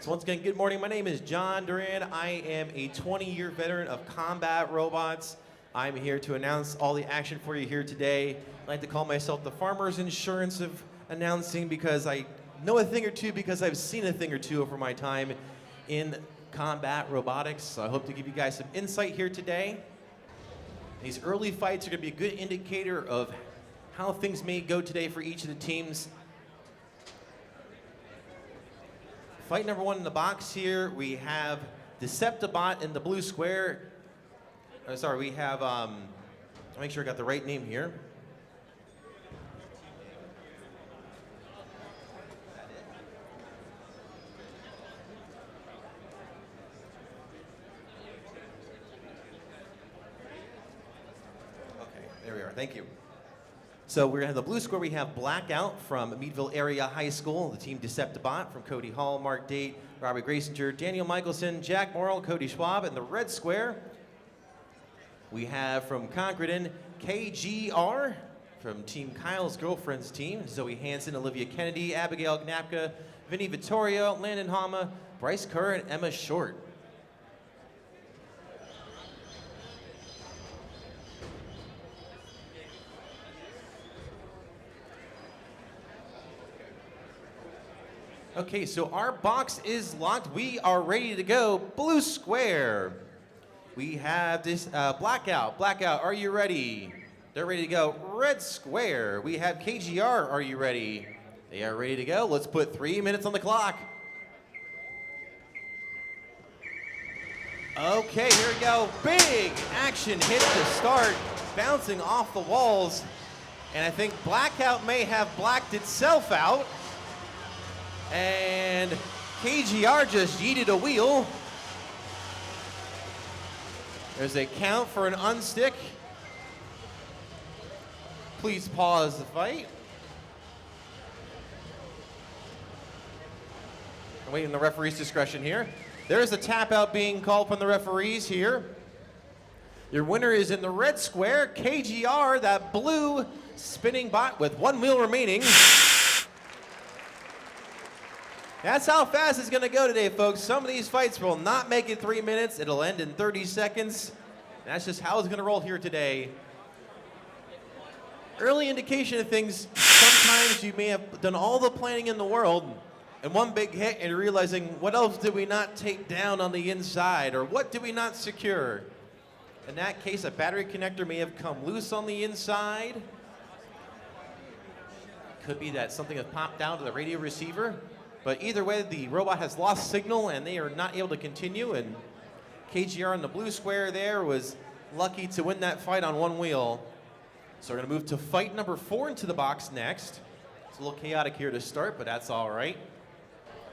So once again, good morning. My name is John Duran. I am a 20-year veteran of combat robots. I'm here to announce all the action for you here today. I like to call myself the farmer's insurance of announcing because I know a thing or two because I've seen a thing or two over my time in combat robotics. So I hope to give you guys some insight here today. These early fights are going to be a good indicator of how things may go today for each of the teams. Fight number one in the box here, we have Deceptibot in the blue square. Oh, sorry, we have, I'll make sure I got the right name here. Okay, there we are, thank you. So we're gonna have the blue square, we have Blackout from Meadville Area High School, the team Deceptibot from Cody Hall, Mark Date, Robert Graysinger, Daniel Michelson, Jack Morrill, Cody Schwab. In the red square, we have from Concreton, KGR from Team Kyle's Girlfriend's team, Zoe Hansen, Olivia Kennedy, Abigail Gnapka, Vinny Vittorio, Landon Hama, Bryce Kerr, and Emma Short. Okay, so our box is locked. We are ready to go. Blue square. We have this Blackout. Blackout, are you ready? They're ready to go. Red square. We have KGR. Are you ready? They are ready to go. Let's put 3 minutes on the clock. Okay, here we go. Big action hit to start, bouncing off the walls. And I think Blackout may have blacked itself out. And KGR just yeeted a wheel. There's a count for an unstick. Please pause the fight. I'm waiting on the referee's discretion here. There's a tap out being called from the referees here. Your winner is in the red square, KGR, that blue spinning bot with one wheel remaining. That's how fast it's going to go today, folks. Some of these fights will not make it 3 minutes. It'll end in 30 seconds. That's just how it's going to roll here today. Early indication of things, sometimes you may have done all the planning in the world, and one big hit, and you're realizing, what else did we not take down on the inside, or what did we not secure? In that case, a battery connector may have come loose on the inside. Could be that something has popped down to the radio receiver. But either way, the robot has lost signal and they are not able to continue. And KGR in the blue square there was lucky to win that fight on one wheel. So we're gonna move to fight number 4 into the box next. It's a little chaotic here to start, but that's all right.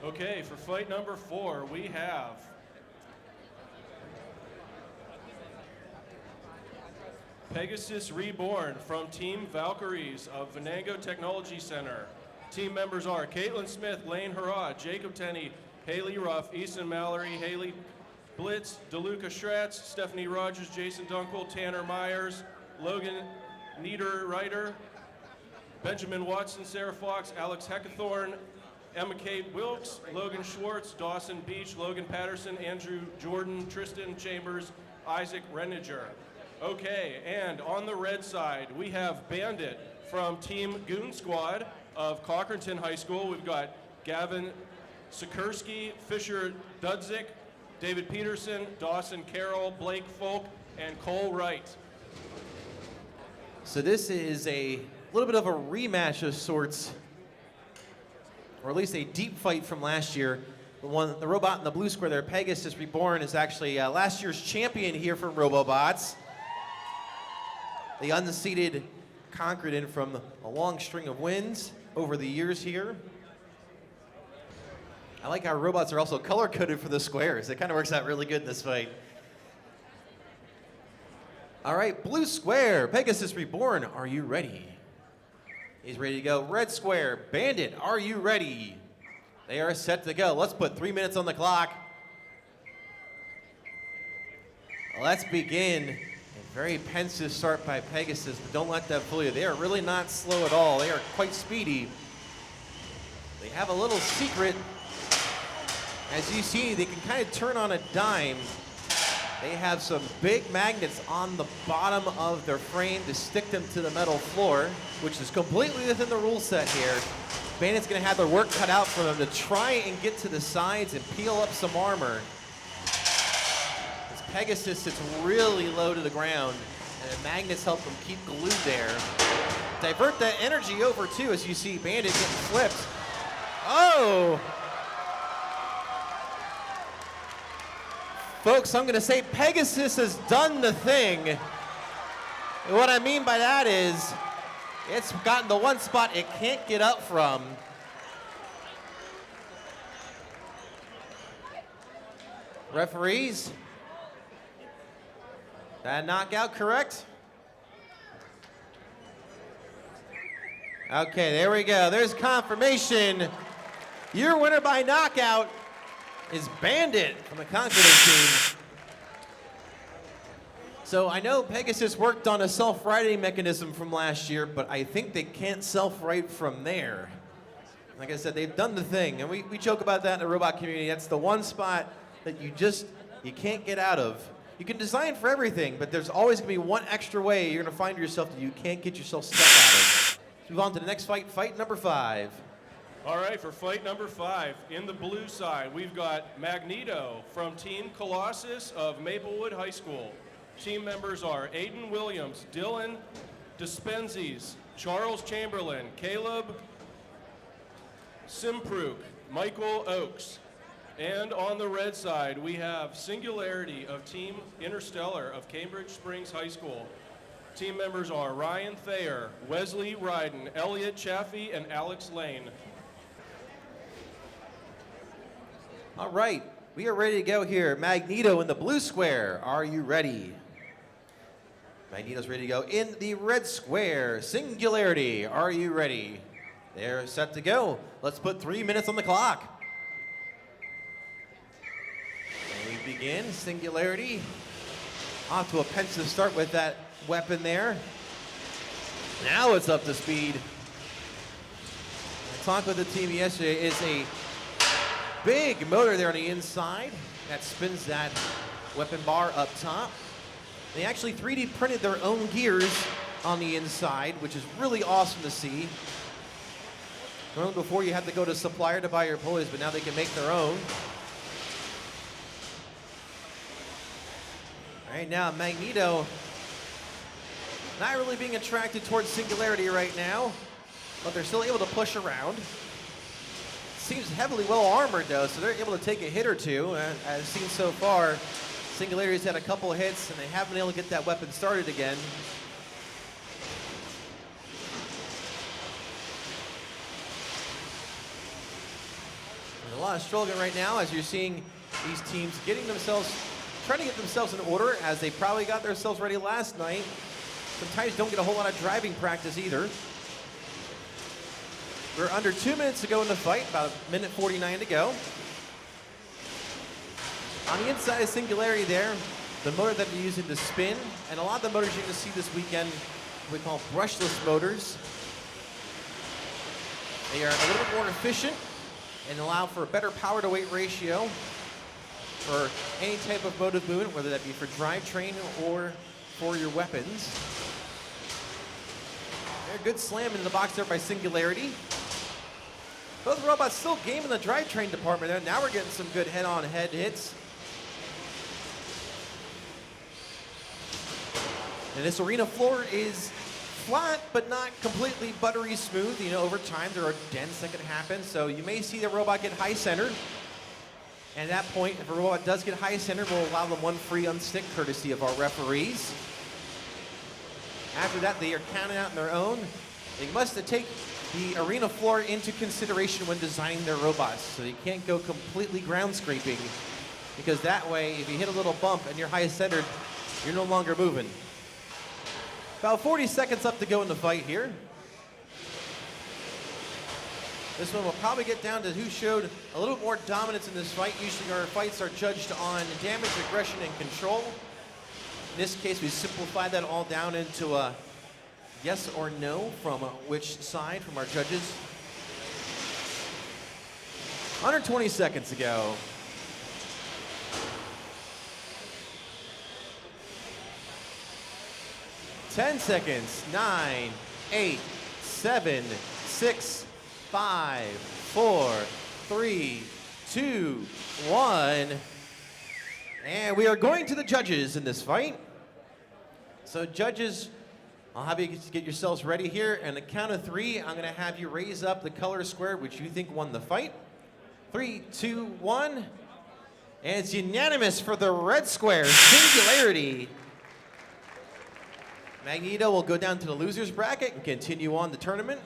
Okay, for fight number 4, we have Pegasus Reborn from Team Valkyries of Venango Technology Center. Team members are Caitlin Smith, Lane Hurrah, Jacob Tenney, Haley Ruff, Easton Mallory, Haley Blitz, DeLuca Schratz, Stephanie Rogers, Jason Dunkel, Tanner Myers, Logan Niederreiter, Benjamin Watson, Sarah Fox, Alex Heckathorn, Emma Kate Wilkes, Logan Schwartz, Dawson Beach, Logan Patterson, Andrew Jordan, Tristan Chambers, Isaac Reniger. Okay, and on the red side, we have Bandit from Team Goon Squad of Cochranton High School. We've got Gavin Sikorsky, Fisher Dudzik, David Peterson, Dawson Carroll, Blake Folk, and Cole Wright. So this is a little bit of a rematch of sorts, or at least a deep fight from last year. The robot in the blue square there, Pegasus Reborn, is actually last year's champion here for RoboBots. The unseeded Concreton from a long string of wins over the years here. I like how robots are also color-coded for the squares. It kind of works out really good in this fight. All right, blue square, Pegasus Reborn, are you ready? He's ready to go. Red square, Bandit, are you ready? They are set to go. Let's put 3 minutes on the clock. Let's begin. A very pensive start by Pegasus, but don't let that fool you. They are really not slow at all. They are quite speedy. They have a little secret. As you see, they can kind of turn on a dime. They have some big magnets on the bottom of their frame to stick them to the metal floor, which is completely within the rule set here. Bandit's gonna have their work cut out for them to try and get to the sides and peel up some armor. As Pegasus sits really low to the ground, and the magnets help them keep glued there. Divert that energy over too, as you see Bandit getting flipped. Oh! Folks, I'm gonna say Pegasus has done the thing. And what I mean by that is, it's gotten the one spot it can't get up from. Referees, that knockout correct? Okay, there we go. There's confirmation. Your winner by knockout is Bandit from the Conqueror team. So I know Pegasus worked on a self-righting mechanism from last year, but I think they can't self-right from there. Like I said, they've done the thing, and we joke about that in the robot community. That's the one spot that you can't get out of. You can design for everything, but there's always gonna be one extra way you're gonna find yourself that you can't get yourself stuck out of. Let's move on to the next fight, fight number 5. All right, for fight number 5, in the blue side, we've got Magneto from Team Colossus of Maplewood High School. Team members are Aiden Williams, Dylan Dispenzis, Charles Chamberlain, Caleb Simpruk, Michael Oakes. And on the red side, we have Singularity of Team Interstellar of Cambridge Springs High School. Team members are Ryan Thayer, Wesley Ryden, Elliot Chaffee, and Alex Lane. All right, we are ready to go here. Magneto in the blue square, are you ready? Magneto's ready to go in the red square. Singularity, are you ready? They're set to go. Let's put 3 minutes on the clock. And we begin. Singularity off to a pensive start with that weapon there. Now it's up to speed. I talked with the team yesterday. It's a big motor there on the inside that spins that weapon bar up top. They actually 3D printed their own gears on the inside, which is really awesome to see. Normally before you had to go to a supplier to buy your pulleys, but now they can make their own. All right, now Magneto not really being attracted towards Singularity right now, but they're still able to push around. Seems heavily well armored though, so they're able to take a hit or two. As seen so far, Singularity's had a couple of hits and they haven't been able to get that weapon started again. There's a lot of struggling right now as you're seeing these teams trying to get themselves in order, as they probably got themselves ready last night. Sometimes don't get a whole lot of driving practice either. We're under 2 minutes to go in the fight, about 1:49 to go. On the inside of Singularity there, the motor that they're using to spin, and a lot of the motors you're going to see this weekend, we call brushless motors. They are a little bit more efficient and allow for a better power to weight ratio for any type of motive movement, whether that be for drivetrain or for your weapons. A good slam into the box there by Singularity. Both robots still game in the drivetrain department there. Now we're getting some good head-on-head hits. And this arena floor is flat, but not completely buttery smooth. You know, over time there are dents that can happen, so you may see the robot get high-centered. And at that point, if a robot does get high-centered, we'll allow them one free unstick, courtesy of our referees. After that, they are counted out on their own. They must take the arena floor into consideration when designing their robots, so you can't go completely ground scraping, because that way, if you hit a little bump and you're high-centered, you're no longer moving. About 40 seconds up to go in the fight here. This one will probably get down to who showed a little bit more dominance in this fight. Usually our fights are judged on damage, aggression, and control. In this case, we simplified that all down into a yes or no from which side from our judges. 120 seconds ago. Ten seconds. 9, 8, 7, 6, 5, 4, 3, 2, 1. And we are going to the judges in this fight. So judges, I'll have you get yourselves ready here. And the count of 3, I'm going to have you raise up the color square which you think won the fight. 3, 2, 1. And it's unanimous for the red square, Singularity. Magneto will go down to the loser's bracket and continue on the tournament.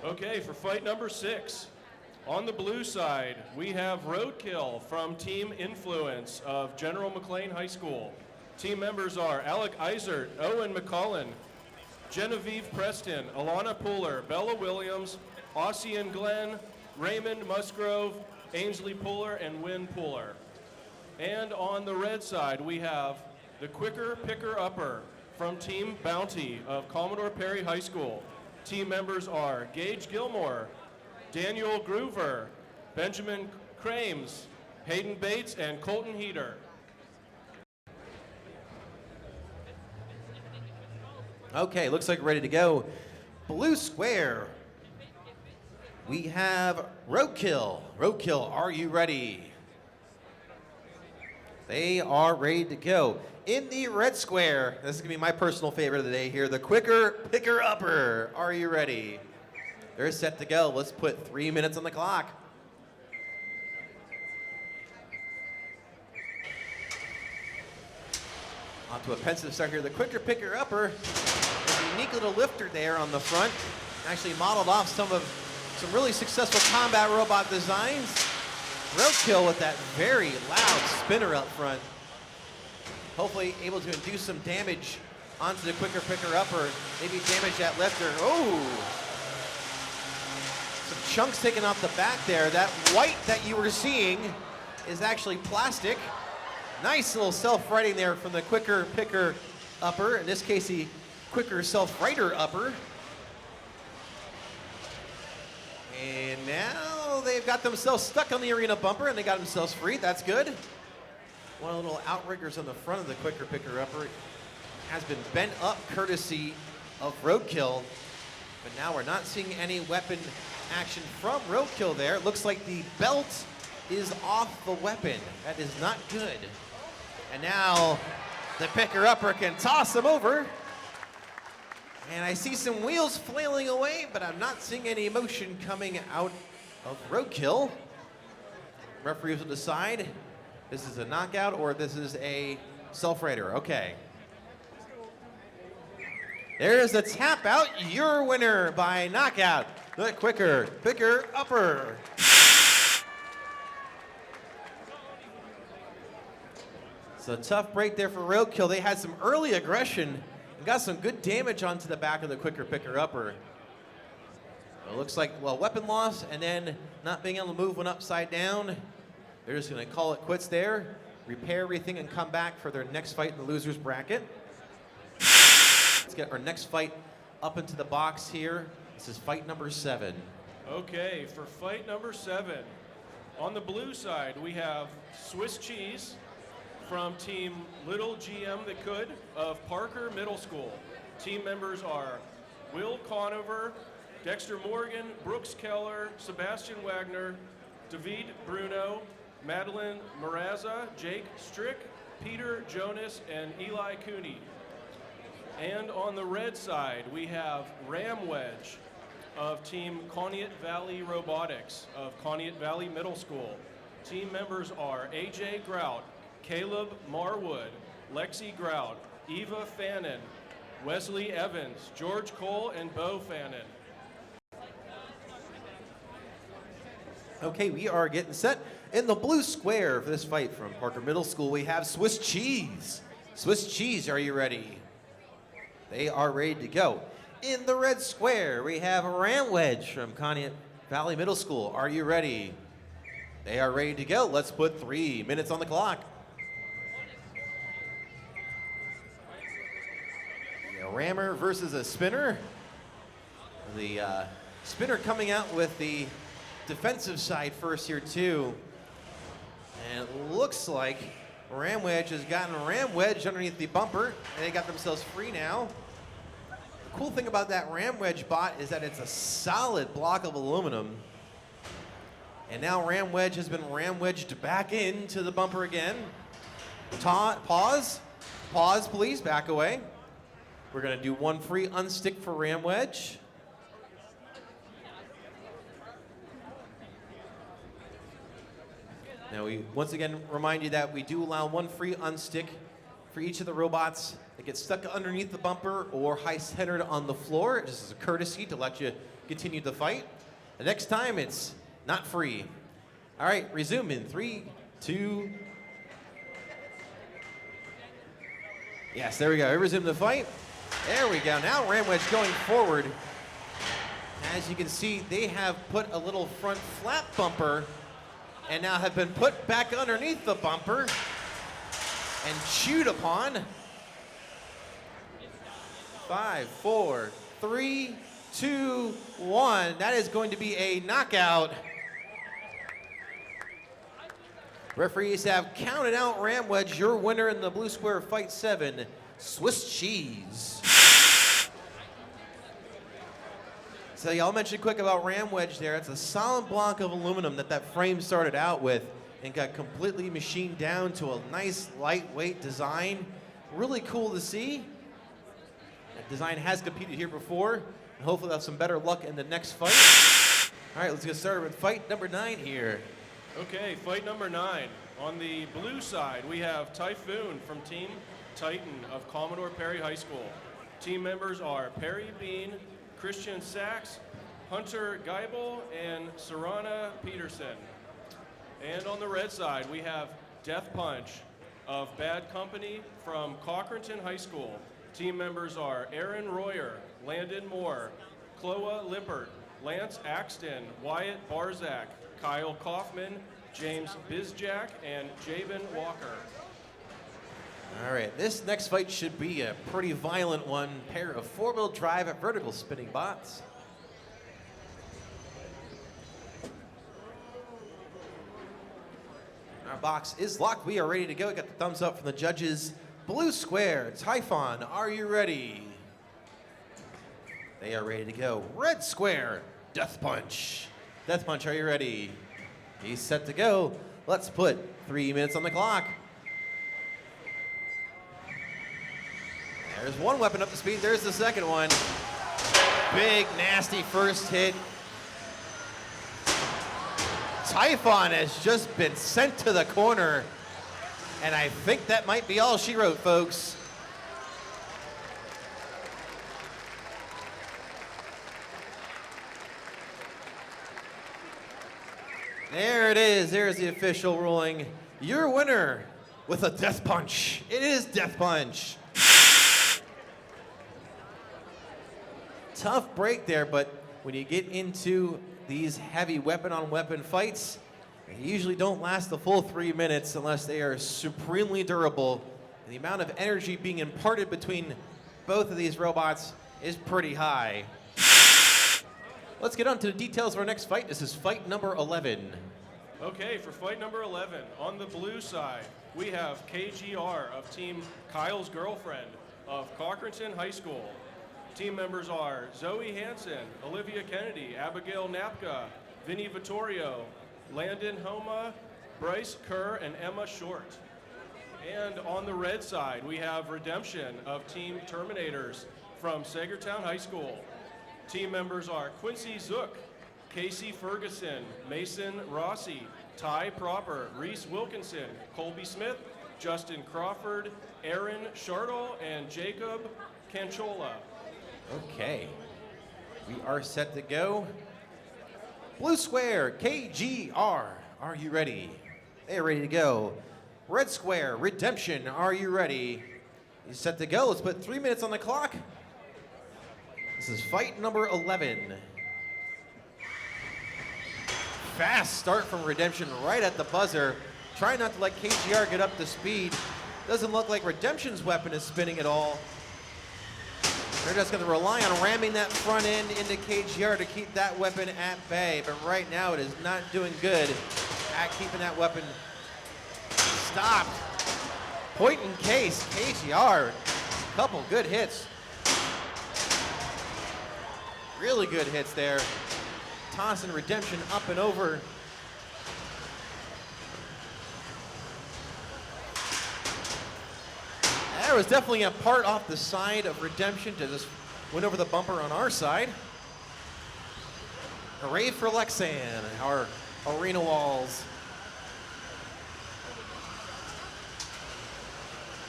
Okay, for fight number 6. On the blue side, we have Roadkill from Team Influence of General McLean High School. Team members are Alec Eisert, Owen McCullen, Genevieve Preston, Alana Pooler, Bella Williams, Ossian Glenn, Raymond Musgrove, Ainsley Pooler, and Wynn Pooler. And on the red side, we have the Quicker Picker Upper from Team Bounty of Commodore Perry High School. Team members are Gage Gilmore, Daniel Groover, Benjamin Crames, Hayden Bates, and Colton Heater. Okay, looks like we're ready to go. Blue square. We have Roadkill. Roadkill, are you ready? They are ready to go. In the red square, this is gonna be my personal favorite of the day here, the Quicker Picker Upper. Are you ready? They're set to go. Let's put 3 minutes on the clock. Onto a pensive start here. The Quicker Picker Upper is a unique little lifter there on the front. Actually modeled off some really successful combat robot designs. Roadkill with that very loud spinner up front. Hopefully able to induce some damage onto the Quicker Picker Upper. Maybe damage that lifter. Oh! Some chunks taken off the back there. That white that you were seeing is actually plastic. Nice little self-righting there from the Quicker Picker Upper. In this case, the Quicker Self-Righter Upper. And now they've got themselves stuck on the arena bumper and they got themselves free. That's good. One of the little outriggers on the front of the Quicker Picker Upper has been bent up courtesy of Roadkill. But now we're not seeing any weapon action from Roadkill there. It looks like the belt is off the weapon. That is not good. And now the Picker Upper can toss him over. And I see some wheels flailing away, but I'm not seeing any motion coming out of Roadkill. Referees will decide this is a knockout or this is a self-righter. Okay. There's the tap out. Your winner by knockout, the Quicker Picker Upper. It's a tough break there for Roadkill. They had some early aggression and got some good damage onto the back of the Quicker Picker Upper. It looks like, well, weapon loss and then not being able to move one upside down. They're just going to call it quits there, repair everything, and come back for their next fight in the loser's bracket. Let's get our next fight up into the box here. This is fight number 7. Okay, for fight number 7, on the blue side, we have Swiss Cheese from Team Little GM That Could of Parker Middle School. Team members are Will Conover, Dexter Morgan, Brooks Keller, Sebastian Wagner, David Bruno, Madeline Maraza, Jake Strick, Peter Jonas, and Eli Cooney. And on the red side, we have Ram Wedge of Team Conneaut Valley Robotics of Conneaut Valley Middle School. Team members are AJ Grout, Caleb Marwood, Lexi Grout, Eva Fannin, Wesley Evans, George Cole, and Bo Fannin. Okay, we are getting set. In the blue square for this fight from Parker Middle School, we have Swiss Cheese. Swiss Cheese, are you ready? They are ready to go. In the red square, we have Ram Wedge from Conneaut Valley Middle School. Are you ready? They are ready to go. Let's put 3 minutes on the clock. A rammer versus a spinner. The spinner coming out with the defensive side first here too. And it looks like Ram Wedge has gotten Ram Wedge underneath the bumper, and they got themselves free now. The cool thing about that Ram Wedge bot is that it's a solid block of aluminum. And now Ram Wedge has been Ram Wedged back into the bumper again. Pause, please, back away. We're gonna do one free unstick for Ram Wedge. Now we once again remind you that we do allow one free unstick for each of the robots that get stuck underneath the bumper or high-centered on the floor, just as a courtesy to let you continue the fight. The next time it's not free. All right, resume in 3, 2. Yes, there we go. Resume the fight. There we go. Now Ram Wedge going forward. As you can see, they have put a little front flap bumper and now have been put back underneath the bumper and chewed upon. 5, 4, 3, 2, 1. That is going to be a knockout. Referees have counted out Ram Wedge, your winner in the blue square fight 7, Swiss cheese. So y'all mentioned quick about Ram Wedge there. It's a solid block of aluminum that frame started out with and got completely machined down to a nice lightweight design. Really cool to see. That design has competed here before, and hopefully they'll have some better luck in the next fight. All right, let's get started with fight number 9 here. Okay, fight number 9. On the blue side, we have Typhoon from Team Titan of Commodore Perry High School. Team members are Perry Bean, Christian Sachs, Hunter Geibel, and Sarana Peterson. And on the red side, we have Death Punch of Bad Company from Cochranton High School. Team members are Aaron Royer, Landon Moore, Chloa Lippert, Lance Axton, Wyatt Barzak, Kyle Kaufman, James Bizjack, and Jabin Walker. All right, this next fight should be a pretty violent one. Pair of 4-wheel drive at vertical spinning bots. Our box is locked. We are ready to go. We got the thumbs up from the judges. Blue square, Typhon, are you ready? They are ready to go. Red square, Death Punch. Death Punch, are you ready? He's set to go. Let's put 3 minutes on the clock. There's one weapon up to speed. There's the second one. Big, nasty first hit. Typhon has just been sent to the corner. And I think that might be all she wrote, folks. There it is. There's the official ruling. Your winner with a Death Punch. It is Death Punch. Tough break there, but when you get into these heavy weapon-on-weapon fights, they usually don't last the full 3 minutes unless they are supremely durable. And the amount of energy being imparted between both of these robots is pretty high. Let's get on to the details of our next fight. This is fight number 11. Okay, for fight number 11, on the blue side, we have KGR of Team Kyle's Girlfriend of Cochranton High School. Team members are Zoe Hansen, Olivia Kennedy, Abigail Napka, Vinny Vittorio, Landon Homa, Bryce Kerr, and Emma Short. And on the red side, we have Redemption of Team Terminators from Sagertown High School. Team members are Quincy Zook, Casey Ferguson, Mason Rossi, Ty Proper, Reese Wilkinson, Colby Smith, Justin Crawford, Aaron Shartle, and Jacob Canchola. Okay, we are set to go. Blue square, KGR, are you ready? They're ready to go. Red square, Redemption, are you ready? He's set to go. Let's put 3 minutes on the clock. This is fight number 11. Fast start from Redemption right at the buzzer. Try not to let KGR get up to speed. Doesn't look like Redemption's weapon is spinning at all. They're just going to rely on ramming that front end into KGR to keep that weapon at bay. But right now it is not doing good at keeping that weapon stopped. Point in case, KGR, couple good hits. Really good hits there. Tossing Redemption up and over. There was definitely a part off the side of Redemption to just went over the bumper on our side. Hooray for Lexan, our arena walls.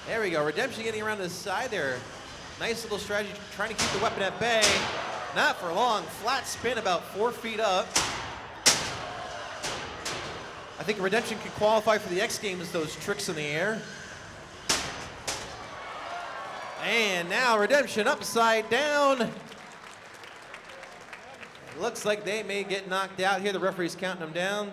There we go, Redemption getting around the side there. Nice little strategy, trying to keep the weapon at bay. Not for long, flat spin about 4 feet up. I think Redemption could qualify for the X Games, those tricks in the air. And now Redemption upside down. It looks like they may get knocked out here. The referee's counting them down.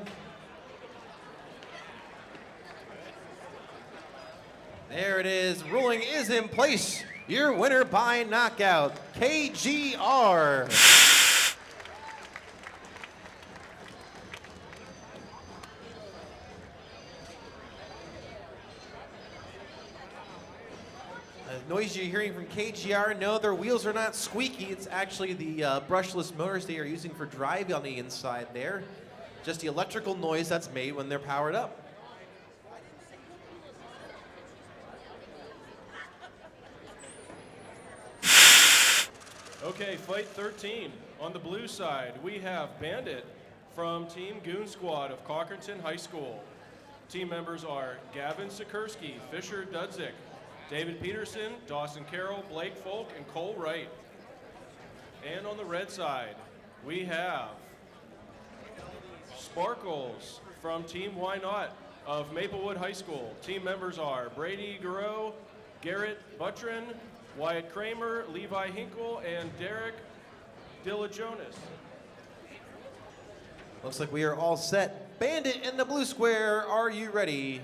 There it is. Ruling is in place. Your winner by knockout, KGR. The noise you're hearing from KGR, no, their wheels are not squeaky. It's actually the brushless motors they are using for drive on the inside there. Just the electrical noise that's made when they're powered up. Okay, fight 13. On the blue side, we have Bandit from Team Goon Squad of Cochranton High School. Team members are Gavin Sikorsky, Fisher Dudzik, David Peterson, Dawson Carroll, Blake Folk, and Cole Wright. And on the red side, we have Sparkles from Team Why Not of Maplewood High School. Team members are Brady Garreau, Garrett Buttrin, Wyatt Kramer, Levi Hinkle, and Derek Dillajonas. Looks like we are all set. Bandit in the blue square, are you ready?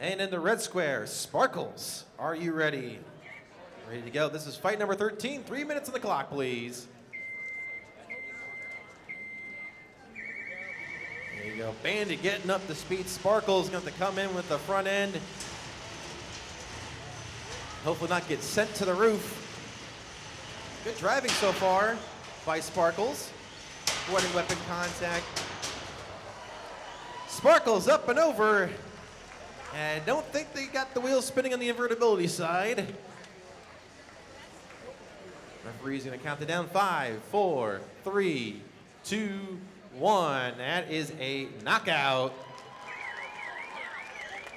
And in the red square, Sparkles, are you ready? Ready to go. This is fight number 13. 3 minutes on the clock, please. There you go. Bandit getting up to speed. Sparkles going to come in with the front end. Hopefully not get sent to the roof. Good driving so far by Sparkles. Avoiding weapon contact. Sparkles up and over. And don't think they got the wheels spinning on the invertibility side. Referee's gonna count it down. 5, 4, 3, 2, 1. That is a knockout.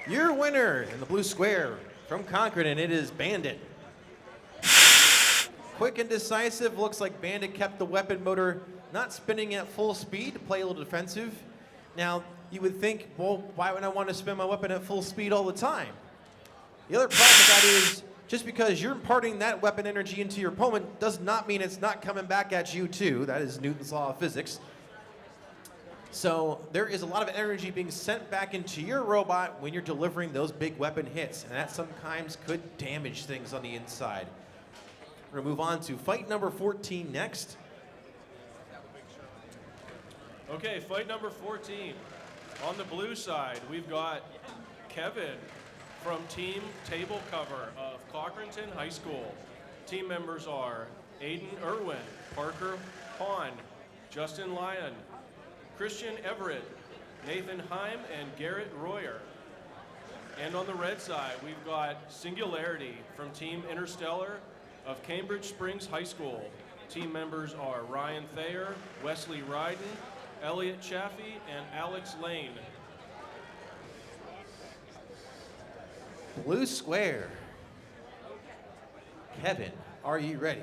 Your winner in the blue square from Concord, and it is Bandit. Quick and decisive. Looks like Bandit kept the weapon motor not spinning at full speed to play a little defensive. Now, you would think, well, why would I want to spin my weapon at full speed all the time? The other problem with that is, just because you're imparting that weapon energy into your opponent does not mean it's not coming back at you too. That is Newton's law of physics. So there is a lot of energy being sent back into your robot when you're delivering those big weapon hits, and that sometimes could damage things on the inside. We're gonna move on to fight number 14 next. Okay, fight number 14. On the blue side, we've got Kevin from Team Table Cover of Cochranton High School. Team members are Aiden Irwin, Parker Hahn, Justin Lyon, Christian Everett, Nathan Heim, and Garrett Royer. And on the red side, we've got Singularity from Team Interstellar of Cambridge Springs High School. Team members are Ryan Thayer, Wesley Ryden, Elliot Chaffee, and Alex Lane. Blue square. Kevin, are you ready?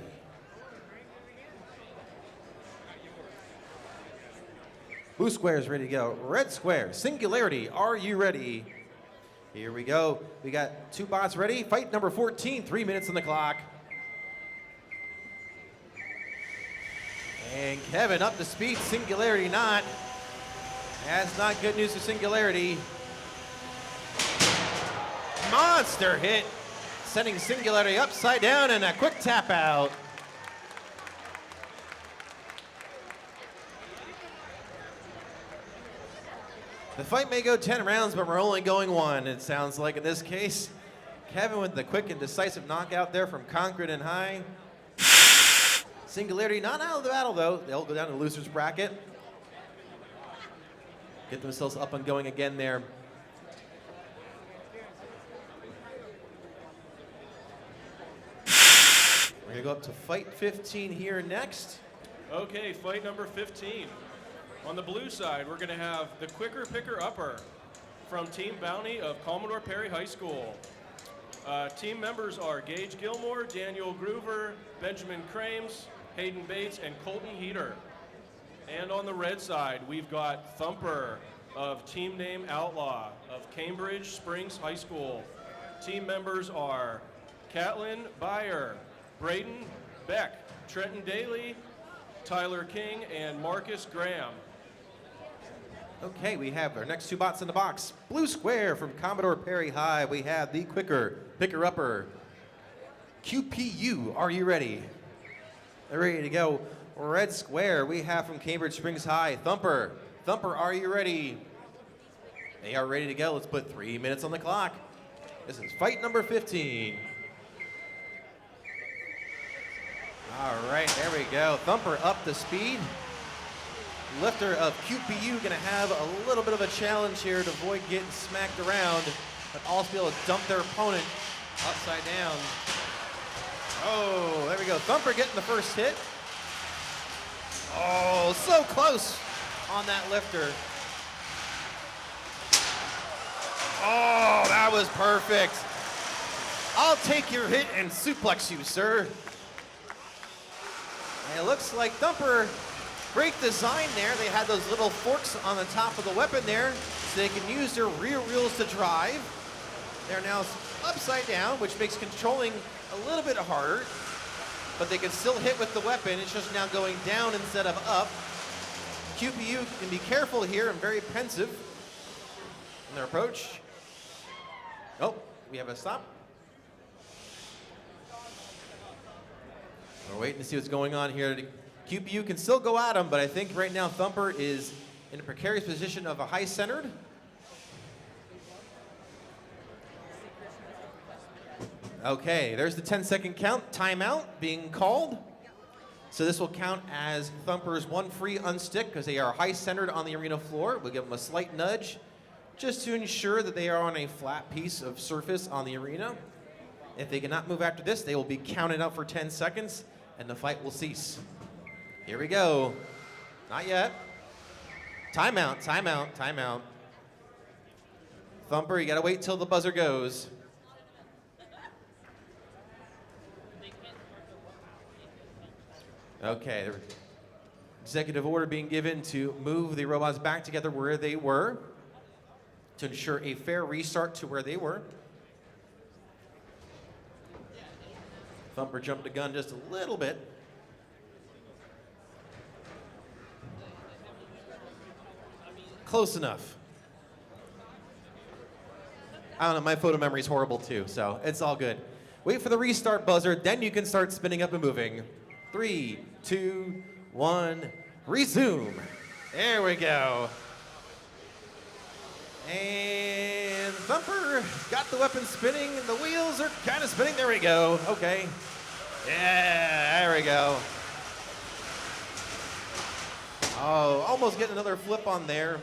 Blue square is ready to go. Red square, Singularity, are you ready? Here we go. We got two bots ready. Fight number 14, 3 minutes on the clock. And Kevin up to speed, Singularity not. That's not good news for Singularity. Monster hit. sending Singularity upside down and a quick tap out. The fight may go 10 rounds, but we're only going 1, it sounds like in this case. Kevin with the quick and decisive knockout there from Concord and High. Singularity not out of the battle, though. They'll go down to the loser's bracket. Get themselves up and going again there. We're going to go up to fight 15 here next. Okay, fight number 15. On the blue side, we're going to have the quicker picker upper from Team Bounty of Commodore Perry High School. Team members are Gage Gilmore, Daniel Groover, Benjamin Crames, Hayden Bates, and Colton Heater. And on the red side, we've got Thumper of Team Name Outlaw of Cambridge Springs High School. Team members are Catlin Byer, Braden Beck, Trenton Daly, Tyler King, and Marcus Graham. Okay, we have our next 2 bots in the box. Blue square from Commodore Perry High, we have the quicker picker-upper. QPU, are you ready? They're ready to go. Red square, we have from Cambridge Springs High, Thumper. Thumper, are you ready? They are ready to go. Let's put 3 minutes on the clock. This is fight number 15. All right, there we go. Thumper up to speed. Lifter of QPU going to have a little bit of a challenge here to avoid getting smacked around, but also be able to dump their opponent upside down. Oh, there we go. Thumper getting the first hit. Oh, so close on that lifter. Oh, that was perfect. I'll take your hit and suplex you, sir. And it looks like Thumper, great design there. They had those little forks on the top of the weapon there, so they can use their rear wheels to drive. They're now upside down, which makes controlling a little bit harder, but they can still hit with the weapon. It's just now going down instead of up. QPU can be careful here and very pensive in their approach. Oh, we have a stop. We're waiting to see what's going on here. QPU can still go at him, but I think right now Thumper is in a precarious position of a high-centered. Okay, there's the 10-second count. Timeout being called. So this will count as Thumper's 1 free unstick because they are high-centered on the arena floor. We'll give them a slight nudge just to ensure that they are on a flat piece of surface on the arena. If they cannot move after this, they will be counted out for 10 seconds, and the fight will cease. Here we go. Not yet. Timeout, timeout, timeout. Thumper, you gotta wait till the buzzer goes. Okay, executive order being given to move the robots back together where they were to ensure a fair restart to where they were. Thumper jumped the gun just a little bit. Close enough. I don't know, my photo memory is horrible too, so it's all good. Wait for the restart buzzer, then you can start spinning up and moving. 3, 2, 1, resume. There we go. And Thumper got the weapon spinning, and the wheels are kind of spinning. There we go. Okay. Yeah, there we go. Oh, almost getting another flip on there.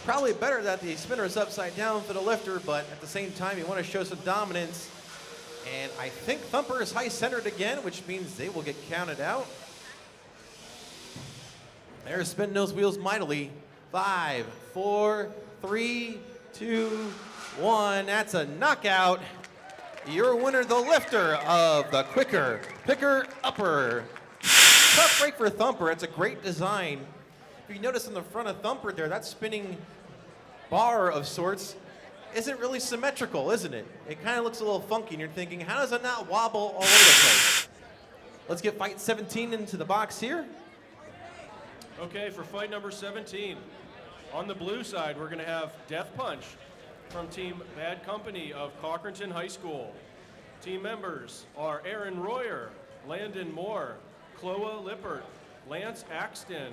Probably better that the spinner is upside down for the lifter, but at the same time, you want to show some dominance. And I think Thumper is high-centered again, which means they will get counted out. They're spinning those wheels mightily. 5, 4, 3, 2, 1. That's a knockout. Your winner, the lifter of the quicker picker-upper. Tough break for Thumper. It's a great design. If you notice on the front of Thumper there, that spinning bar of sorts isn't really symmetrical, isn't it? It kind of looks a little funky, and you're thinking, how does it not wobble all over the place? Let's get fight 17 into the box here. Okay, for fight number 17. On the blue side, we're going to have Death Punch from Team Bad Company of Cochranton High School. Team members are Aaron Royer, Landon Moore, Chloe Lippert, Lance Axton,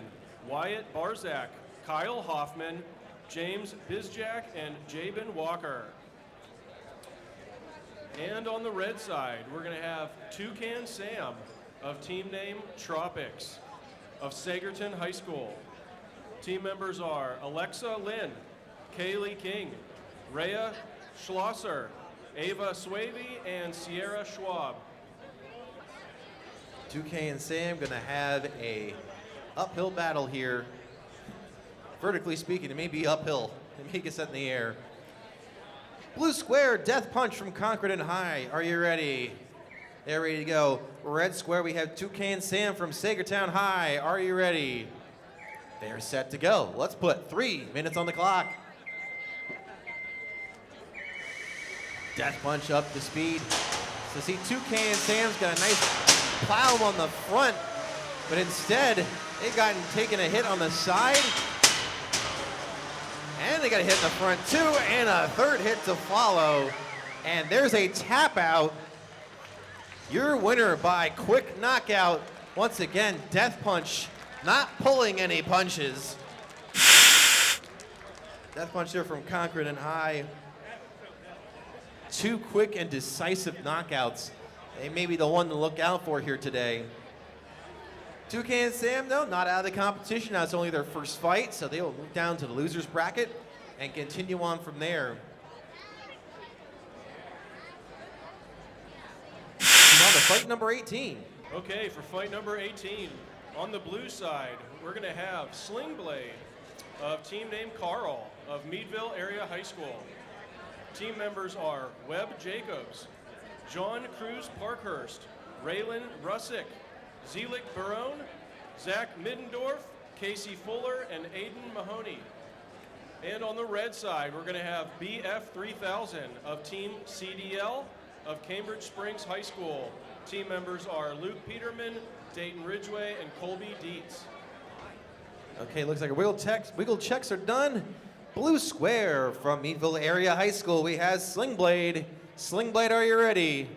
Wyatt Barzak, Kyle Hoffman, James Bizjack, and Jabin Walker. And on the red side, we're going to have Toucan Sam of team name Tropics of Sagerton High School. Team members are Alexa Lynn, Kaylee King, Rhea Schlosser, Ava Swavey, and Sierra Schwab. Toucan Sam going to have a uphill battle here. Vertically speaking, it may be uphill. It may get set in the air. Blue square, Death Punch from Concord High. Are you ready? They're ready to go. Red square, we have Toucan Sam from Sagertown High. Are you ready? They're set to go. Let's put 3 minutes on the clock. Death Punch up to speed. So see, Toucan Sam's got a nice plow on the front, but instead, they got taken a hit on the side. And they got a hit in the front too, and a third hit to follow. And there's a tap out. Your winner by quick knockout. Once again, Death Punch not pulling any punches. Death Punch there from Concord and High. 2 quick and decisive knockouts. They may be the one to look out for here today. Toucan Sam, though, not out of the competition. That's only their first fight, so they will move down to the loser's bracket and continue on from there. On to fight number 18. Okay, for fight number 18, on the blue side, we're going to have Sling Blade of team name Carl of Meadville Area High School. Team members are Webb Jacobs, John Cruz Parkhurst, Raylan Russick, Zelik Barone, Zach Middendorf, Casey Fuller, and Aiden Mahoney. And on the red side, we're going to have BF 3000 of Team CDL of Cambridge Springs High School. Team members are Luke Peterman, Dayton Ridgeway, and Colby Dietz. Okay, looks like our wiggle checks are done. Blue square from Meadville Area High School, we have Sling Blade. Sling Blade, are you ready?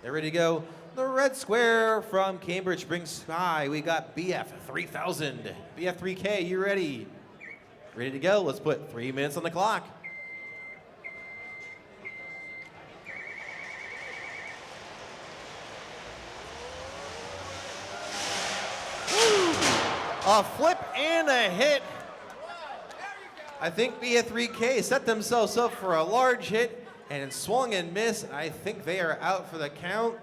They're ready to go. The red square from Cambridge Springs High, we got BF 3000. BF 3K, you ready? Ready to go? Let's put 3 minutes on the clock. Woo! A flip and a hit. I think BF 3K set themselves up for a large hit and swung and missed. I think they are out for the count.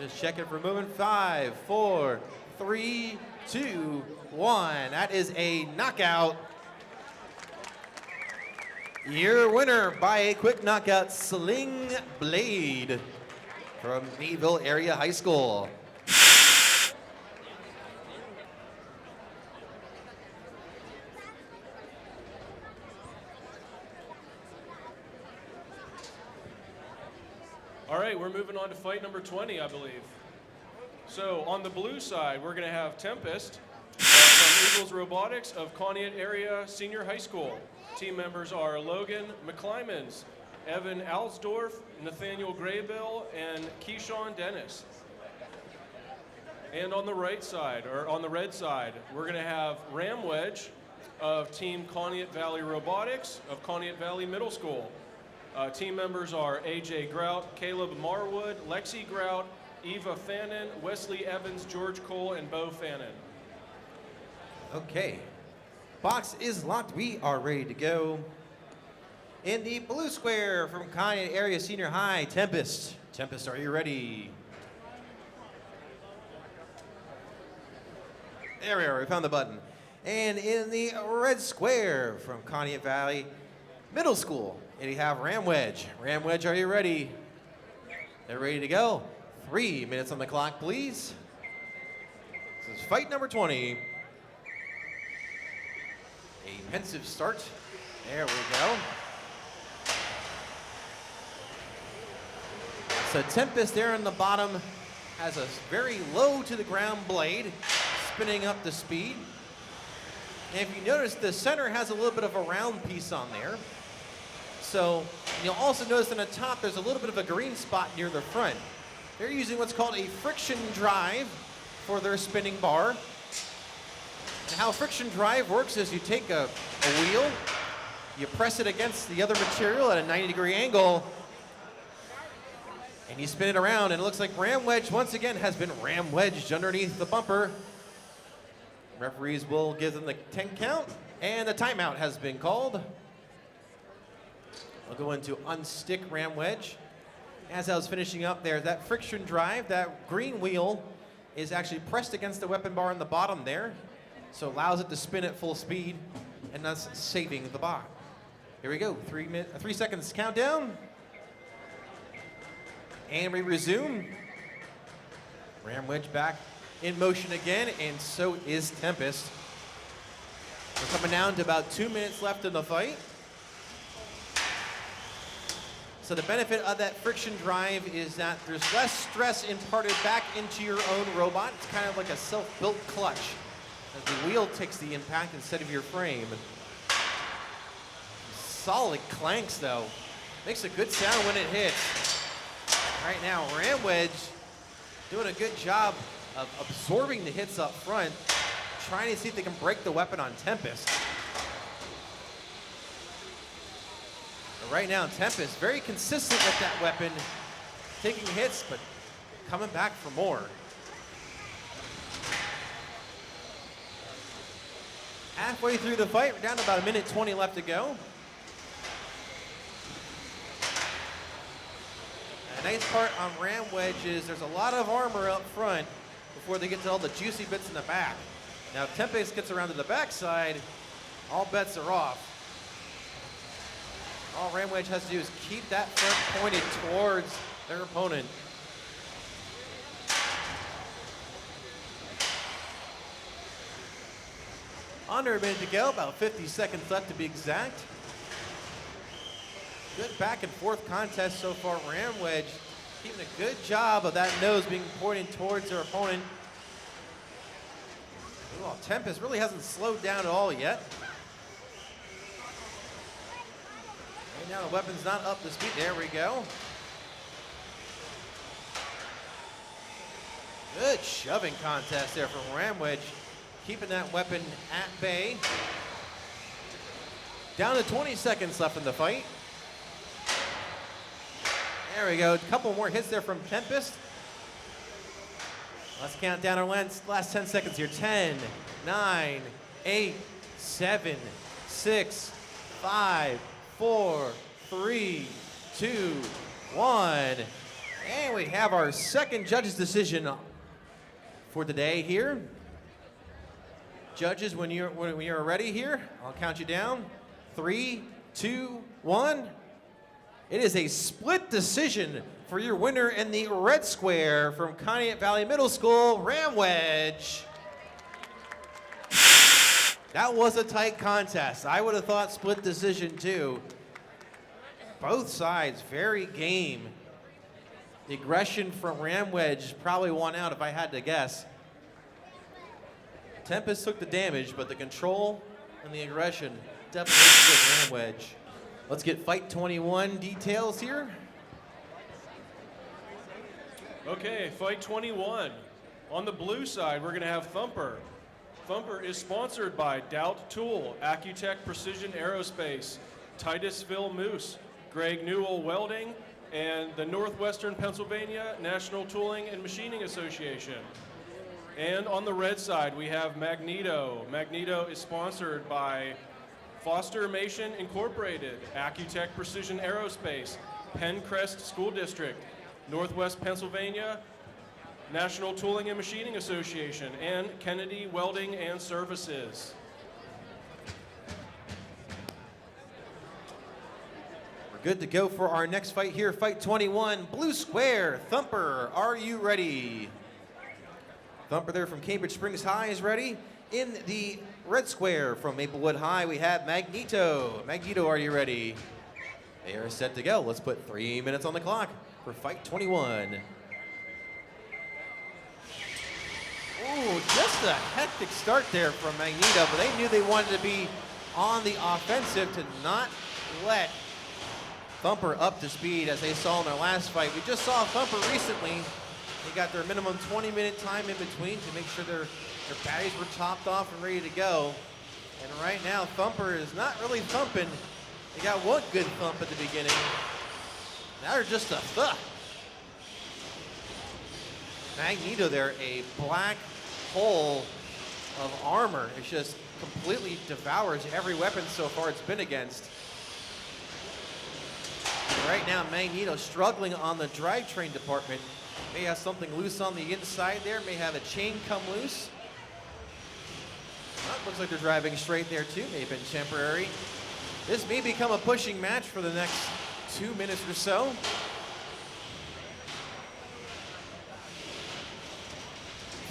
Just checking for movement. 5, 4, 3, 2, 1. That is a knockout. Your winner by a quick knockout, Sling Blade from Meadville Area High School. All right, we're moving on to fight number 20, I believe. So on the blue side, we're going to have Tempest from Eagles Robotics of Conneaut Area Senior High School. Team members are Logan McClymans, Evan Alsdorf, Nathaniel Graybill, and Keyshawn Dennis. And on the right side, or on the red side, we're going to have Ram Wedge of Team Conneaut Valley Robotics of Conneaut Valley Middle School. Team members are AJ Grout, Caleb Marwood, Lexi Grout, Eva Fannin, Wesley Evans, George Cole, and Bo Fannin. Okay, box is locked. We are ready to go. In the blue square from Conneaut Area Senior High, Tempest. Tempest, are you ready? There we are, we found the button. And in the red square from Conneaut Valley Middle School, and you have Ram Wedge. Ram Wedge, are you ready? They're ready to go. 3 minutes on the clock, please. This is fight number 20. A pensive start. There we go. So Tempest there in the bottom has a very low to the ground blade, spinning up the speed. And if you notice, the center has a little bit of a round piece on there. So you'll also notice on the top, there's a little bit of a green spot near the front. They're using what's called a friction drive for their spinning bar. And how friction drive works is you take a wheel, you press it against the other material at a 90-degree angle, and you spin it around, and it looks like Ram Wedge once again has been Ram Wedged underneath the bumper. Referees will give them the 10 count, and the timeout has been called. I'll go into unstick Ram Wedge. As I was finishing up there, that friction drive, that green wheel is actually pressed against the weapon bar on the bottom there, so allows it to spin at full speed, and thus saving the bar. Here we go, 3 seconds countdown. And we resume. Ram Wedge back in motion again, and so is Tempest. We're coming down to about 2 minutes left in the fight. So the benefit of that friction drive is that there's less stress imparted back into your own robot. It's kind of like a self-built clutch, as the wheel takes the impact instead of your frame. Solid clanks though. Makes a good sound when it hits. Right now, Ram Wedge doing a good job of absorbing the hits up front, trying to see if they can break the weapon on Tempest. But right now, Tempest very consistent with that weapon, taking hits, but coming back for more. Halfway through the fight, we're down to about 1:20 left to go. The nice part on Ram Wedge is there's a lot of armor up front before they get to all the juicy bits in the back. Now, if Tempest gets around to the backside, all bets are off. All Ram Wedge has to do is keep that front pointed towards their opponent. Under a minute to go, about 50 seconds left to be exact. Good back and forth contest so far. Ram Wedge keeping a good job of that nose being pointed towards their opponent. Well, Tempest really hasn't slowed down at all yet. Right now the weapon's not up to speed. There we go. Good shoving contest there from Ram Wedge, keeping that weapon at bay. Down to 20 seconds left in the fight. There we go. A couple more hits there from Tempest. Let's count down our last 10 seconds here. 10, 9, 8, 7, 6, 5, 4, 3, 2, 1. And we have our second judge's decision for today here. Judges, when you're ready here, I'll count you down. 3, 2, 1. It is a split decision for your winner in the red square from Conneaut Valley Middle School, Ram Wedge. That was a tight contest. I would have thought split decision too. Both sides very game. The aggression from Ram Wedge probably won out if I had to guess. Tempest took the damage, but the control and the aggression definitely with Ram Wedge. Let's get fight 21 details here. Okay, fight 21. On the blue side, we're gonna have Thumper. Thumper is sponsored by Doubt Tool, Accutech Precision Aerospace, Titusville Moose, Greg Newell Welding, and the Northwestern Pennsylvania National Tooling and Machining Association. And on the red side, we have Magneto. Magneto is sponsored by Foster Mason Incorporated, Accutech Precision Aerospace, Penncrest School District, Northwest Pennsylvania National Tooling and Machining Association, and Kennedy Welding and Services. We're good to go for our next fight here, fight 21. Blue square, Thumper, are you ready? Thumper there from Cambridge Springs High is ready. In the red square from Maplewood High, we have Magneto. Magneto, are you ready? They are set to go. Let's put 3 minutes on the clock for fight 21. Ooh, just a hectic start there from Magneto, but they knew they wanted to be on the offensive to not let Thumper up to speed as they saw in their last fight. We just saw Thumper recently. They got their minimum 20-minute time in between to make sure their batteries were topped off and ready to go. And right now, Thumper is not really thumping. They got one good thump at the beginning. Now they're just a thud. Magneto there, a black hole of armor. It just completely devours every weapon so far it's been against. Right now, Magneto struggling on the drivetrain department. May have something loose on the inside there. May have a chain come loose. Well, looks like they're driving straight there too. May have been temporary. This may become a pushing match for the next 2 minutes or so.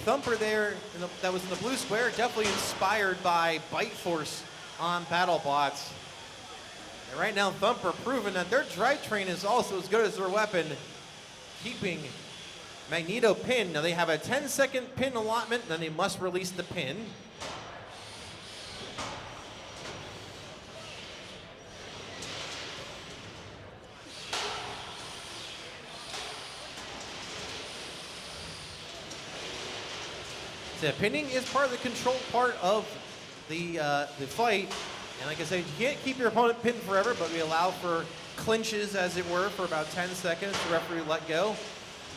Thumper there, that was in the blue square, definitely inspired by Bite Force on BattleBots. And right now, Thumper proving that their drivetrain is also as good as their weapon, keeping Magneto pinned. Now they have a 10-second pin allotment, then they must release the pin. The pinning is part of the control part of the fight. And like I said, you can't keep your opponent pinned forever, but we allow for clinches, as it were, for about 10 seconds. The referee let go.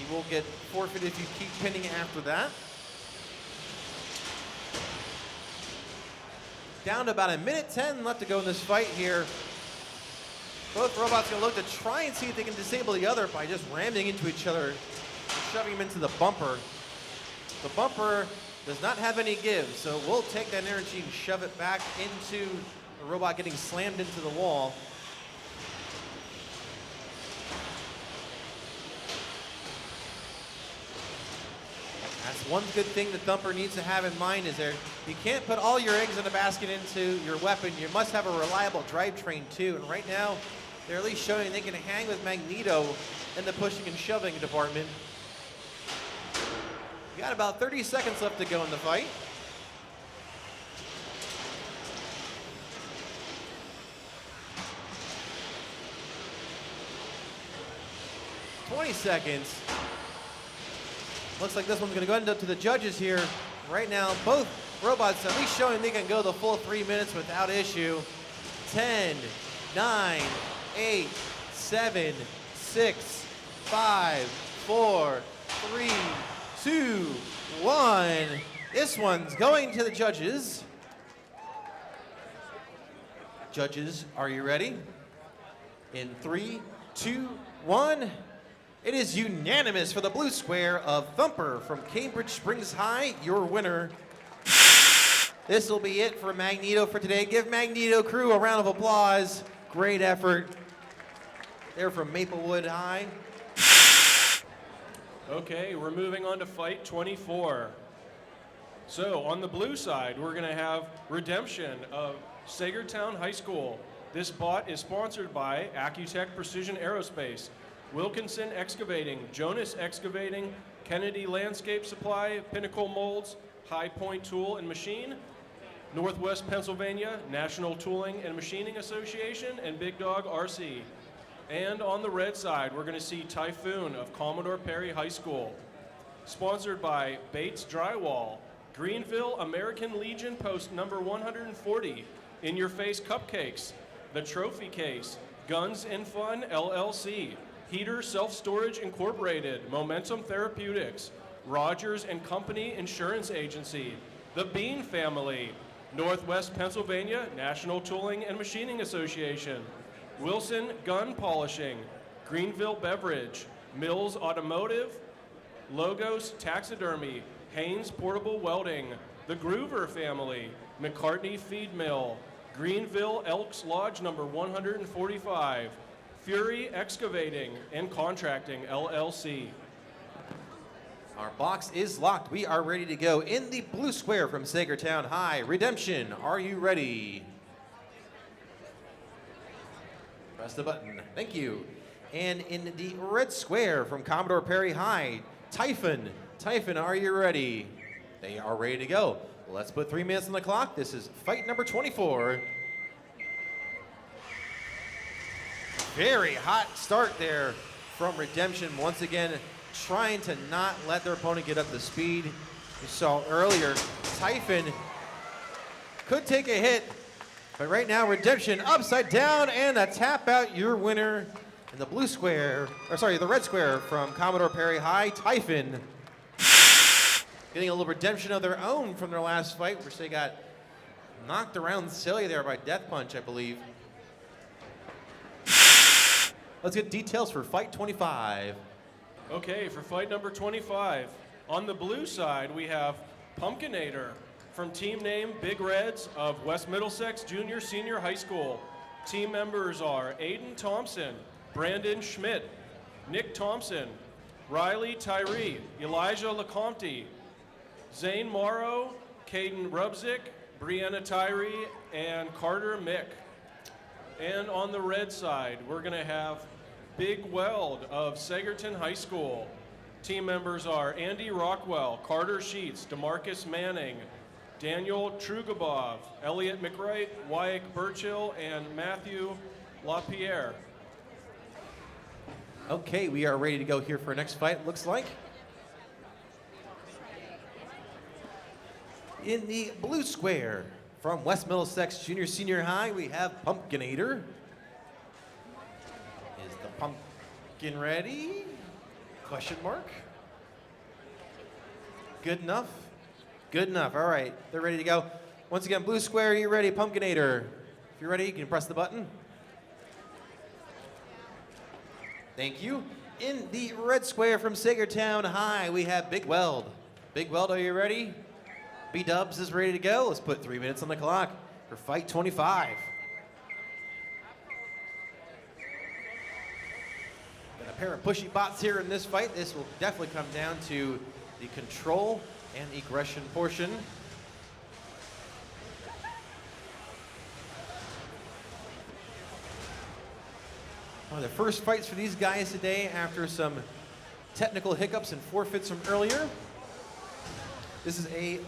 You will get forfeited if you keep pinning after that. Down to about 1:10 left to go in this fight here. Both robots gonna look to try and see if they can disable the other by just ramming into each other, shoving them into the bumper. The bumper does not have any give, so we'll take that energy and shove it back into the robot getting slammed into the wall. That's one good thing the Thumper needs to have in mind is you can't put all your eggs in a basket into your weapon. You must have a reliable drivetrain too, and right now they're at least showing they can hang with Magneto in the pushing and shoving department. We got about 30 seconds left to go in the fight. $20 seconds. Looks like this one's gonna go end up to the judges here. Right now, both robots at least showing they can go the full 3 minutes without issue. 10, 9, 8, 7, 6, 5, 4, 3, 2, 1. This one's going to the judges. Judges, are you ready? In 3, 2, 1. It is unanimous for the blue square of Thumper from Cambridge Springs High, your winner. This will be it for Magneto for today. Give Magneto crew a round of applause. Great effort. They're from Maplewood High. Okay, we're moving on to fight 24. So on the blue side, we're gonna have Redemption of Sagertown High School. This bot is sponsored by Accutech Precision Aerospace, Wilkinson Excavating, Jonas Excavating, Kennedy Landscape Supply, Pinnacle Molds, High Point Tool and Machine, Northwest Pennsylvania National Tooling and Machining Association, and Big Dog RC. And on the red side, we're gonna see Typhoon of Commodore Perry High School. Sponsored by Bates Drywall, Greenville American Legion Post number 140, In Your Face Cupcakes, The Trophy Case, Guns and Fun LLC, Heater Self-Storage Incorporated, Momentum Therapeutics, Rogers and Company Insurance Agency, The Bean Family, Northwest Pennsylvania National Tooling and Machining Association, Wilson Gun Polishing, Greenville Beverage, Mills Automotive, Logos Taxidermy, Haynes Portable Welding, The Groover Family, McCartney Feed Mill, Greenville Elks Lodge number 145, Fury Excavating and Contracting LLC. Our box is locked. We are ready to go. In the blue square from Sagertown High, Redemption, are you ready? Press the button. Thank you. And in the red square from Commodore Perry High, Typhoon. Typhoon, are you ready? They are ready to go. Let's put 3 minutes on the clock. This is fight number 24. Very hot start there from Redemption. Once again, trying to not let their opponent get up to speed. You saw earlier, Typhoon could take a hit, but right now Redemption upside down and a tap out, your winner in the blue square, or sorry, the red square from Commodore Perry High, Typhoon. Getting a little redemption of their own from their last fight, which they got knocked around silly there by Death Punch, I believe. Let's get details for fight 25. Okay, for fight number 25. On the blue side, we have Pumpkinator from team name Big Reds of West Middlesex Junior Senior High School. Team members are Aiden Thompson, Brandon Schmidt, Nick Thompson, Riley Tyree, Elijah LeCompte, Zane Morrow, Caden Rubzik, Brianna Tyree, and Carter Mick. And on the red side, we're going to have Big Weld of Sagerton High School. Team members are Andy Rockwell, Carter Sheets, DeMarcus Manning, Daniel Trugabov, Elliot McWright, Wyatt Burchill, and Matthew LaPierre. Okay, we are ready to go here for our next fight, looks like. In the blue square from West Middlesex Junior Senior High, we have Pumpkinator. Is the pumpkin ready? Question mark. Good enough? Good enough. All right, they're ready to go. Once again, blue square, are you ready, Pumpkinator? If you're ready, you can press the button. Thank you. In the red square from Sagertown High, we have Big Weld. Big Weld, are you ready? B-Dubs is ready to go. Let's put 3 minutes on the clock for fight 25. Got a pair of pushy bots here in this fight. This will definitely come down to the control and aggression portion. The first fights for these guys today after some technical hiccups and forfeits from earlier. This is a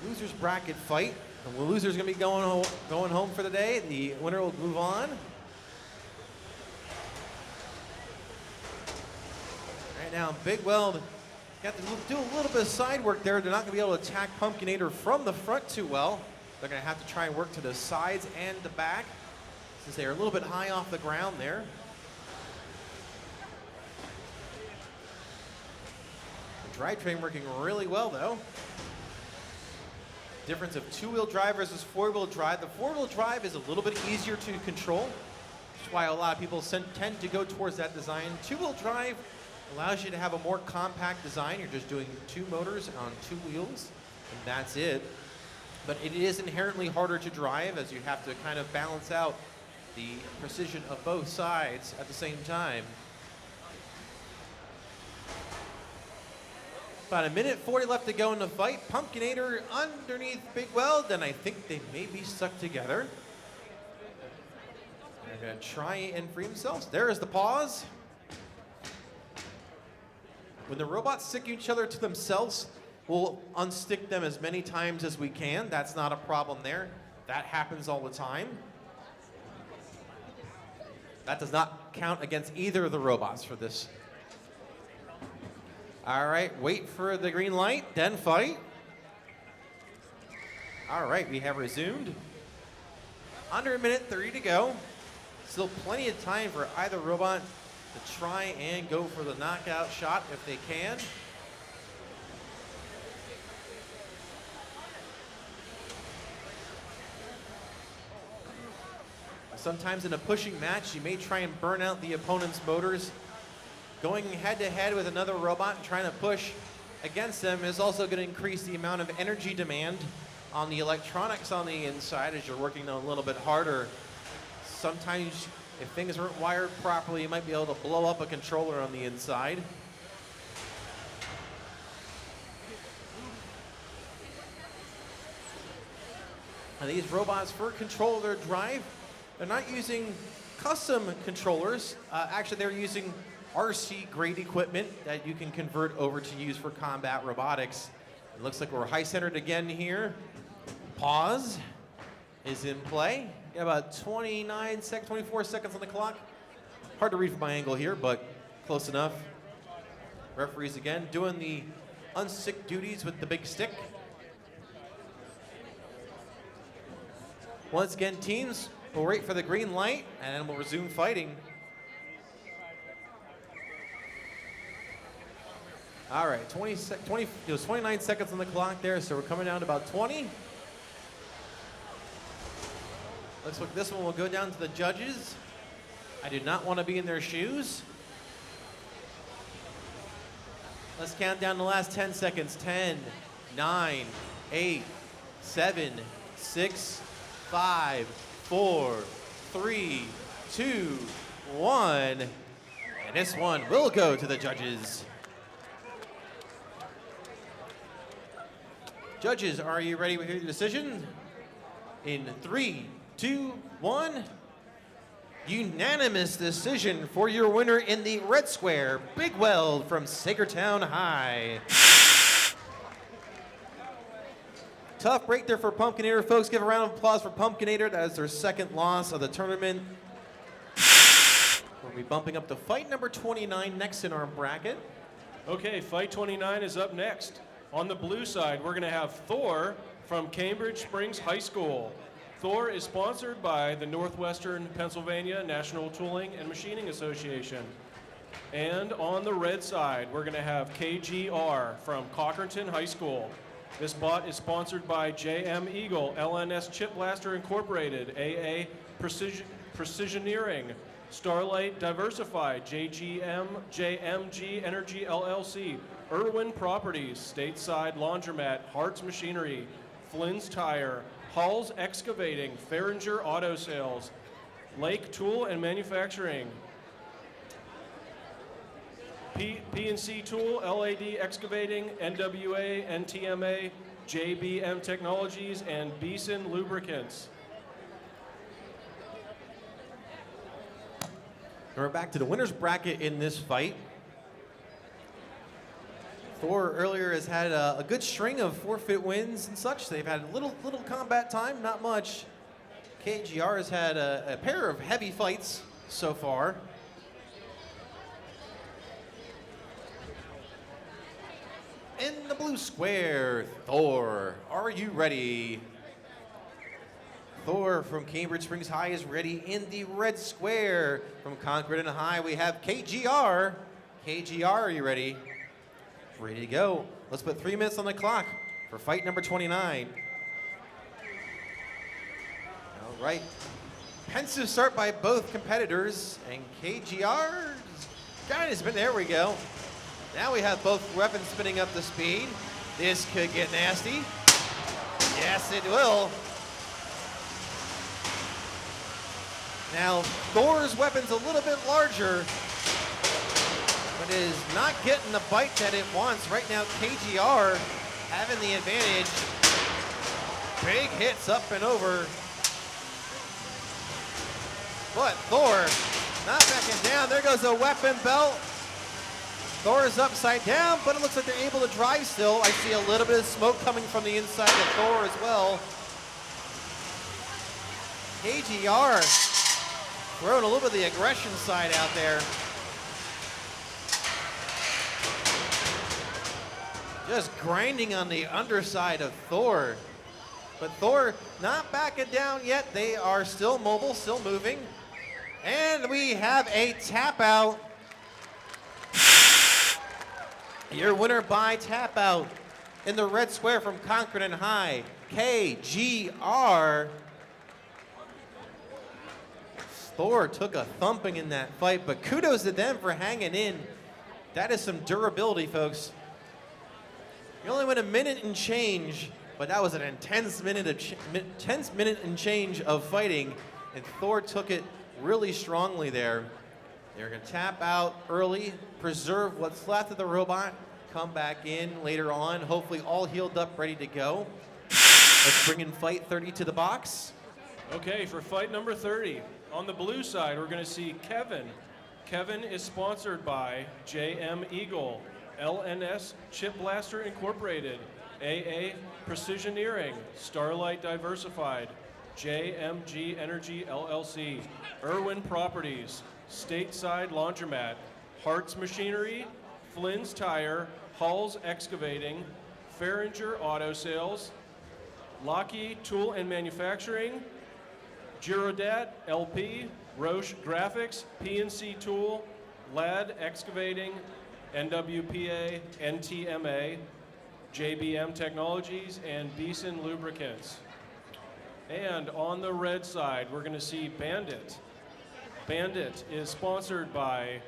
loser's bracket fight. The loser's gonna be going home for the day. The winner will move on. Right now, Big Weld got to do a little bit of side work there. They're not gonna be able to attack Pumpkinator from the front too well. They're gonna have to try and work to the sides and the back, since they are a little bit high off the ground there. The drivetrain working really well though. Difference of two-wheel drive versus four-wheel drive. The four-wheel drive is a little bit easier to control, which is why a lot of people tend to go towards that design. Two-wheel drive allows you to have a more compact design. You're just doing two motors on two wheels, and that's it. But it is inherently harder to drive, as you have to kind of balance out the precision of both sides at the same time. About 1:40 left to go in the fight. Pumpkinator underneath Big Weld, and I think they may be stuck together. They're gonna try and free themselves. There is the pause. When the robots stick each other to themselves, we'll unstick them as many times as we can. That's not a problem there. That happens all the time. That does not count against either of the robots for this. All right, wait for the green light, then fight. All right, we have resumed. Under 1:30 to go. Still plenty of time for either robot to try and go for the knockout shot if they can. Sometimes in a pushing match, you may try and burn out the opponent's motors. Going head-to-head with another robot and trying to push against them is also going to increase the amount of energy demand on the electronics on the inside as you're working a little bit harder. Sometimes, if things aren't wired properly, you might be able to blow up a controller on the inside. And these robots, for control of their drive, they're not using custom controllers. Actually, they're using RC grade equipment that you can convert over to use for combat robotics. It looks like we're high-centered again here. Pause is in play. Got about 24 seconds on the clock. Hard to read from my angle here, but close enough. Referees again doing the unstick duties with the big stick. Once again, teams will wait for the green light and we'll resume fighting. All right, 29 seconds on the clock there, so we're coming down to about 20. Looks like this one will go down to the judges. I do not want to be in their shoes. Let's count down the last 10 seconds. 10, 9, 8, 7, 6, 5, 4, 3, 2, 1. And this one will go to the judges. Judges, are you ready with your decision? In 3, 2, 1. Unanimous decision for your winner in the red square, Big Weld from Sagertown High. Tough break there for Pumpkinator, folks. Give a round of applause for Pumpkinator. That is their second loss of the tournament. We'll be bumping up to fight number 29 next in our bracket. Okay, fight 29 is up next. On the blue side, we're going to have Thor from Cambridge Springs High School. Thor is sponsored by the Northwestern Pennsylvania National Tooling and Machining Association. And on the red side, we're going to have KGR from Cochranton High School. This bot is sponsored by JM Eagle, LNS Chip Blaster Incorporated, AA Precisioneering, Starlight Diversified, JMG Energy LLC, Irwin Properties, Stateside Laundromat, Hart's Machinery, Flynn's Tire, Hall's Excavating, Farringer Auto Sales, Lake Tool and Manufacturing, PNC Tool, LAD Excavating, NWA, NTMA, JBM Technologies, and Beeson Lubricants. We're back to the winner's bracket in this fight. Thor earlier has had a good string of forfeit wins and such. They've had little combat time, not much. KGR has had a pair of heavy fights so far. In the blue square, Thor, are you ready? Thor from Cambridge Springs High is ready. In the red square from Concord and High, we have KGR. KGR, are you ready? Ready to go. Let's put 3 minutes on the clock for fight number 29. All right. Pensive start by both competitors, and KGR's guy has been, there we go. Now we have both weapons spinning up the speed. This could get nasty. Yes, it will. Now, Thor's weapon's a little bit larger, but it is not getting the bite that it wants. Right now, KGR having the advantage. Big hits up and over. But Thor not backing down. There goes a weapon belt. Thor is upside down, but it looks like they're able to drive still. I see a little bit of smoke coming from the inside of Thor as well. KGR throwing a little bit of the aggression side out there. Just grinding on the underside of Thor. But Thor not backing down yet. They are still mobile, still moving. And we have a tap out. Your winner by tap out in the red square from Concord and High, KGR. Thor took a thumping in that fight, but kudos to them for hanging in. That is some durability, folks. You only went a minute and change, but that was an intense minute and change of fighting, and Thor took it really strongly there. They're going to tap out early, preserve what's left of the robot, come back in later on, hopefully all healed up, ready to go. Let's bring in fight 30 to the box. Okay, for fight number 30, on the blue side, we're going to see Kevin. Kevin is sponsored by JM Eagle, LNS Chip Blaster Incorporated, AA Precisioneering, Starlight Diversified, JMG Energy LLC, Irwin Properties, Stateside Laundromat, Hart's Machinery, Flynn's Tire, Hall's Excavating, Farringer Auto Sales, Lockheed Tool and Manufacturing, Girodat LP, Roche Graphics, PNC Tool, LAD Excavating, NWPA, NTMA, JBM Technologies, and Beeson Lubricants. And on the red side, we're going to see Bandit. Bandit is sponsored by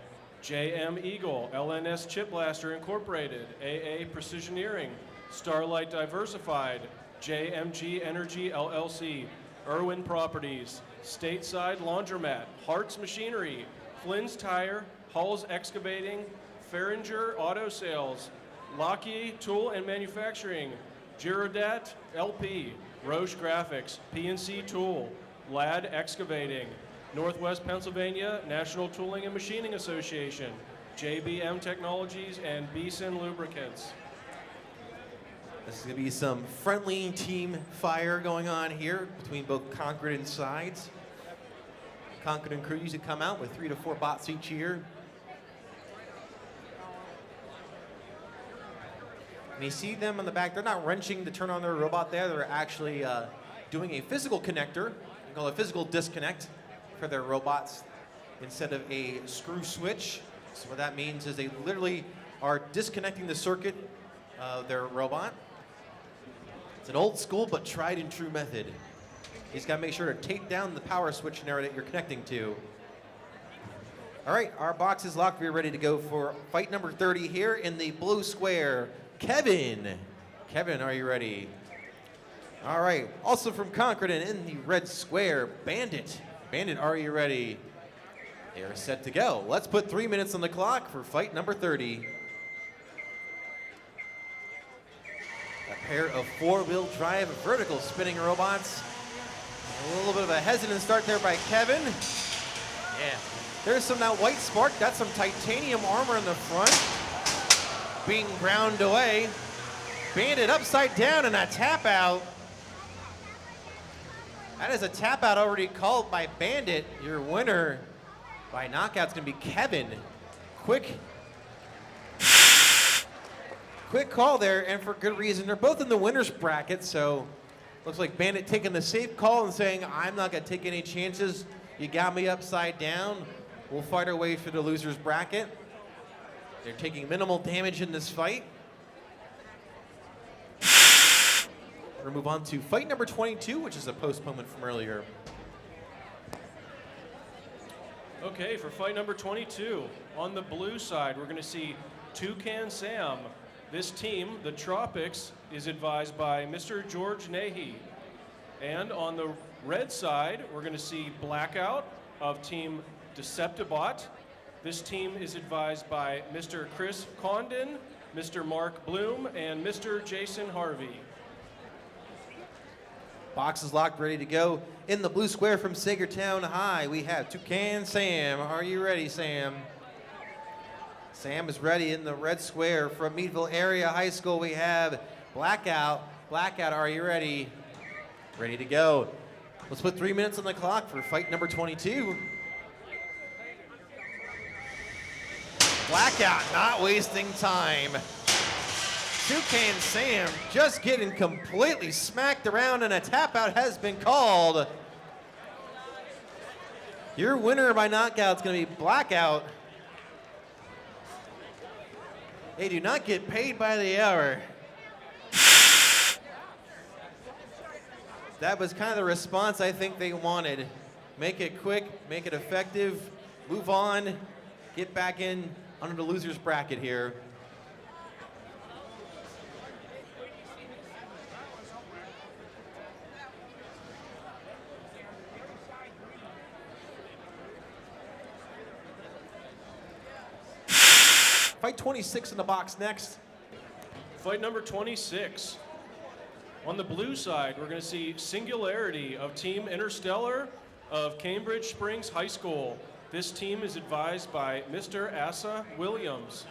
JM Eagle, LNS Chip Blaster Incorporated, AA Precisioneering, Starlight Diversified, JMG Energy LLC, Irwin Properties, Stateside Laundromat, Hart's Machinery, Flynn's Tire, Hall's Excavating, Farringer Auto Sales, Lockheed Tool and Manufacturing, Girodat LP, Roche Graphics, PNC Tool, LAD Excavating, Northwest Pennsylvania National Tooling and Machining Association, JBM Technologies, and Beeson Lubricants. This is going to be some friendly team fire going on here between both Concord and Sides. Concord and crew usually come out with 3 to 4 bots each year. And you see them on the back, they're not wrenching to turn on their robot there, they're actually doing a physical connector, we call it a physical disconnect for their robots instead of a screw switch. So what that means is they literally are disconnecting the circuit of their robot. It's an old school but tried and true method. You just gotta make sure to take down the power switch in there that you're connecting to. All right, our box is locked. We're ready to go for fight number 30 here in the blue square. Kevin. Kevin, are you ready? All right, also from Concord and in the red square, Bandit. Bandit, are you ready? They are set to go. Let's put 3 minutes on the clock for fight number 30. A pair of 4-wheel drive vertical spinning robots. A little bit of a hesitant start there by Kevin. Yeah, there's some that white spark. That's some titanium armor in the front. Being ground away. Bandit upside down and a tap out. That is a tap out already called by Bandit. Your winner by knockout is going to be Kevin. Quick call there, and for good reason. They're both in the winner's bracket, so looks like Bandit taking the safe call and saying, I'm not going to take any chances. You got me upside down. We'll fight our way through the loser's bracket. They're taking minimal damage in this fight. We're going to move on to fight number 22, which is a postponement from earlier. Okay, for fight number 22, on the blue side, we're going to see Toucan Sam. This team, the Tropics, is advised by Mr. George Nahy. And on the red side, we're going to see Blackout of Team Deceptibot. This team is advised by Mr. Chris Condon, Mr. Mark Bloom, and Mr. Jason Harvey. Box is locked, ready to go. In the blue square from Sagertown High, we have Toucan Sam. Are you ready, Sam? Sam is ready. In the red square from Meadville Area High School, we have Blackout. Blackout, are you ready? Ready to go. Let's put 3 minutes on the clock for fight number 22. Blackout not wasting time. Toucan Sam just getting completely smacked around, and a tap out has been called. Your winner by knockout is going to be Blackout. They do not get paid by the hour. That was kind of the response I think they wanted. Make it quick, make it effective, move on, get back in under the loser's bracket here. Fight 26 in the box next. Fight number 26. On the blue side, we're going to see Singularity of Team Interstellar of Cambridge Springs High School. This team is advised by Mr. Asa Williams.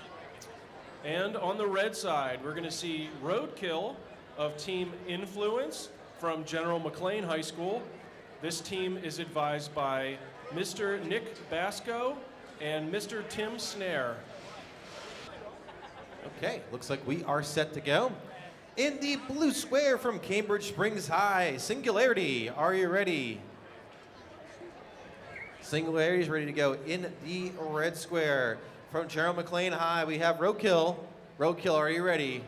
And on the red side, we're going to see Roadkill of Team Influence from General McLean High School. This team is advised by Mr. Nick Basco and Mr. Tim Snare. Okay, looks like we are set to go. In the blue square from Cambridge Springs High, Singularity, are you ready? Singularity is ready to go. In the red square from Gerald McLean High, we have Roadkill. Roadkill, are you ready?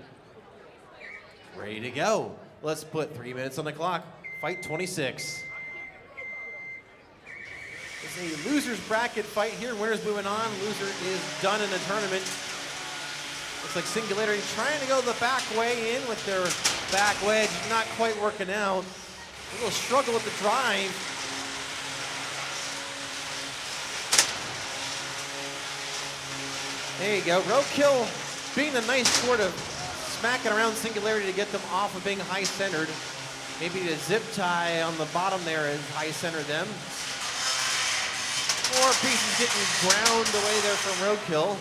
Ready to go. Let's put 3 minutes on the clock. Fight 26. It's a loser's bracket fight here. Winner's moving on. Loser is done in the tournament. Looks like Singularity trying to go the back way in with their back wedge. Not quite working out. A little struggle with the drive. There you go. Roadkill being the nice sort of smacking around Singularity to get them off of being high-centered. Maybe the zip tie on the bottom there is high-centered them. 4 pieces getting ground away there from Roadkill.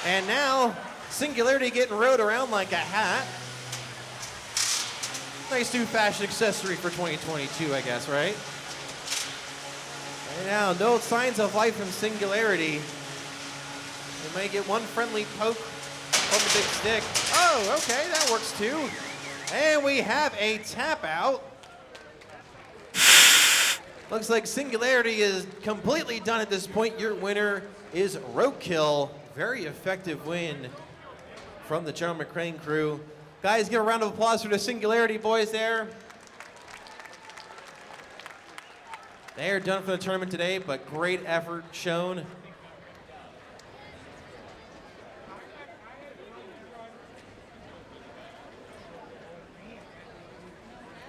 And now, Singularity getting rode around like a hat. Nice new fashion accessory for 2022, I guess, right? And now, no signs of life from Singularity. They might get one friendly poke from the big stick. Oh, okay, that works too. And we have a tap out. Looks like Singularity is completely done at this point. Your winner is Roadkill. Very effective win from the General McCrane crew. Guys, give a round of applause for the Singularity boys there. They are done for the tournament today, but great effort shown.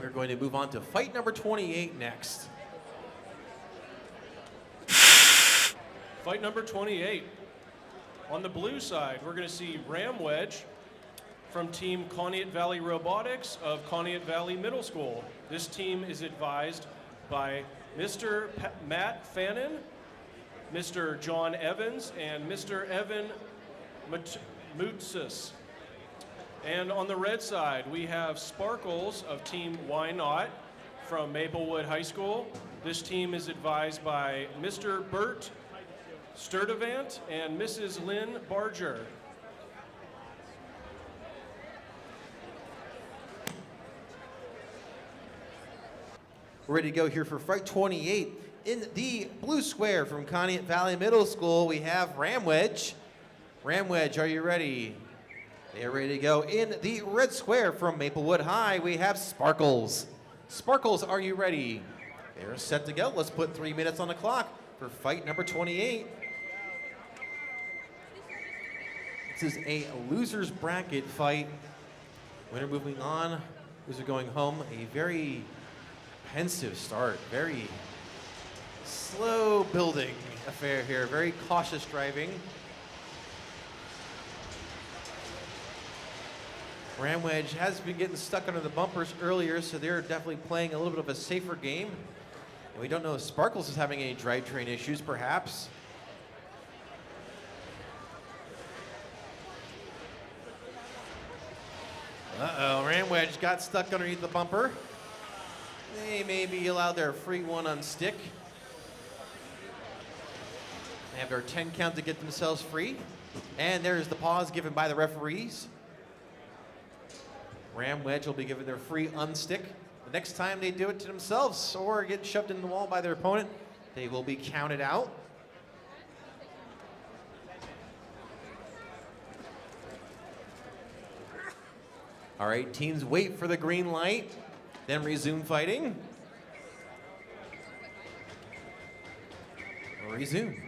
We're going to move on to fight number 28 next. Fight number 28. On the blue side, we're going to see Ram Wedge from Team Conneaut Valley Robotics of Conneaut Valley Middle School. This team is advised by Mr. Matt Fannin, Mr. John Evans, and Mr. Evan Mutsis. And on the red side, we have Sparkles of Team Why Not from Maplewood High School. This team is advised by Mr. Bert Sturdivant and Mrs. Lynn Barger. We're ready to go here for fight 28. In the blue square from Conneaut Valley Middle School, we have Ram Wedge. Ram Wedge, are you ready? They're ready to go. In the red square from Maplewood High, we have Sparkles. Sparkles, are you ready? They're set to go. Let's put 3 minutes on the clock for fight number 28. This is a loser's bracket fight. Winner moving on, loser going home. A very pensive start, very slow building affair here, very cautious driving. Ram Wedge has been getting stuck under the bumpers earlier, so they're definitely playing a little bit of a safer game. And we don't know if Sparkles is having any drivetrain issues, perhaps. Uh-oh, Ram Wedge got stuck underneath the bumper. They may be allowed their free one on stick. They have their 10 count to get themselves free. And there's the pause given by the referees. Ram Wedge will be given their free unstick. The next time they do it to themselves or get shoved in the wall by their opponent, they will be counted out. All right, teams wait for the green light, then resume fighting. Resume.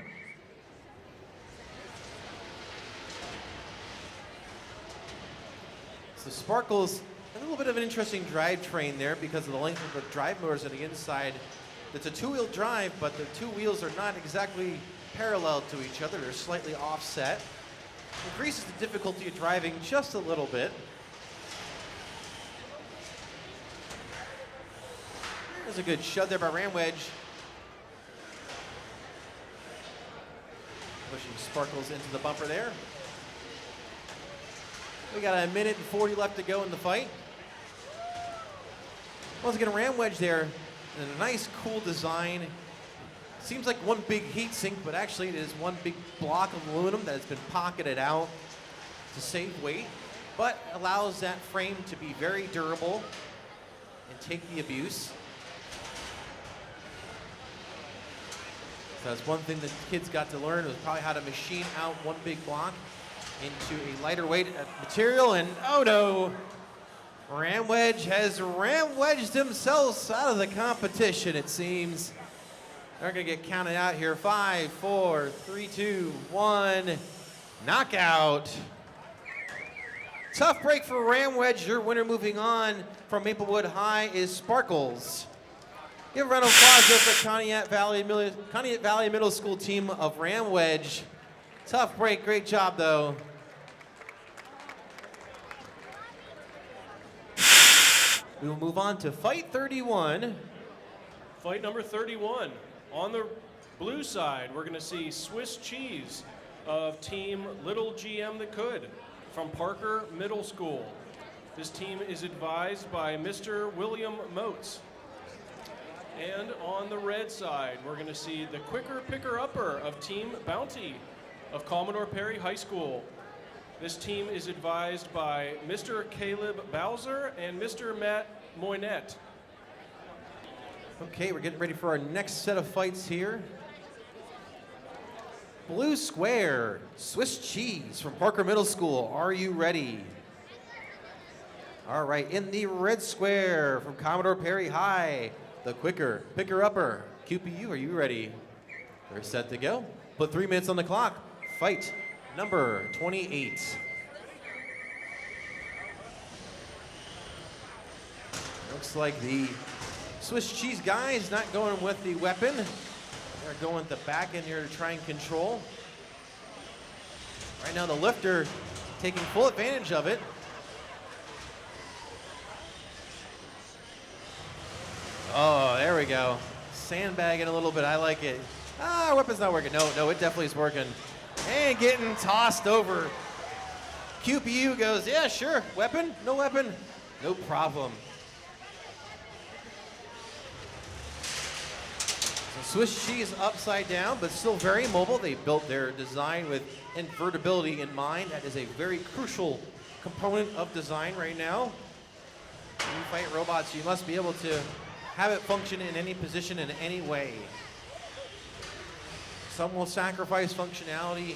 So Sparkles, a little bit of an interesting drivetrain there because of the length of the drive motors on the inside. It's a two-wheel drive, but the two wheels are not exactly parallel to each other. They're slightly offset. Increases the difficulty of driving just a little bit. There's a good shove there by Ram Wedge. Pushing Sparkles into the bumper there. We got a minute and 40 left to go in the fight. Once again, Ram Wedge there, and a nice, cool design. Seems like one big heat sink, but actually it is one big block of aluminum that has been pocketed out to save weight, but allows that frame to be very durable and take the abuse. So that's one thing that kids got to learn, was probably how to machine out one big block into a lighter weight material, and oh no! Ram Wedge has Ram Wedged themselves out of the competition, it seems. They're gonna get counted out here. 5, 4, 3, 2, 1. Knockout. Tough break for Ram Wedge. Your winner moving on from Maplewood High is Sparkles. Give a round of applause for the Conneaut Valley Middle School team of Ram Wedge. Tough break, great job though. We will move on to fight 31. Fight number 31. On the blue side, we're going to see Swiss Cheese of Team Little GM That Could from Parker Middle School. This team is advised by Mr. William Motes. And on the red side, we're going to see the Quicker Picker-Upper of Team Bounty of Commodore Perry High School. This team is advised by Mr. Caleb Bowser and Mr. Matt Moynet. Okay, we're getting ready for our next set of fights here. Blue square, Swiss Cheese from Parker Middle School. Are you ready? All right, in the red square from Commodore Perry High, the Quicker Picker-Upper. QPU, are you ready? We're set to go. Put 3 minutes on the clock. Fight number 28. Looks like the Swiss Cheese guy is not going with the weapon. They're going with the back end here to try and control. Right now the lifter taking full advantage of it. Oh, there we go. Sandbagging a little bit, I like it. Ah, weapon's not working. No, it definitely is working. And getting tossed over. QPU goes, yeah, sure. Weapon? No weapon? No problem. So Swiss Cheese upside down, but still very mobile. They built their design with invertibility in mind. That is a very crucial component of design right now. When you fight robots, you must be able to have it function in any position in any way. Some will sacrifice functionality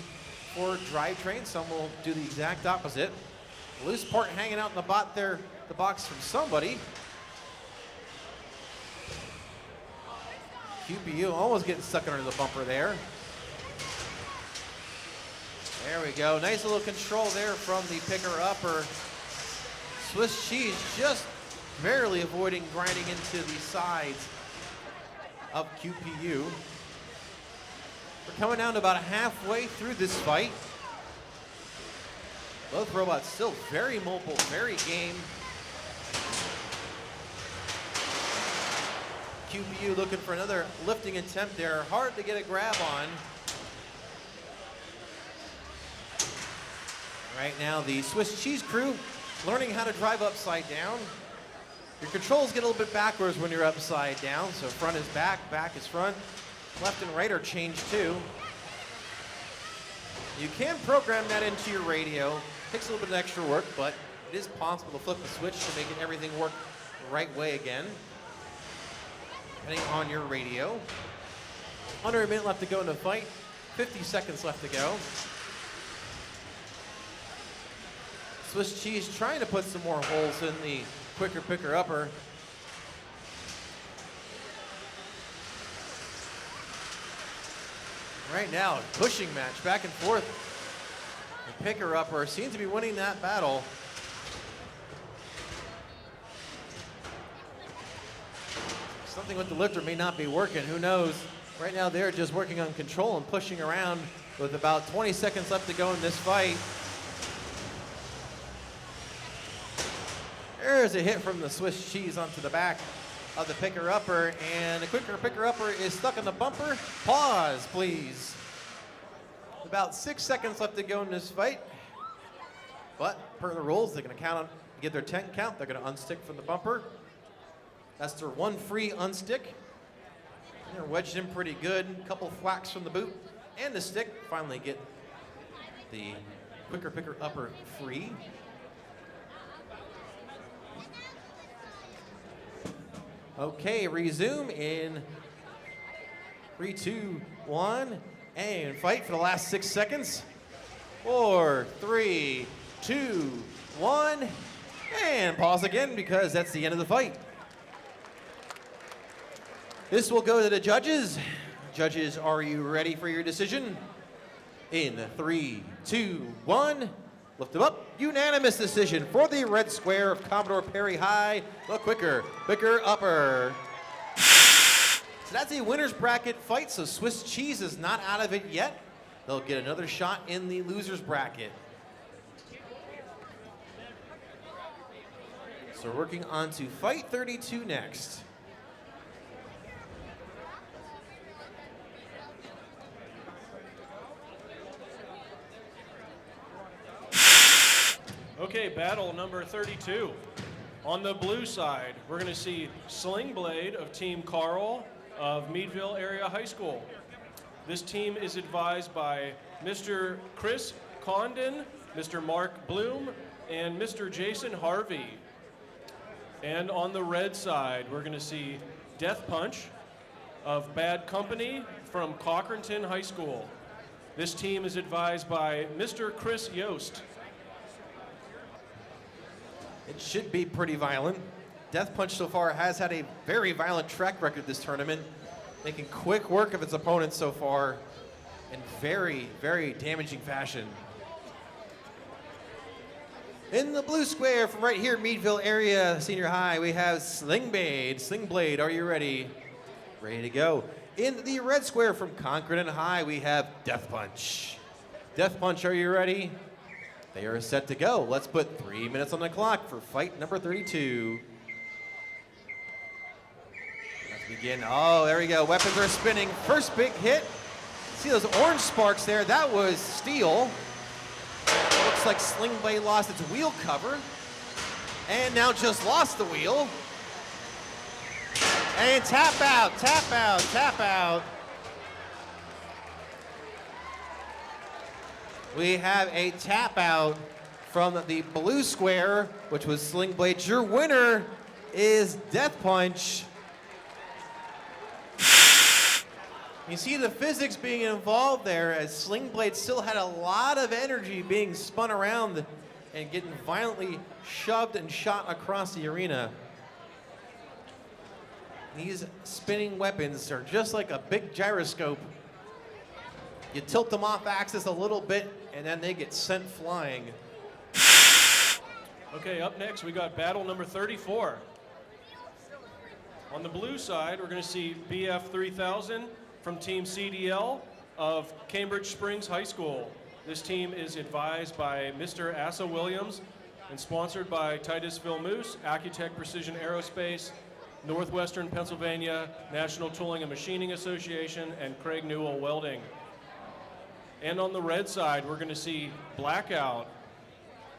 for drivetrain. Some will do the exact opposite. Loose part hanging out in the box from somebody. QPU almost getting stuck under the bumper there. There we go. Nice little control there from the picker-upper. Swiss Cheese just barely avoiding grinding into the sides of QPU. We're coming down to about halfway through this fight. Both robots still very mobile, very game. QPU looking for another lifting attempt there. Hard to get a grab on. Right now, the Swiss Cheese crew learning how to drive upside down. Your controls get a little bit backwards when you're upside down. So front is back, back is front. Left and right are changed too. You can program that into your radio. Takes a little bit of extra work, but it is possible to flip the switch to make everything work the right way again, depending on your radio. Under a minute left to go in the fight. 50 seconds left to go. Swiss Cheese trying to put some more holes in the quicker picker-upper. Right now, pushing match, back and forth. The picker-upper seems to be winning that battle. Something with the lifter may not be working, who knows? Right now they're just working on control and pushing around with about 20 seconds left to go in this fight. There's a hit from the Swiss Cheese onto the back of the picker-upper, and the quicker picker-upper is stuck in the bumper. Pause, please. About 6 seconds left to go in this fight. But per the rules, they're going to count on, get their 10 count. They're going to unstick from the bumper. That's their one free unstick. They're wedged in pretty good. A couple thwacks from the boot and the stick. Finally get the quicker picker upper free. Okay, resume in 3, 2, 1, and fight for the last 6 seconds. 4, 3, 2, 1, and pause again because that's the end of the fight. This will go to the judges. Judges, are you ready for your decision? In 3, 2, 1, lift them up. Unanimous decision for the red square of Commodore Perry High, the quicker upper. So that's a winner's bracket fight, so Swiss Cheese is not out of it yet. They'll get another shot in the loser's bracket. So we're working on to fight 32 next. Okay, battle number 32. On the blue side, we're going to see Sling Blade of Team Carl of Meadville Area High School. This team is advised by Mr. Chris Condon, Mr. Mark Bloom, and Mr. Jason Harvey. And on the red side, we're going to see Death Punch of Bad Company from Cochranton High School. This team is advised by Mr. Chris Yost. It should be pretty violent. Death Punch so far has had a very violent track record this tournament, making quick work of its opponents so far in very, very damaging fashion. In the blue square from right here, Meadville Area Senior High, we have Sling Blade. Sling Blade, are you ready? Ready to go. In the red square from Concord High, we have Death Punch. Death Punch, are you ready? They are set to go. Let's put 3 minutes on the clock for fight number 32. Let's begin. Oh, there we go. Weapons are spinning. First big hit. See those orange sparks there? That was steel. Looks like Sling Blade lost its wheel cover. And now just lost the wheel. And tap out, tap out, tap out. We have a tap out from the blue square, which was Sling Blade. Your winner is Death Punch. You see the physics being involved there as Sling Blade still had a lot of energy being spun around and getting violently shoved and shot across the arena. These spinning weapons are just like a big gyroscope. You tilt them off axis a little bit, and then they get sent flying. Okay, up next we got battle number 34. On the blue side, we're going to see BF 3000 from Team CDL of Cambridge Springs High School. This team is advised by Mr. Asa Williams and sponsored by Titusville Moose, Accutech Precision Aerospace, Northwestern Pennsylvania National Tooling and Machining Association, and Craig Newell Welding. And on the red side, we're going to see Blackout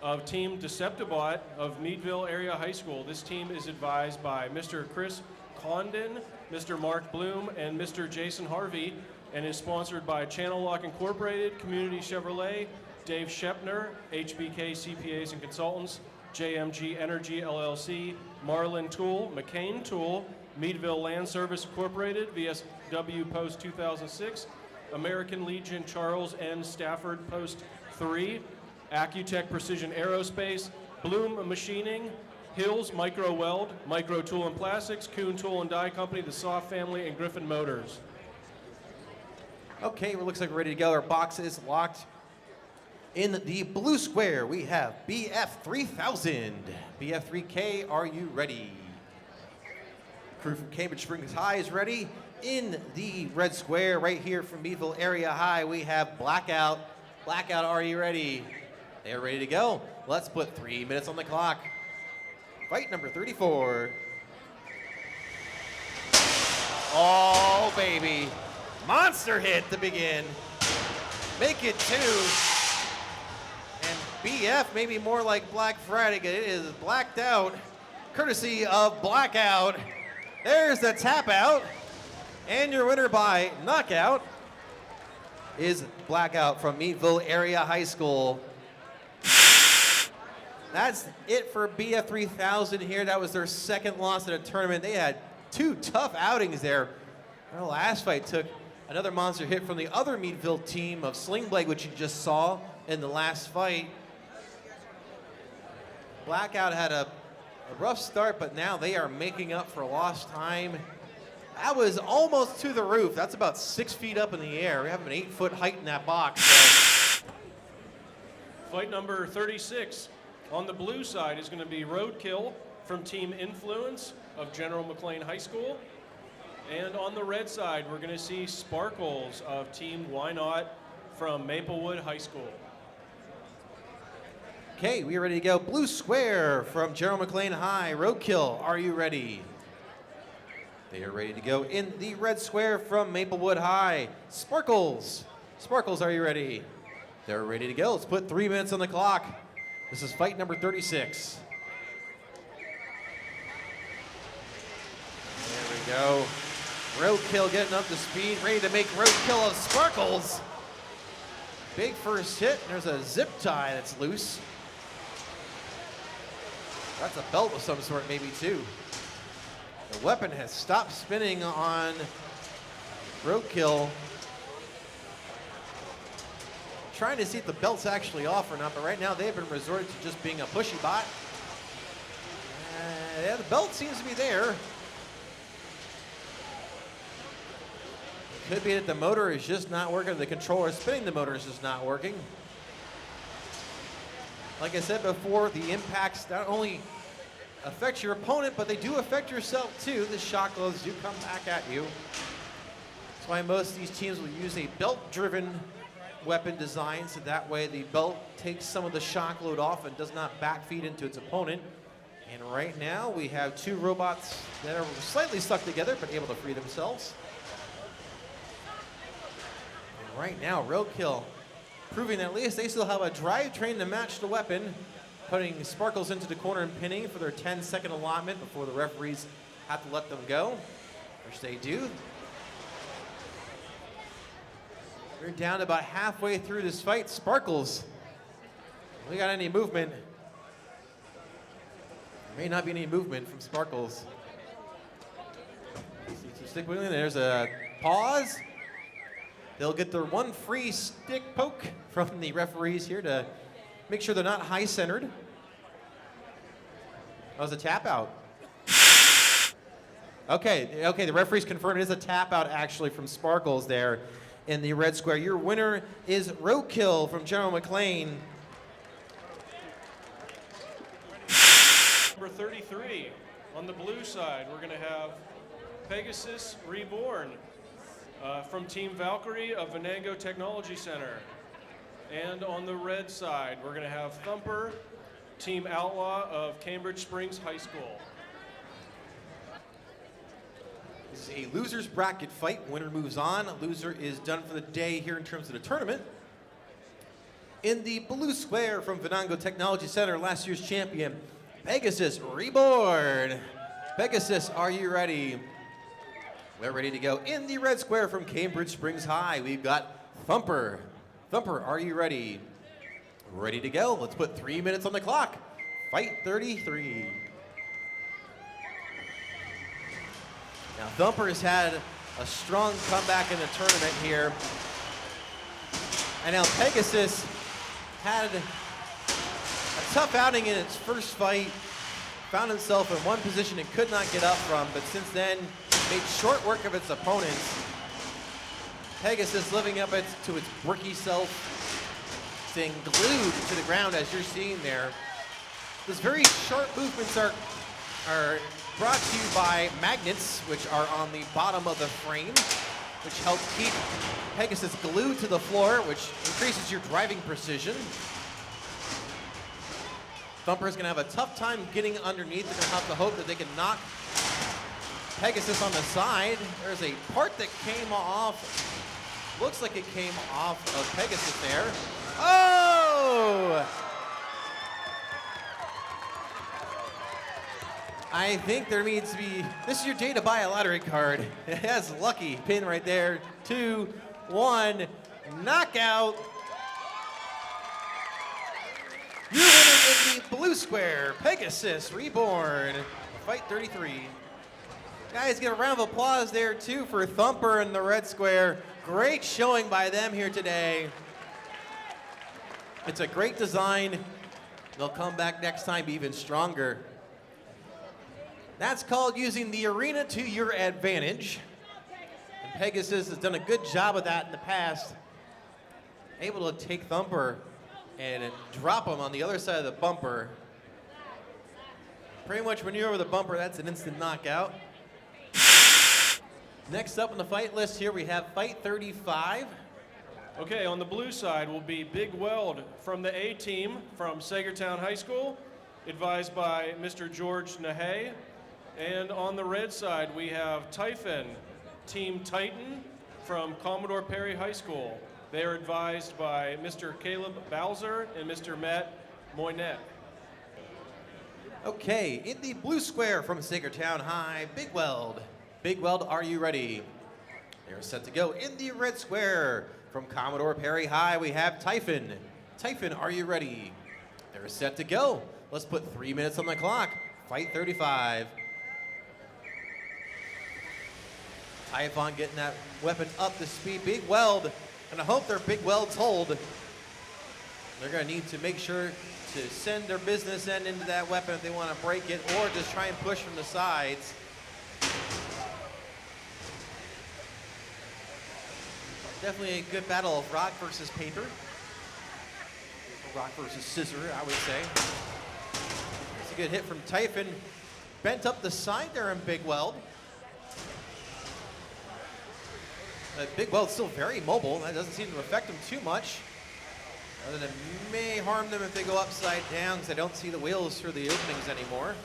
of Team Deceptibot of Meadville Area High School. This team is advised by Mr. Chris Condon, Mr. Mark Bloom, and Mr. Jason Harvey, and is sponsored by Channel Lock Incorporated, Community Chevrolet, Dave Shepner, HBK CPAs and Consultants, JMG Energy LLC, Marlin Tool, McCain Tool, Meadville Land Service Incorporated, VSW Post 2006, American Legion Charles N. Stafford Post 3, Accutech Precision Aerospace, Bloom Machining, Hills Micro Weld, Micro Tool and Plastics, Kuhn Tool and Die Company, the Soft Family, and Griffin Motors. Okay, it looks like we're ready to go. Our box is locked. In the blue square, we have BF 3000. BF 3K, are you ready? Crew from Cambridge Springs High is ready. In the red square, right here from Meadville Area High, we have Blackout. Blackout, are you ready? They're ready to go. Let's put 3 minutes on the clock. Fight number 34. Oh, baby. Monster hit to begin. Make it 2. And BF, maybe more like Black Friday, 'cause it is blacked out, courtesy of Blackout. There's the tap out, and your winner by knockout is Blackout from Meadville Area High School. That's it for BF 3000 here. That was their second loss in a tournament. They had two tough outings there. Their last fight took another monster hit from the other Meadville team of Sling Blade, which you just saw in the last fight. Blackout had a rough start, but now they are making up for lost time. That was almost to the roof. That's about 6 feet up in the air. We have an 8-foot height in that box. So. Fight number 36. On the blue side is going to be Roadkill from Team Influence of General McLean High School. And on the red side, we're going to see Sparkles of Team Why Not from Maplewood High School. Okay, we are ready to go. Blue square from General McLean High. Roadkill, are you ready? They are ready to go. In the red square from Maplewood High, Sparkles. Sparkles, are you ready? They're ready to go. Let's put 3 minutes on the clock. This is fight number 36. There we go. Roadkill getting up to speed, ready to make Roadkill of Sparkles. Big first hit. There's a zip tie that's loose. That's a belt of some sort, maybe, too. The weapon has stopped spinning on Roadkill. Trying to see if the belt's actually off or not, but right now they've been resorted to just being a pushy bot. Yeah, the belt seems to be there. It could be that the motor is just not working. The controller spinning the motor is just not working. Like I said before, the impacts not only affect your opponent, but they do affect yourself too. The shock loads do come back at you. That's why most of these teams will use a belt-driven weapon design, so that way the belt takes some of the shock load off and does not backfeed into its opponent. And right now we have two robots that are slightly stuck together but able to free themselves. And right now Roadkill proving that at least they still have a drivetrain to match the weapon, putting Sparkles into the corner and pinning for their 10-second allotment before the referees have to let them go, which they do. We're down to about halfway through this fight. Sparkles, we got any movement? There may not be any movement from Sparkles. Stick with it. There's a pause. They'll get their one free stick poke from the referees here to make sure they're not high-centered. That was a tap out. Okay, the referees confirmed it is a tap out actually from Sparkles there in the red square. Your winner is Roadkill from General McLean. Number 33. On the blue side, we're going to have Pegasus Reborn from Team Valkyrie of Venango Technology Center. And on the red side, we're going to have Thumper, Team Outlaw of Cambridge Springs High School. This is a loser's bracket fight. Winner moves on. Loser is done for the day here in terms of the tournament. In the blue square from Venango Technology Center, last year's champion, Pegasus Reborn. Pegasus, are you ready? We're ready to go. In the red square from Cambridge Springs High, we've got Thumper. Thumper, are you ready? Ready to go. Let's put 3 minutes on the clock. Fight 33. Now, Thumper has had a strong comeback in the tournament here. And now Pegasus had a tough outing in its first fight. Found himself in one position it could not get up from, but since then made short work of its opponents. Pegasus living up to its bricky self, staying glued to the ground as you're seeing there. Those very sharp movements are brought to you by magnets, which are on the bottom of the frame, which help keep Pegasus glued to the floor, which increases your driving precision. Thumper is going to have a tough time getting underneath. They're going to have to hope that they can knock Pegasus on the side. There's a part that came off. Looks like it came off of Pegasus there. Oh! I think there needs to be, this is your day to buy a lottery card. It has lucky pin right there. 2, 1, knockout. You're winning in the blue square, Pegasus Reborn, fight 33. Guys, get a round of applause there too for Thumper in the red square. Great showing by them here today. It's a great design. They'll come back next time even stronger. That's called using the arena to your advantage. And Pegasus has done a good job of that in the past. Able to take Thumper and drop him on the other side of the bumper. Pretty much when you're over the bumper, that's an instant knockout. Next up on the fight list here, we have fight 35. Okay, on the blue side will be Big Weld from the A team from Sagertown High School, advised by Mr. George Nahay. And on the red side, we have Typhoon, Team Titan from Commodore Perry High School. They are advised by Mr. Caleb Bowser and Mr. Matt Moynet. Okay, in the blue square from Sagertown High, Big Weld. Big Weld, are you ready? They're set to go. In the red square from Commodore Perry High, we have Typhoon. Typhoon, are you ready? They're set to go. Let's put 3 minutes on the clock. Fight 35. Typhoon getting that weapon up to speed. Big Weld, and I hope their Big Welds hold. They're going to need to make sure to send their business end into that weapon if they want to break it, or just try and push from the sides. Definitely a good battle of rock versus paper. Or rock versus scissor, I would say. It's a good hit from Typhoon. Bent up the side there in Big Weld. Big Weld's still very mobile. That doesn't seem to affect him too much. Other than it may harm them if they go upside down, because I don't see the wheels through the openings anymore.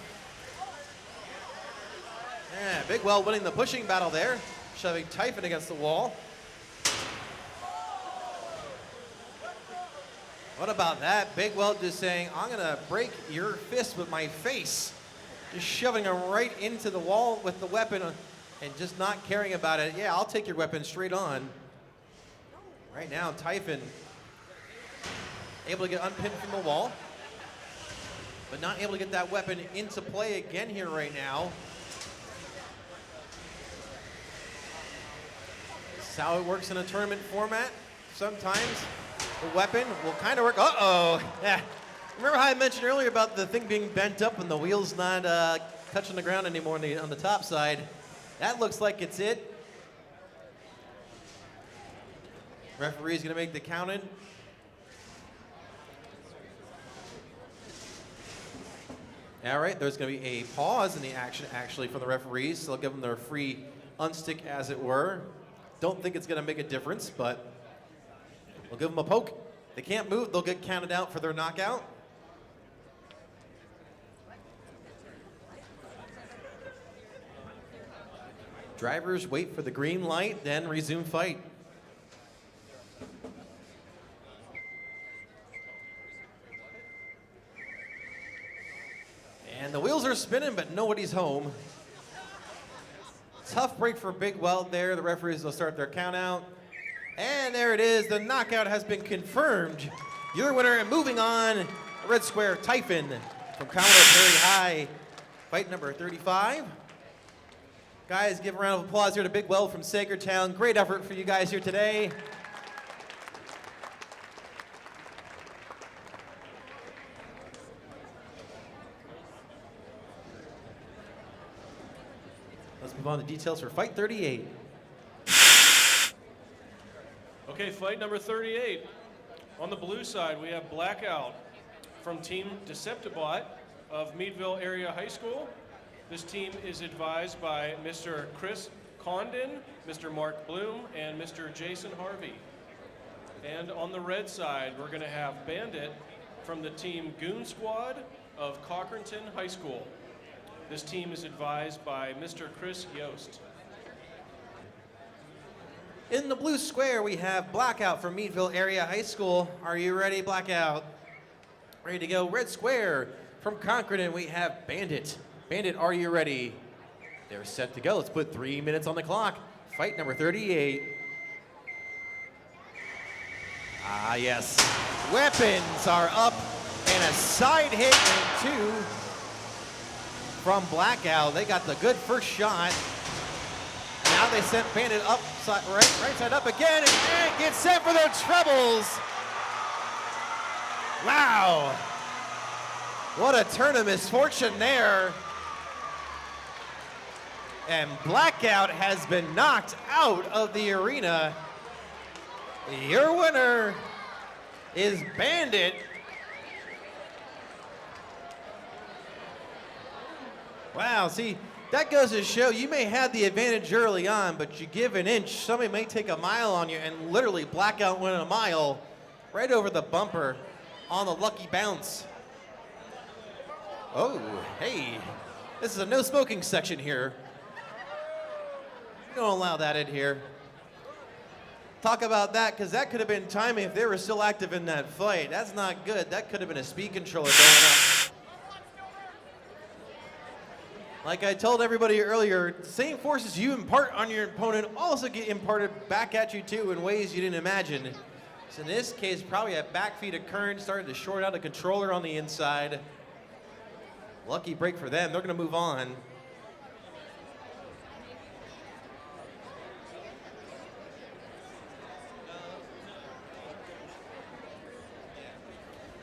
Yeah, Big Weld winning the pushing battle there, shoving Typhoon against the wall. What about that? Big Weld just saying, I'm gonna break your fist with my face. Just shoving him right into the wall with the weapon and just not caring about it. Yeah, I'll take your weapon straight on. Right now, Typhoon able to get unpinned from the wall, but not able to get that weapon into play again here right now. This is how it works in a tournament format. Sometimes the weapon will kind of work. Uh-oh. Yeah. Remember how I mentioned earlier about the thing being bent up and the wheels not touching the ground anymore on the top side? That looks like it's it. Referee's gonna make the count in. All right, there's gonna be a pause in the action actually from the referees, so they'll give them their free unstick as it were. Don't think it's gonna make a difference, but we'll give them a poke. They can't move, they'll get counted out for their knockout. Drivers wait for the green light, then resume fight. And the wheels are spinning, but nobody's home. Tough break for Big Weld there. The referees will start their count out. And there it is. The knockout has been confirmed. Your winner, and moving on, red square, Typhoon from Commodore Perry High. Fight number 35. Guys, give a round of applause here to Big Weld from Sagertown. Great effort for you guys here today. Let's move on to details for fight 38. Okay, fight number 38. On the blue side, we have Blackout from Team Deceptibot of Meadville Area High School. This team is advised by Mr. Chris Condon, Mr. Mark Bloom, and Mr. Jason Harvey. And on the red side, we're gonna have Bandit from the team Goon Squad of Cochranton High School. This team is advised by Mr. Chris Yost. In the blue square, we have Blackout from Meadville Area High School. Are you ready, Blackout? Ready to go. Red square from Cochranton, we have Bandit. Bandit, are you ready? They're set to go. Let's put 3 minutes on the clock. Fight number 38. Ah, yes. Weapons are up, and a side hit and 2 from Blackout. They got the good first shot. Now they sent Bandit up, right side up again, and gets set for their troubles. Wow. What a turn of misfortune there. And Blackout has been knocked out of the arena. Your winner is Bandit. Wow, see, that goes to show you may have the advantage early on, but you give an inch, somebody may take a mile on you, and literally Blackout went a mile right over the bumper on the lucky bounce. Oh, hey, this is a no smoking section here. We don't allow that in here. Talk about that, because that could have been timing if they were still active in that fight. That's not good. That could have been a speed controller going up. Like I told everybody earlier, the same forces you impart on your opponent also get imparted back at you too in ways you didn't imagine. So in this case, probably a back feed of current started to short out a controller on the inside. Lucky break for them. They're going to move on.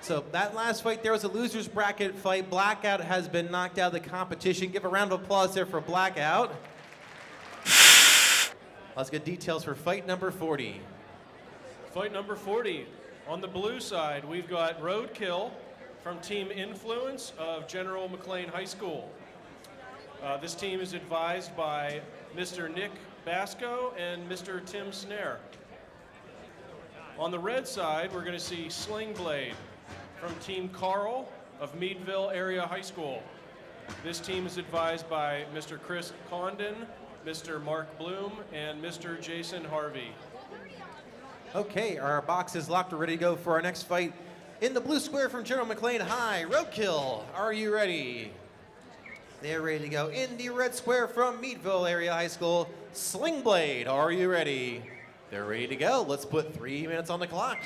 So that last fight there was a loser's bracket fight. Blackout has been knocked out of the competition. Give a round of applause there for Blackout. Let's get details for fight number 40. Fight number 40. On the blue side, we've got Roadkill from Team Influence of General McLean High School. This team is advised by Mr. Nick Basco and Mr. Tim Snare. On the red side, we're going to see Sling Blade from Team Carl of Meadville Area High School. This team is advised by Mr. Chris Condon, Mr. Mark Bloom, and Mr. Jason Harvey. Okay, our box is locked. We're ready to go for our next fight. In the blue square from General McLean High, Roadkill, are you ready? They're ready to go. In the red square from Meadville Area High School, Sling Blade, are you ready? They're ready to go. Let's put 3 minutes on the clock.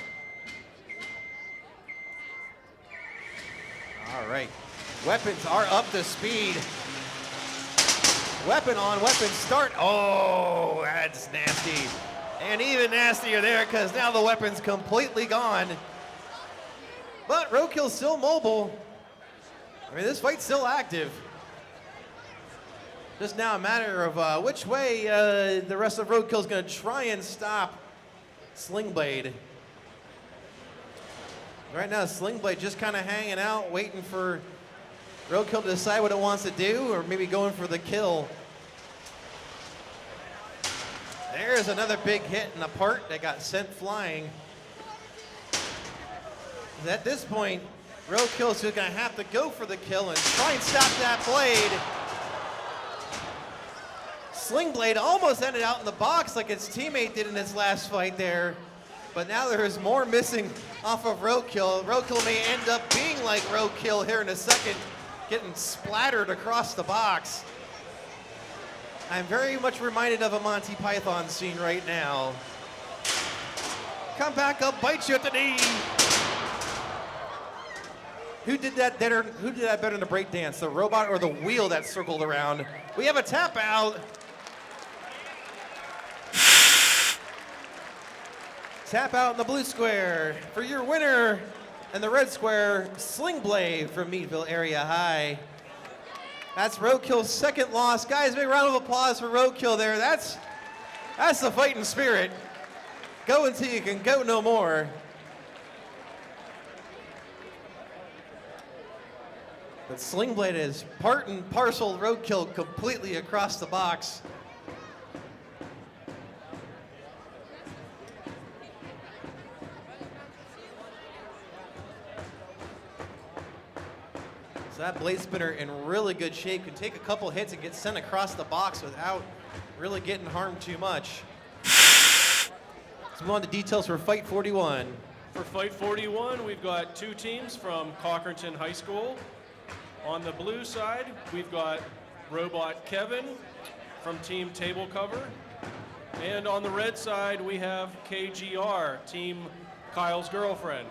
All right, weapons are up to speed. Weapon on, weapon start. Oh, that's nasty. And even nastier there because now the weapon's completely gone. But Roadkill's still mobile. I mean, this fight's still active. Just now a matter of which way the rest of Roadkill's gonna try and stop Sling Blade. Right now, Sling Blade just kind of hanging out, waiting for Roadkill to decide what it wants to do, or maybe going for the kill. There's another big hit and a part that got sent flying. At this point, Roadkill's just gonna have to go for the kill and try and stop that blade. Sling Blade almost ended out in the box like its teammate did in his last fight there. But now there is more missing off of Roadkill. Roadkill may end up being like Roadkill here in a second, getting splattered across the box. I'm very much reminded of a Monty Python scene right now. Come back, I'll bite you at the knee. Who did that better? Who did that better in the breakdance? The robot or the wheel that circled around? We have a tap out. Tap out in the blue square for your winner, and the red square, Sling Blade from Meadville Area High. That's Roadkill's second loss. Guys, big round of applause for Roadkill there. That's the fighting spirit. Go until you can go no more. But Sling Blade is part and parcel Roadkill completely across the box. So that blade spinner in really good shape, can take a couple hits and get sent across the box without really getting harmed too much. Let's move on to details for Fight 41. For Fight 41, we've got two teams from Cochranton High School. On the blue side, we've got Robot Kevin from Team Table Cover. And on the red side, we have KGR, Team Kyle's Girlfriend.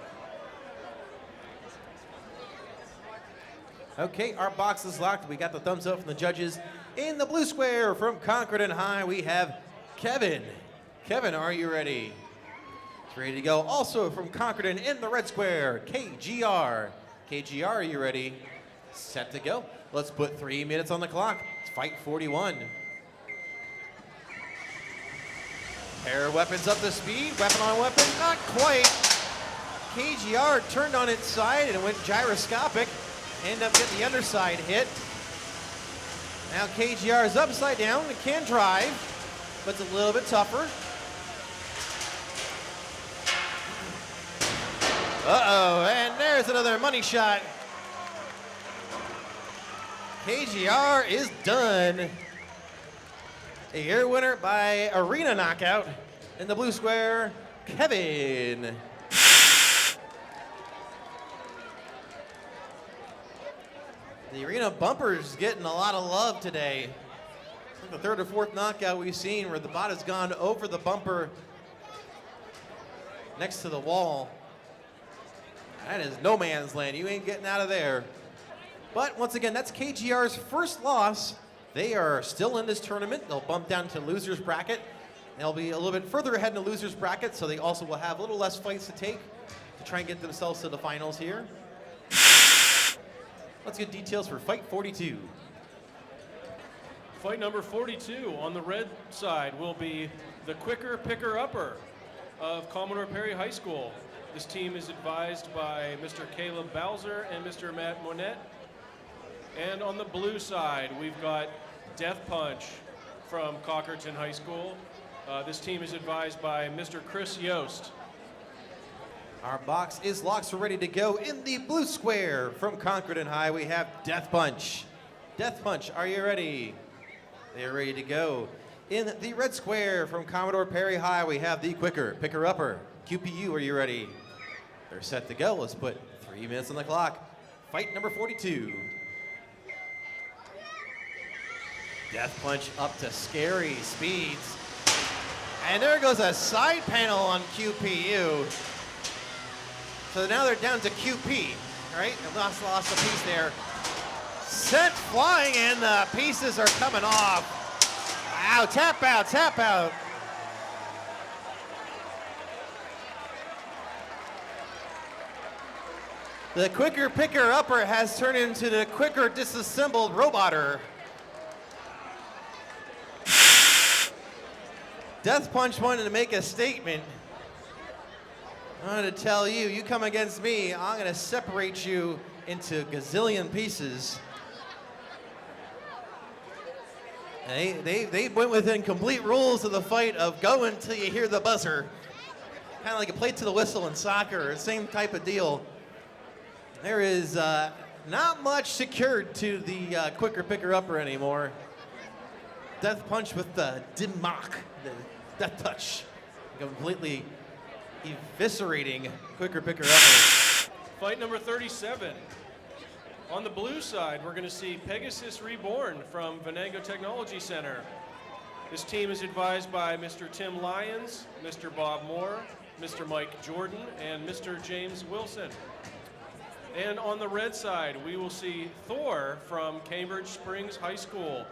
Okay, our box is locked. We got the thumbs up from the judges. In the blue square from Concord and High, we have Kevin. Kevin, are you ready? It's ready to go. Also from Concord and in the red square, KGR. KGR, are you ready? Set to go. Let's put 3 minutes on the clock. It's fight 41. Pair of weapons up to speed. Weapon on weapon, not quite. KGR turned on its side and went gyroscopic. End up getting the underside hit. Now KGR is upside down. It can drive, but it's a little bit tougher. Uh-oh, and there's another money shot. KGR is done. A year winner by arena knockout. In the blue square, Kevin. The arena bumper's getting a lot of love today. It's like the third or fourth knockout we've seen where the bot has gone over the bumper next to the wall. That is no man's land. You ain't getting out of there. But once again, that's KGR's first loss. They are still in this tournament. They'll bump down to loser's bracket. They'll be a little bit further ahead in the loser's bracket, so they also will have a little less fights to take to try and get themselves to the finals here. Let's get details for fight 42. Fight number 42 on the red side will be the quicker picker-upper of Commodore Perry High School. This team is advised by Mr. Caleb Bowser and Mr. Matt Monette. And on the blue side, we've got Death Punch from Cockerton High School. This team is advised by Mr. Chris Yost. Our box is locked, so ready to go. In the blue square from Concord and High, we have Death Punch. Death Punch, are you ready? They're ready to go. In the red square from Commodore Perry High, we have the quicker picker-upper. QPU, are you ready? They're set to go. Let's put 3 minutes on the clock. Fight number 42. Death Punch up to scary speeds. And there goes a side panel on QPU. So now they're down to QP, right? They lost a piece there. Sent flying and the pieces are coming off. Wow, tap out, tap out. The quicker picker-upper has turned into the quicker disassembled roboter. Death Punch wanted to make a statement. I wanted to tell you, you come against me, I'm going to separate you into gazillion pieces. And they went within complete rules of the fight of go until you hear the buzzer. Kind of like a play to the whistle in soccer, same type of deal. There is not much secured to the quicker picker-upper anymore. Death Punch with the Dimach, the Death Touch, completely eviscerating quicker picker-upper. Fight number 37. On the blue side, we're going to see Pegasus Reborn from Venango Technology Center. This team is advised by Mr. Tim Lyons, Mr. Bob Moore, Mr. Mike Jordan, and Mr. James Wilson. And on the red side, we will see Thor from Cambridge Springs High School.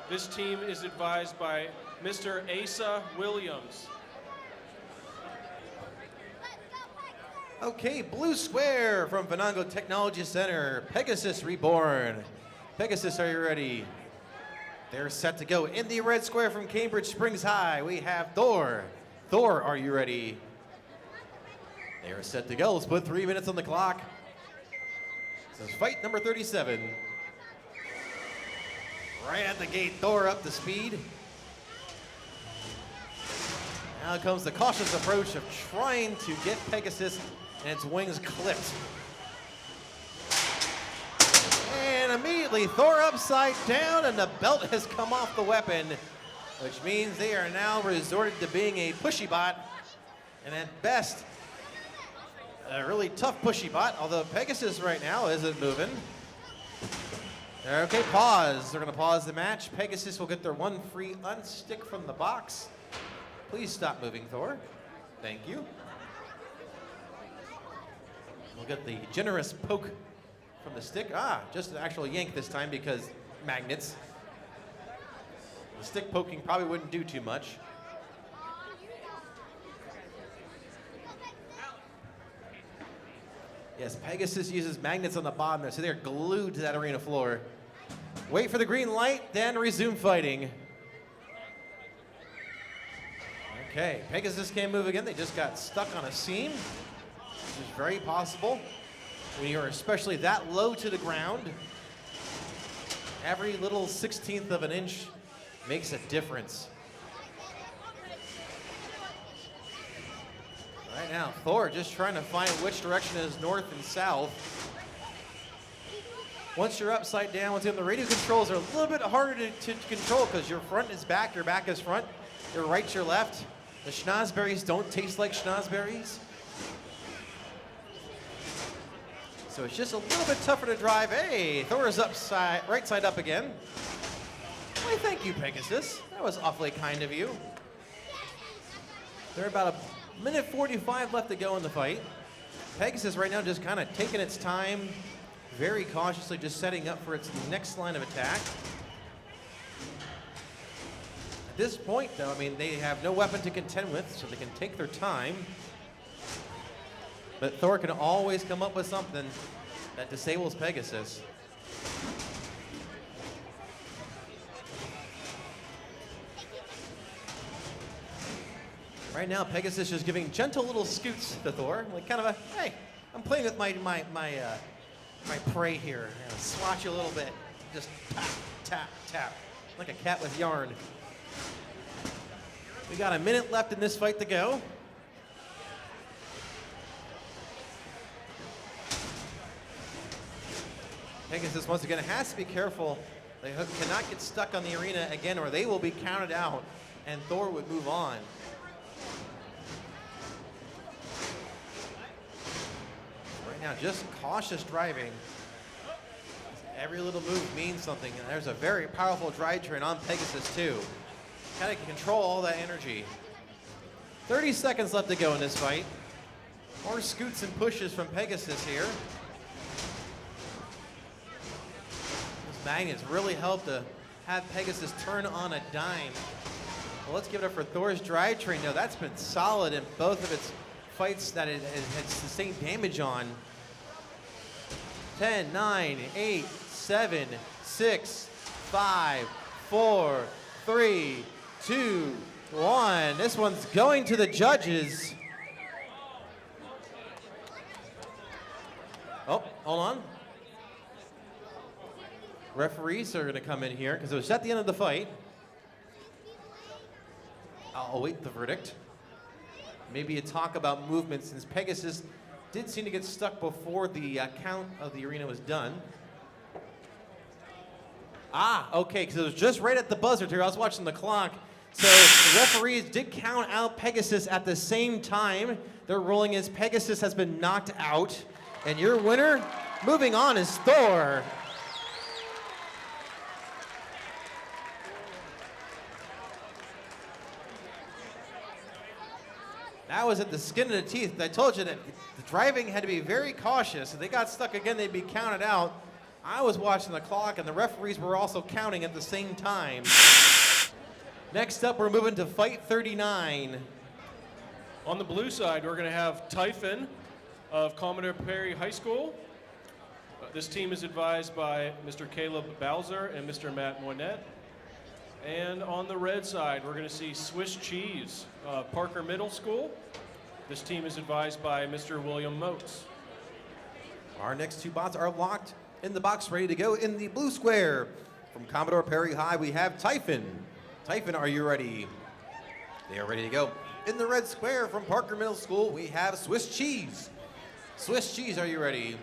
This team is advised by Mr. Asa Williams. Okay, blue square from Venango Technology Center, Pegasus Reborn. Pegasus, are you ready? They're set to go. In the red square from Cambridge Springs High, we have Thor. Thor, are you ready? They are set to go. Let's put 3 minutes on the clock. This is fight number 37. Right at the gate, Thor up to speed. Now comes the cautious approach of trying to get Pegasus and its wings clipped. And immediately Thor upside down and the belt has come off the weapon, which means they are now resorted to being a pushy bot. And at best, a really tough pushy bot, although Pegasus right now isn't moving. Okay, pause. They're going to pause the match. Pegasus will get their one free unstick from the box. Please stop moving, Thor. Thank you. We'll get the generous poke from the stick. Just an actual yank this time because magnets. The stick poking probably wouldn't do too much. Yes, Pegasus uses magnets on the bottom there, so they're glued to that arena floor. Wait for the green light, then resume fighting. Okay, Pegasus can't move again. They just got stuck on a seam, which is very possible when you're especially that low to the ground. Every little 16th of an inch makes a difference. Right now, Thor just trying to find which direction is north and south. Once you're upside down, once in the radio controls are a little bit harder to control because your front is back, your back is front, your right's your left. The schnozberries don't taste like schnozberries. So it's just a little bit tougher to drive. Hey, Thor is right side up again. Why, thank you, Pegasus. That was awfully kind of you. They're about a minute 45 left to go in the fight. Pegasus right now just kind of taking its time, very cautiously just setting up for its next line of attack. At this point, though, I mean, they have no weapon to contend with, so they can take their time. But Thor can always come up with something that disables Pegasus. Right now, Pegasus is giving gentle little scoots to Thor, like kind of a, hey, I'm playing with my prey here. Swatch you a little bit, just tap, tap, tap, like a cat with yarn. We got a minute left in this fight to go. Pegasus once again has to be careful. They cannot get stuck on the arena again, or they will be counted out, and Thor would move on. Now, just cautious driving. Every little move means something, and there's a very powerful drivetrain on Pegasus too. Kind of control all that energy. 30 seconds left to go in this fight. More scoots and pushes from Pegasus here. Those magnets really help to have Pegasus turn on a dime. Well, let's give it up for Thor's drivetrain. No, that's been solid in both of its fights that it has sustained damage on. 10, 9, 8, 7, 6, 5, 4, 3, 2, 1. This one's going to the judges. Oh, hold on. Referees are going to come in here because it was at the end of the fight. I'll await the verdict. Maybe a talk about movement since Pegasus did seem to get stuck before the count of the arena was done. Okay, because it was just right at the buzzer here. I was watching the clock. So the referees did count out Pegasus at the same time. Their ruling is Pegasus has been knocked out. And your winner, moving on, is Thor. That was at the skin of the teeth. I told you that the driving had to be very cautious. If they got stuck again, they'd be counted out. I was watching the clock, and the referees were also counting at the same time. Next up, we're moving to fight 39. On the blue side, we're going to have Typhoon of Commodore Perry High School. This team is advised by Mr. Caleb Bowser and Mr. Matt Moinette. And on the red side, we're going to see Swiss Cheese, Parker Middle School. This team is advised by Mr. William Motes. Our next two bots are locked in the box, ready to go. In the blue square, from Commodore Perry High, we have Typhoon. Typhoon, are you ready? They are ready to go. In the red square, from Parker Middle School, we have Swiss Cheese. Swiss Cheese, are you ready?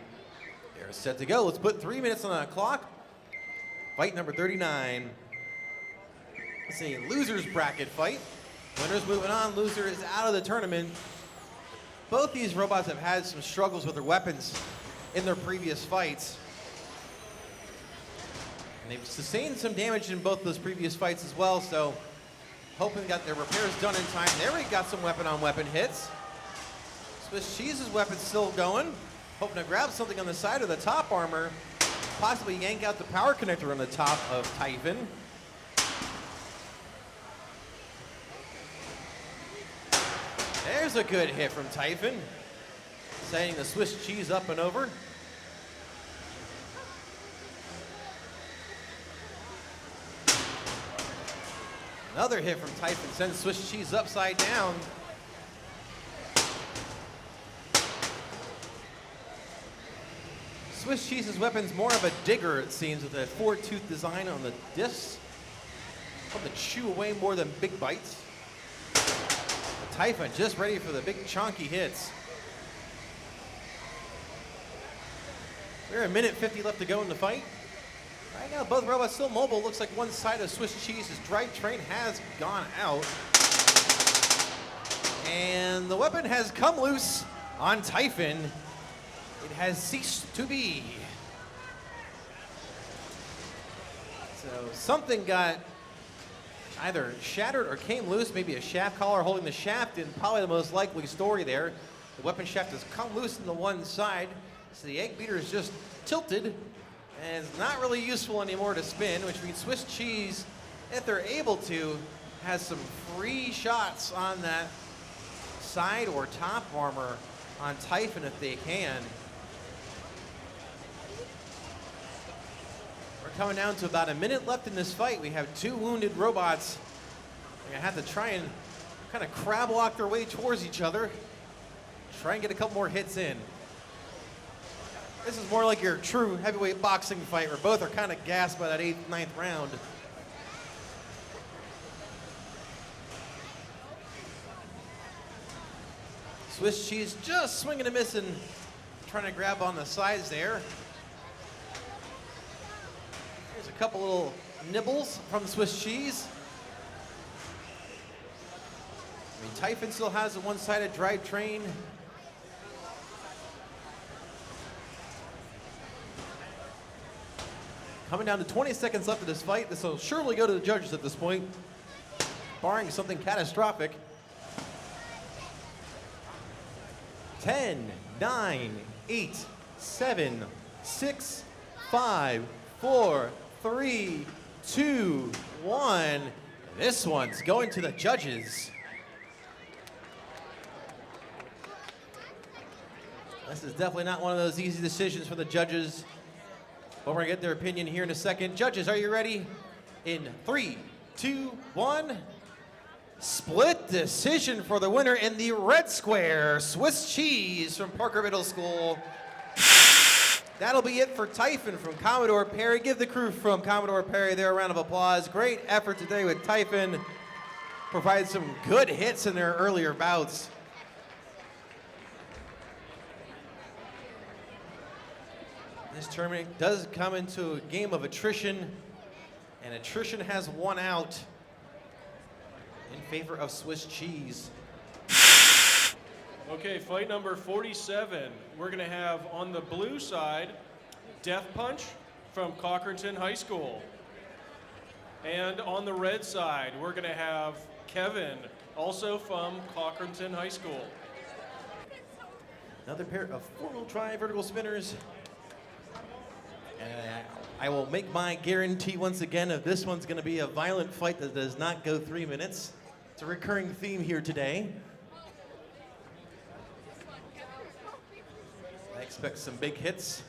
They're set to go. Let's put 3 minutes on the clock. Fight number 39. It's a loser's bracket fight. Winner's moving on, loser is out of the tournament. Both these robots have had some struggles with their weapons in their previous fights. And they've sustained some damage in both those previous fights as well, so hoping they got their repairs done in time. There we got some weapon-on-weapon hits. Swiss Cheese's weapon's still going. Hoping to grab something on the side of the top armor. Possibly yank out the power connector on the top of Typhoon. There's a good hit from Typhoon. Setting the Swiss Cheese up and over. Another hit from Typhoon sends Swiss Cheese upside down. Swiss Cheese's weapon's more of a digger, it seems, with a four-tooth design on the discs. Hoping to chew away more than big bites. Typhoon just ready for the big chonky hits. We're a minute 50 left to go in the fight. Right now, both robots still mobile. Looks like one side of Swiss Cheese's drivetrain has gone out. And the weapon has come loose on Typhoon. It has ceased to be. So something got either shattered or came loose, maybe a shaft collar holding the shaft in probably the most likely story there. The weapon shaft has come loose on the one side, so the egg beater is just tilted and it's not really useful anymore to spin, which means Swiss Cheese, if they're able to, has some free shots on that side or top armor on Typhoon if they can. We're coming down to about a minute left in this fight. We have two wounded robots. They're gonna have to try and kind of crab walk their way towards each other. Try and get a couple more hits in. This is more like your true heavyweight boxing fight where both are kind of gassed by that 8th, 9th round. Swiss Cheese just swinging and missing, trying to grab on the sides there. There's a couple little nibbles from Swiss Cheese. I mean, Typhoon still has a one-sided drivetrain. Coming down to 20 seconds left of this fight. This will surely go to the judges at this point, barring something catastrophic. 10, 9, 8, 7, 6, 5, 4, 3, 2, 1. This one's going to the judges. This is definitely not one of those easy decisions for the judges. But we're gonna get their opinion here in a second. Judges, are you ready? In 3, 2, 1. Split decision for the winner in the red square, Swiss Cheese from Parker Middle School. That'll be it for Typhoon from Commodore Perry. Give the crew from Commodore Perry their round of applause. Great effort today with Typhoon. Provided some good hits in their earlier bouts. This tournament does come into a game of attrition, and attrition has won out in favor of Swiss Cheese. Okay, fight number 47. We're gonna have on the blue side, Death Punch from Cochranton High School. And on the red side, we're gonna have Kevin, also from Cochranton High School. Another pair of four-wheel drive vertical spinners. I will make my guarantee once again if this one's going to be a violent fight that does not go 3 minutes. It's a recurring theme here today. I expect some big hits.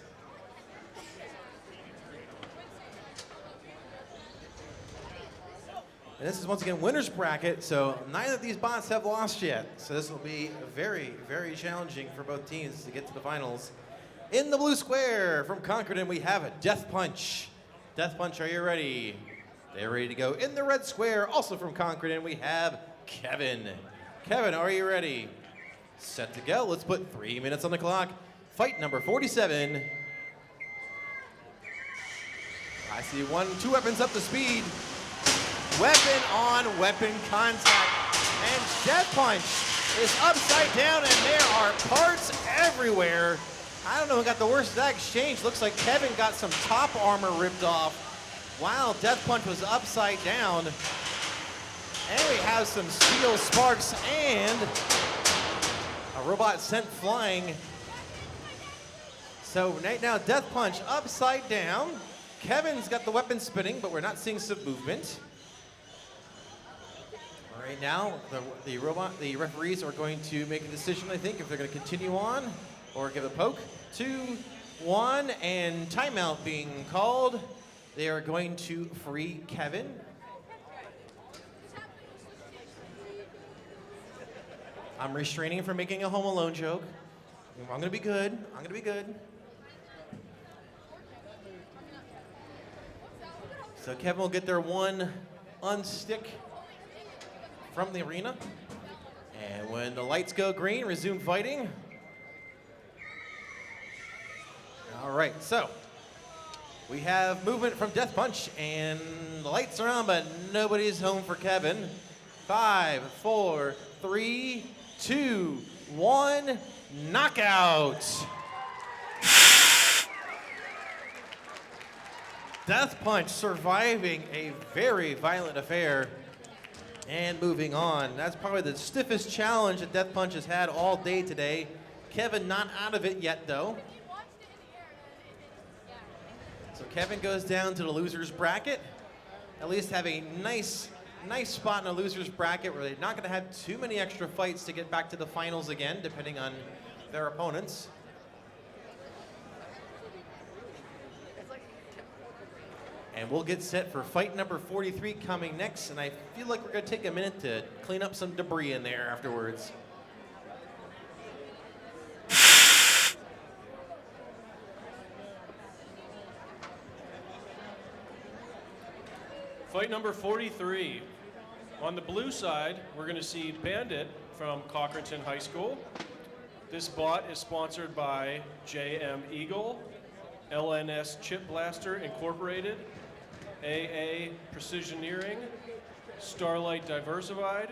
And this is once again winner's bracket, so neither of these bots have lost yet. So this will be very, very challenging for both teams to get to the finals. In the blue square from Concordan, we have a Death Punch. Death Punch, are you ready? They're ready to go. In the red square, also from Concordan, we have Kevin. Kevin, are you ready? Set to go. Let's put 3 minutes on the clock. Fight number 47. I see two weapons up to speed. Weapon on weapon contact. And Death Punch is upside down, and there are parts everywhere. I don't know who got the worst of that exchange. Looks like Kevin got some top armor ripped off. while Death Punch was upside down. And we have some steel sparks and a robot sent flying. So right now, Death Punch upside down. Kevin's got the weapon spinning, but we're not seeing some movement. Right now, the referees are going to make a decision, I think, if they're going to continue on or give a poke. 2, 1, and timeout being called. They are going to free Kevin. I'm restraining him from making a Home Alone joke. I'm going to be good. I'm going to be good. So Kevin will get their one unstick from the arena. And when the lights go green, resume fighting. All right, so we have movement from Death Punch, and the lights are on, but nobody's home for Kevin. 5, 4, 3, 2, 1, knockout. Death Punch surviving a very violent affair and moving on. That's probably the stiffest challenge that Death Punch has had all day today. Kevin not out of it yet, though. So Kevin goes down to the loser's bracket. At least have a nice spot in the loser's bracket where they're not going to have too many extra fights to get back to the finals again, depending on their opponents. And we'll get set for fight number 43 coming next, and I feel like we're going to take a minute to clean up some debris in there afterwards. Fight number 43. On the blue side, we're going to see Bandit from Cochranton High School. This bot is sponsored by JM Eagle, LNS Chip Blaster Incorporated, AA Precisioneering, Starlight Diversified,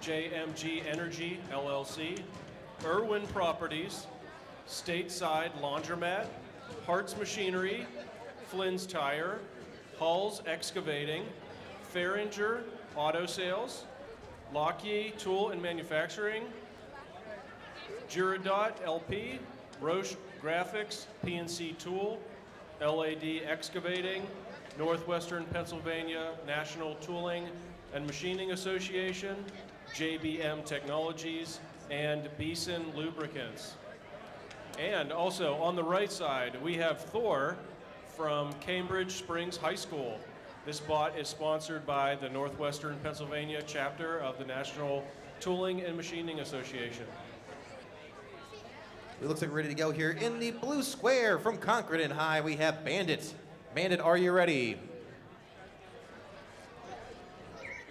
JMG Energy LLC, Irwin Properties, Stateside Laundromat, Hart's Machinery, Flynn's Tire, Hull's Excavating, Fahringer Auto Sales, Lockheed Tool and Manufacturing, Girodot LP, Roche Graphics, PNC Tool, LAD Excavating, Northwestern Pennsylvania National Tooling and Machining Association, JBM Technologies, and Beeson Lubricants. And also on the right side, we have Thor from Cambridge Springs High School. This bot is sponsored by the Northwestern Pennsylvania chapter of the National Tooling and Machining Association. It looks like we're ready to go here. In the blue square from Concord High, we have Bandit. Bandit, are you ready?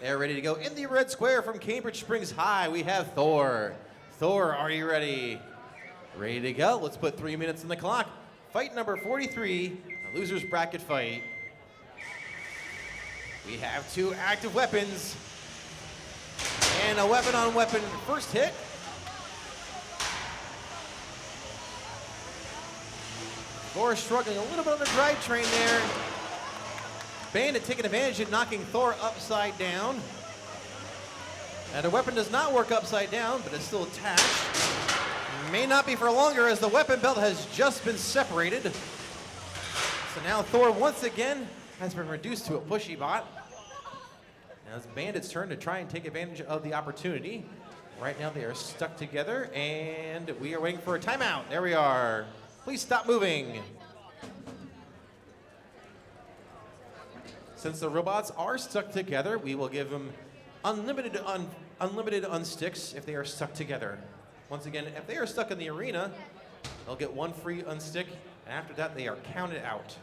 They're ready to go. In the red square from Cambridge Springs High, we have Thor. Thor, are you ready? Ready to go. Let's put 3 minutes on the clock. Fight number 43, a loser's bracket fight. We have 2 active weapons. And a weapon-on-weapon first hit. Thor struggling a little bit on the drivetrain there. Bandit taking advantage of knocking Thor upside down. And the weapon does not work upside down, but it's still attached. May not be for longer as the weapon belt has just been separated. So now Thor once again has been reduced to a pushy bot. Now it's Bandit's turn to try and take advantage of the opportunity. Right now they are stuck together and we are waiting for a timeout. There we are. Please stop moving. Since the robots are stuck together, we will give them unlimited unsticks if they are stuck together. Once again, if they are stuck in the arena, they'll get 1 free unstick, and after that, they are counted out.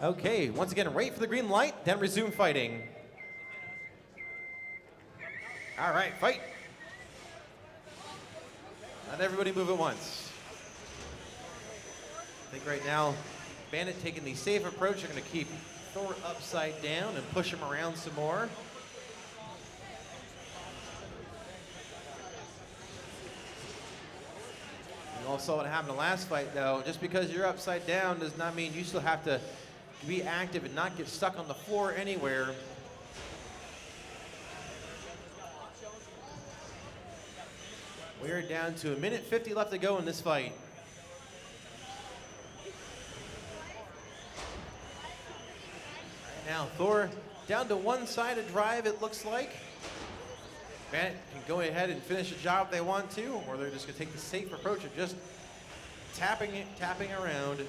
Okay, once again, wait for the green light, then resume fighting. All right, fight. Not everybody move at once. I think right now, Bandit taking the safe approach. They're going to keep Thor upside down and push him around some more. You all saw what happened in the last fight, though. Just because you're upside down does not mean you still have to be active and not get stuck on the floor anywhere. We're down to 1:50 left to go in this fight. Right now, Thor down to one side of drive, it looks like. Bandit can go ahead and finish the job if they want to, or they're just gonna take the safe approach of just tapping around,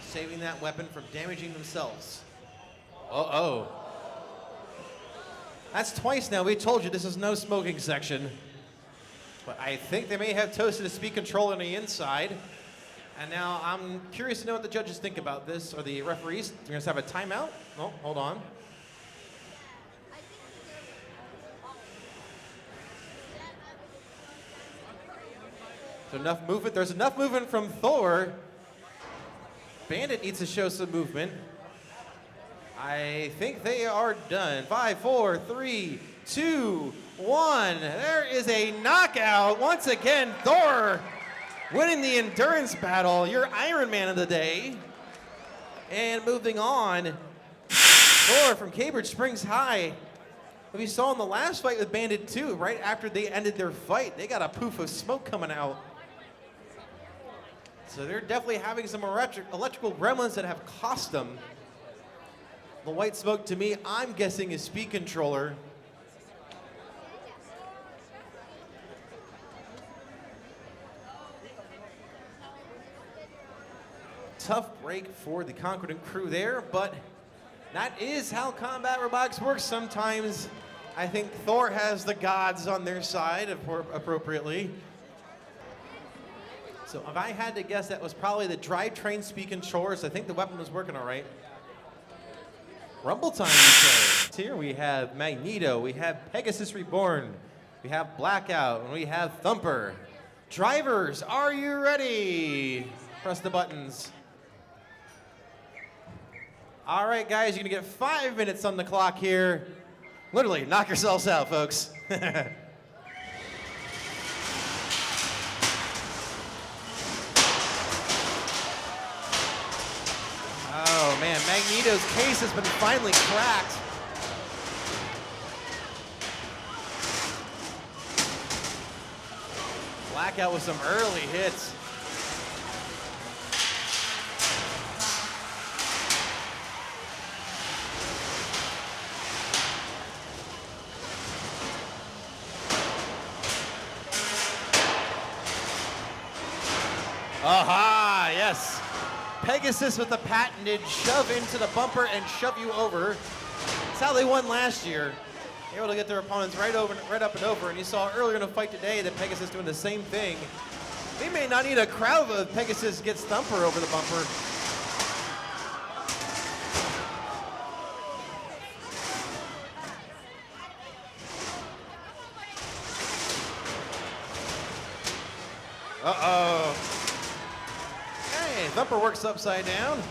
saving that weapon from damaging themselves. Uh-oh. That's twice now. We told you this is no smoking section. But I think they may have toasted a speed control on the inside. And now I'm curious to know what the judges think about this, or the referees. They're gonna have a timeout? Oh, hold on. There's enough movement. There's enough movement from Thor. Bandit needs to show some movement. I think they are done. 5, 4, 3, 2, 1. There is a knockout. Once again, Thor winning the endurance battle. Your Iron Man of the day. And moving on, Thor from Cambridge Springs High. We saw in the last fight with Bandit too, right after they ended their fight, they got a poof of smoke coming out. So they're definitely having some electrical gremlins that have cost them. The white smoke, to me, I'm guessing is speed controller. Tough break for the Concordant crew there, but that is how combat robotics works sometimes. I think Thor has the gods on their side appropriately. So if I had to guess, that was probably the drivetrain speed controllers. I think the weapon was working all right. Rumble time, we say. Here we have Magneto, we have Pegasus Reborn, we have Blackout, and we have Thumper. Drivers, are you ready? Press the buttons. All right, guys, you're gonna get 5 minutes on the clock here. Literally, knock yourselves out, folks. Oh man, Magneto's case has been finally cracked. Blackout with some early hits. Aha, yes. Pegasus with the patented shove into the bumper and shove you over. That's how they won last year. They were able to get their opponents right up and over. And you saw earlier in the fight today that Pegasus doing the same thing. They may not need a crowd if Pegasus gets Thumper over the bumper. Uh-oh. Hey, Thumper works upside down.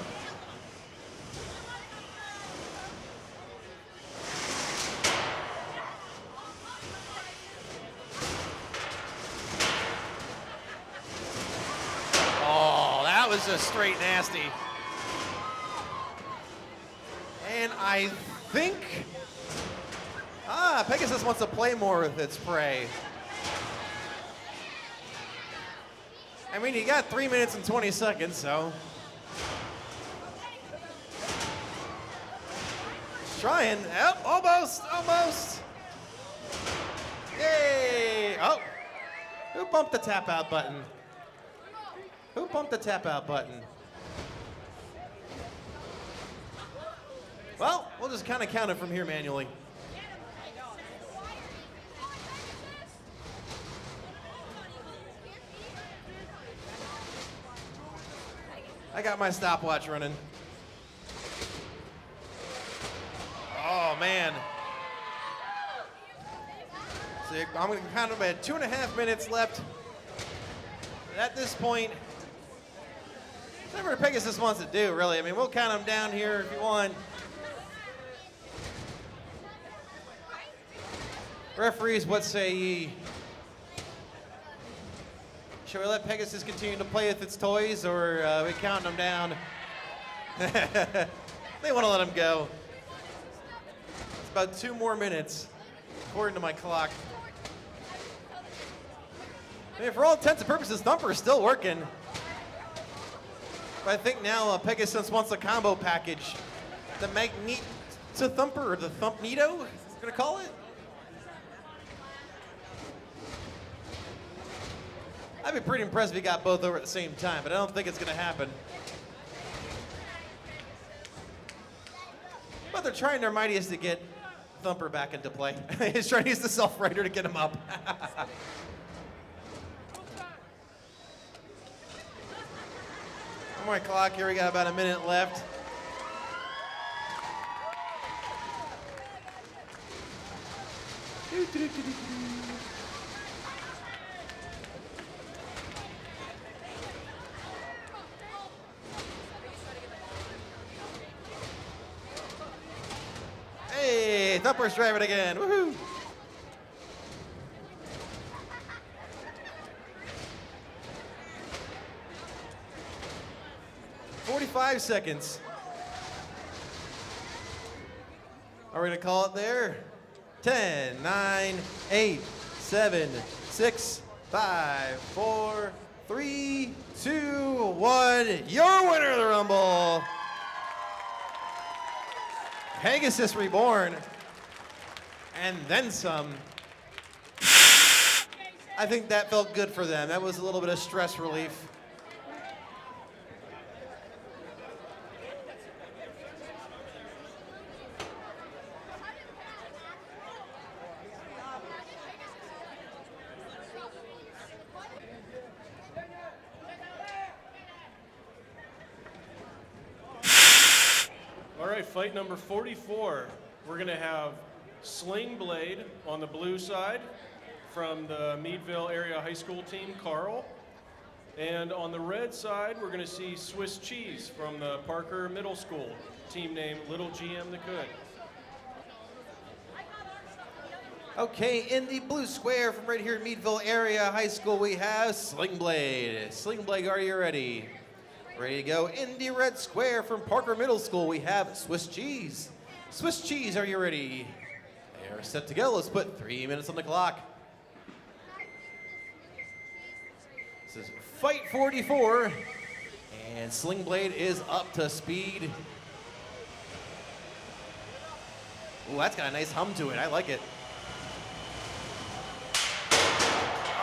Oh, that was just straight nasty. And I think, Pegasus wants to play more with its prey. I mean, you got 3 minutes and 20 seconds, so. Trying, yep, almost. Yay, oh. Who bumped the tap out button? Who bumped the tap out button? Well, we'll just kind of count it from here manually. I got my stopwatch running. Oh, man. So I'm going to count them at 2.5 minutes left. At this point, whatever Pegasus wants to do, really. I mean, we'll count them down here if you want. Referees, what say ye? Should we let Pegasus continue to play with its toys, or are we counting them down? They want to let him go. It's about 2 more minutes, according to my clock. I mean, for all intents and purposes, Thumper is still working. But I think now Pegasus wants a combo package. The Magneto Thumper, or the Thumpneto, we're gonna call it. I'd be pretty impressed if he got both over at the same time, but I don't think it's gonna happen. But they're trying their mightiest to get Thumper back into play. He's trying to use the Self-Rider to get him up. On my clock here, we got about a minute left. Hey, Thumper's driving again. Woohoo! "45 seconds. Are we gonna call it there? 10, 9, 8, 7, 6, 5, 4, 3, 2, 1. Your winner of the Rumble, Pegasus Reborn, and then some. I think that felt good for them. That was a little bit of stress relief. All right, fight number 44. We're going to have Sling Blade on the blue side from the Meadville Area High School team, Carl. And on the red side, we're going to see Swiss Cheese from the Parker Middle School, team name Little GM the Could. Okay, in the blue square from right here in Meadville Area High School, we have Sling Blade. Sling Blade, are you ready? Ready to go. In the red square from Parker Middle School, we have Swiss Cheese. Swiss Cheese, are you ready? They are set to go. Let's put 3 minutes on the clock. This is fight 44, and Sling Blade is up to speed. Ooh, that's got a nice hum to it. I like it.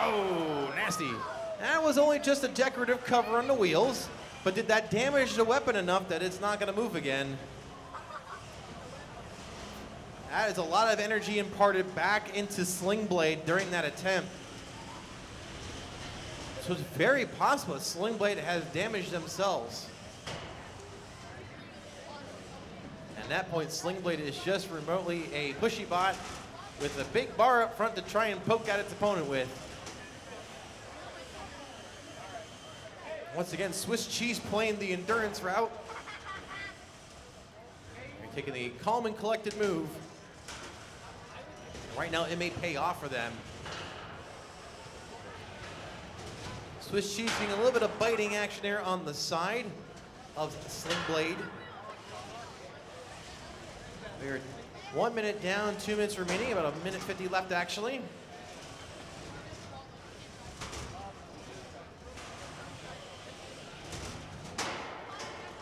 Oh, nasty. That was only just a decorative cover on the wheels. But did that damage the weapon enough that it's not going to move again? That is a lot of energy imparted back into Sling Blade during that attempt. So it's very possible that Sling Blade has damaged themselves. At that point, Sling Blade is just remotely a pushy bot with a big bar up front to try and poke at its opponent with. Once again, Swiss Cheese playing the endurance route. They're taking the calm and collected move. Right now, it may pay off for them. Swiss Cheese seeing a little bit of biting action there on the side of Sling Blade. We're 1 minute down, 2 minutes remaining, about a minute 50 left actually.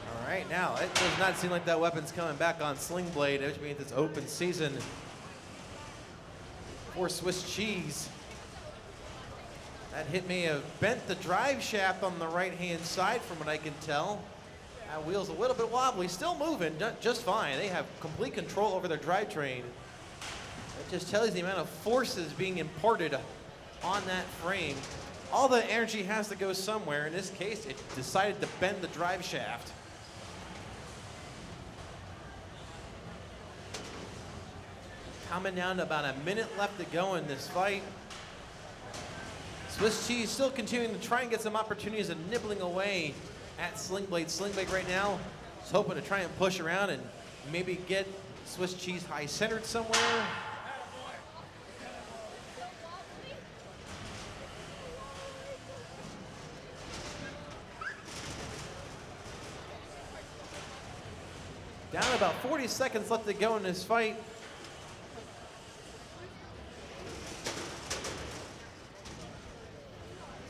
All right, now it does not seem like that weapon's coming back on Sling Blade, which means it's open season for Swiss Cheese. That hit may have bent the drive shaft on the right-hand side from what I can tell. That wheel's a little bit wobbly, still moving just fine. They have complete control over their drivetrain. It just tells you the amount of forces being imparted on that frame. All the energy has to go somewhere. In this case, it decided to bend the drive shaft. Coming down to about a minute left to go in this fight. Swiss Cheese still continuing to try and get some opportunities of nibbling away at Sling Blade. Sling Blade right now is hoping to try and push around and maybe get Swiss Cheese high centered somewhere. Down about 40 seconds left to go in this fight.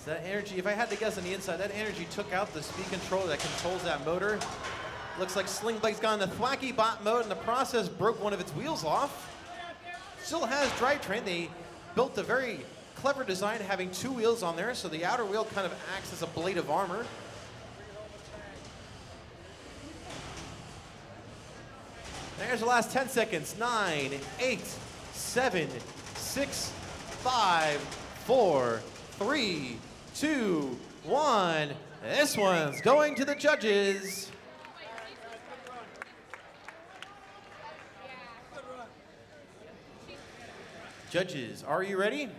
So that energy, if I had to guess on the inside, that energy took out the speed controller that controls that motor. Looks like Sling Blade's gone into Thwacky Bot mode, and the process broke one of its wheels off. Still has drivetrain. They built a very clever design having two wheels on there, so the outer wheel kind of acts as a blade of armor. There's the last 10 seconds. 9, 8, 7, 6, 5, 4, 3, 2, 1. This one's going to the judges. Judges, are you ready?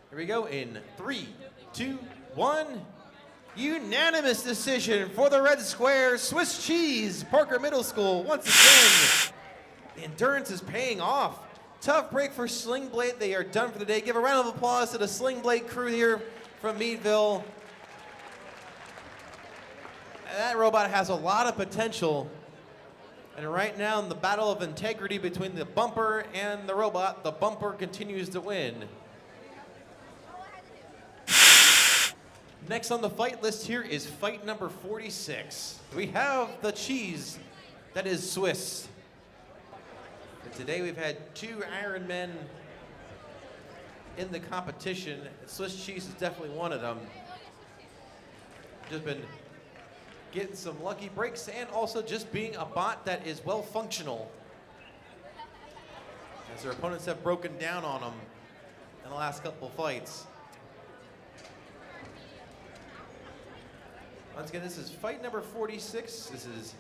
Here we go in 3, 2, 1. Unanimous decision for the red square, Swiss Cheese, Parker Middle School. Once again, the endurance is paying off. Tough break for Sling Blade. They are done for the day. Give a round of applause to the Sling Blade crew here from Meadville. That robot has a lot of potential. And right now in the battle of integrity between the bumper and the robot, the bumper continues to win. Next on the fight list here is fight number 46. We have the cheese that is Swiss. And today we've had two Iron Men in the competition. Swiss cheese is definitely one of them. Just been getting some lucky breaks and also just being a bot that is well functional, as their opponents have broken down on them in the last couple of fights. Once again, this is fight number 46. This is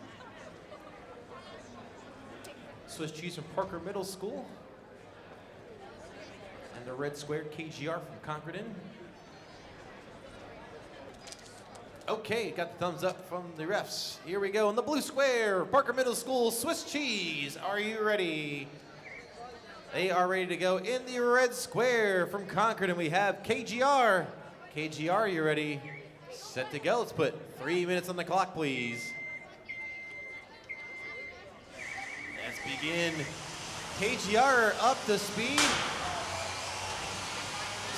Swiss Cheese from Parker Middle School and the red square KGR from Concordan. Okay, got the thumbs up from the refs. Here we go in the blue square, Parker Middle School, Swiss Cheese. Are you ready? They are ready to go in the red square from Concordan. We have KGR. KGR, are you ready? Set to go. Let's put 3 minutes on the clock, please. Let's begin. KGR up to speed.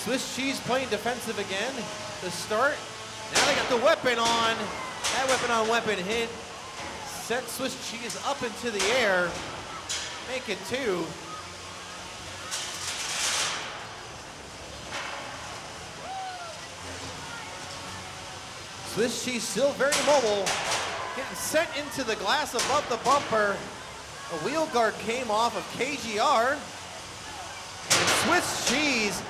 Swiss Cheese playing defensive again to start. Now they got the weapon on. That weapon on weapon hit. Sent Swiss Cheese up into the air. Make it 2. Swiss Cheese still very mobile. Getting sent into the glass above the bumper. A wheel guard came off of KGR. And Swiss Cheese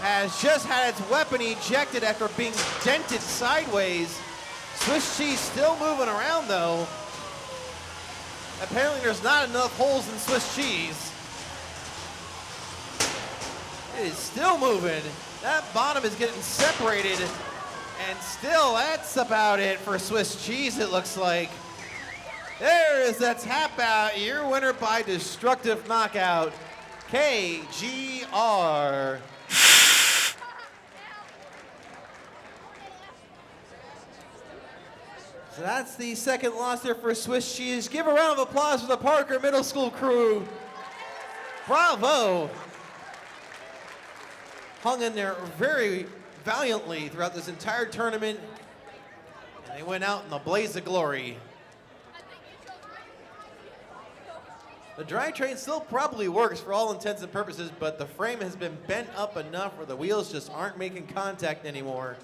has just had its weapon ejected after being dented sideways. Swiss Cheese still moving around though. Apparently there's not enough holes in Swiss Cheese. It is still moving. That bottom is getting separated. And still, that's about it for Swiss Cheese, it looks like. There is the tap out. Your winner by destructive knockout, KGR. So that's the second loss there for Swiss Cheese. Give a round of applause for the Parker Middle School crew. Bravo. Hung in there very valiantly throughout this entire tournament. And they went out in a blaze of glory. The drivetrain still probably works for all intents and purposes, but the frame has been bent up enough where the wheels just aren't making contact anymore.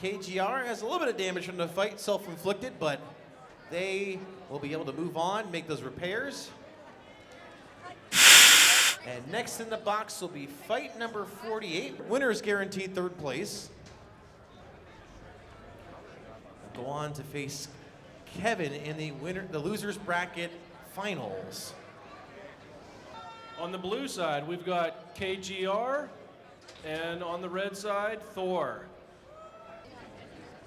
KGR has a little bit of damage from the fight, self-inflicted, but they will be able to move on, make those repairs. And next in the box will be fight number 48. Winners guaranteed third place. Go on to face Kevin in the losers bracket finals. On the blue side, we've got KGR, and on the red side, Thor.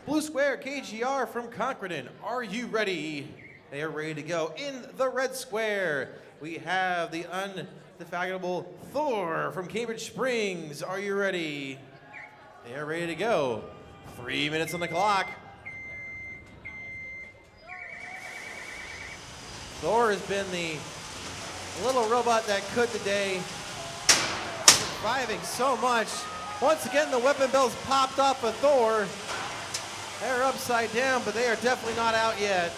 Blue square, KGR from Concordan. Are you ready? They are ready to go. In the red square, we have the indefatigable Thor from Cambridge Springs. Are you ready? They are ready to go. 3 minutes on the clock. Thor has been the little robot that could today, surviving so much. Once again, the weapon belts popped off of Thor. They're upside down, but they are definitely not out yet.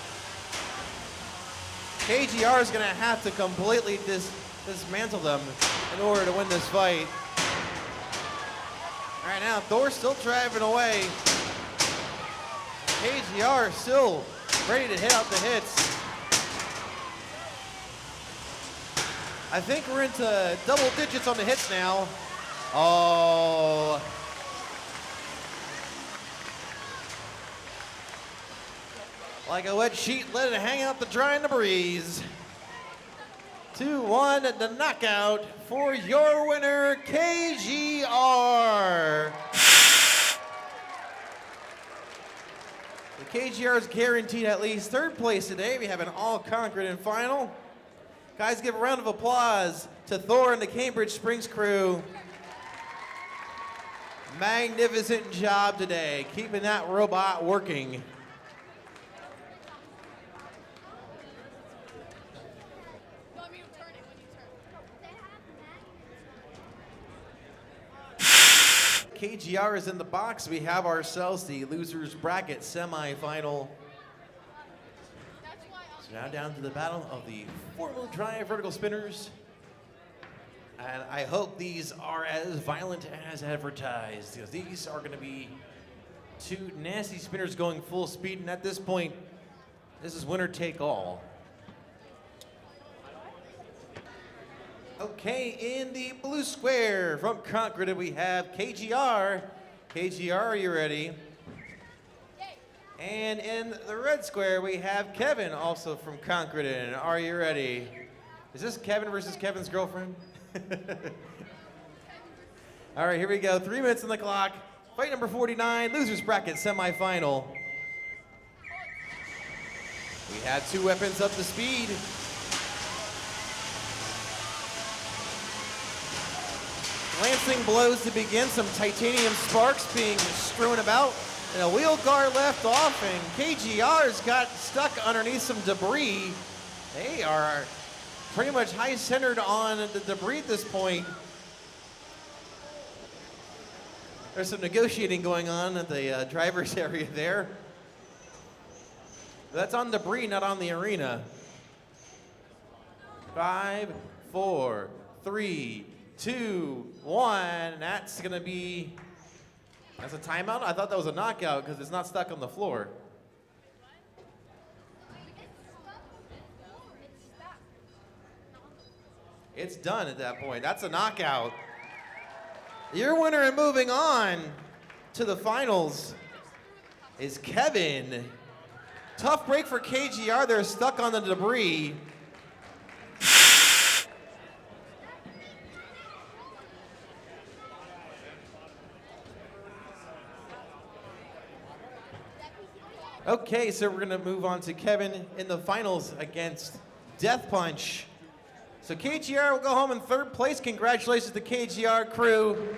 KGR is going to have to completely dismantle them in order to win this fight. Right now, Thor's still driving away. KGR still ready to hit out the hits. I think we're into double digits on the hits now. Oh. Like a wet sheet, let it hang out to dry in the breeze. 2-1, the knockout for your winner, KGR. The KGR is guaranteed at least third place today. We have an all-conquering final. Guys, give a round of applause to Thor and the Cambridge Springs crew. Magnificent job today, keeping that robot working. KGR is in the box. We have ourselves the losers bracket semifinal. So now down to the battle of the four-wheel drive vertical spinners. And I hope these are as violent as advertised, because these are going to be two nasty spinners going full speed. And at this point, this is winner take all. Okay, in the blue square from Concord, we have KGR. KGR, are you ready? And in the red square, we have Kevin, also from Concord. Are you ready? Is this Kevin versus Kevin's girlfriend? All right, here we go. 3 minutes on the clock. Fight number 49, losers bracket semifinal. We have two weapons up to speed. Glancing blows to begin, some titanium sparks being strewn about, and a wheel guard left off, and KGR's got stuck underneath some debris. They are pretty much high-centered on the debris at this point. There's some negotiating going on at the driver's area there. That's on debris, not on the arena. 5, 4, 3, 2, 1. That's gonna be, that's a timeout? I thought that was a knockout because it's not stuck on the floor. It's done at that point. That's a knockout. Your winner and moving on to the finals is Kevin. Tough break for KGR. They're stuck on the debris. Okay, so we're gonna move on to Kevin in the finals against Death Punch. So KGR will go home in third place. Congratulations to the KGR crew.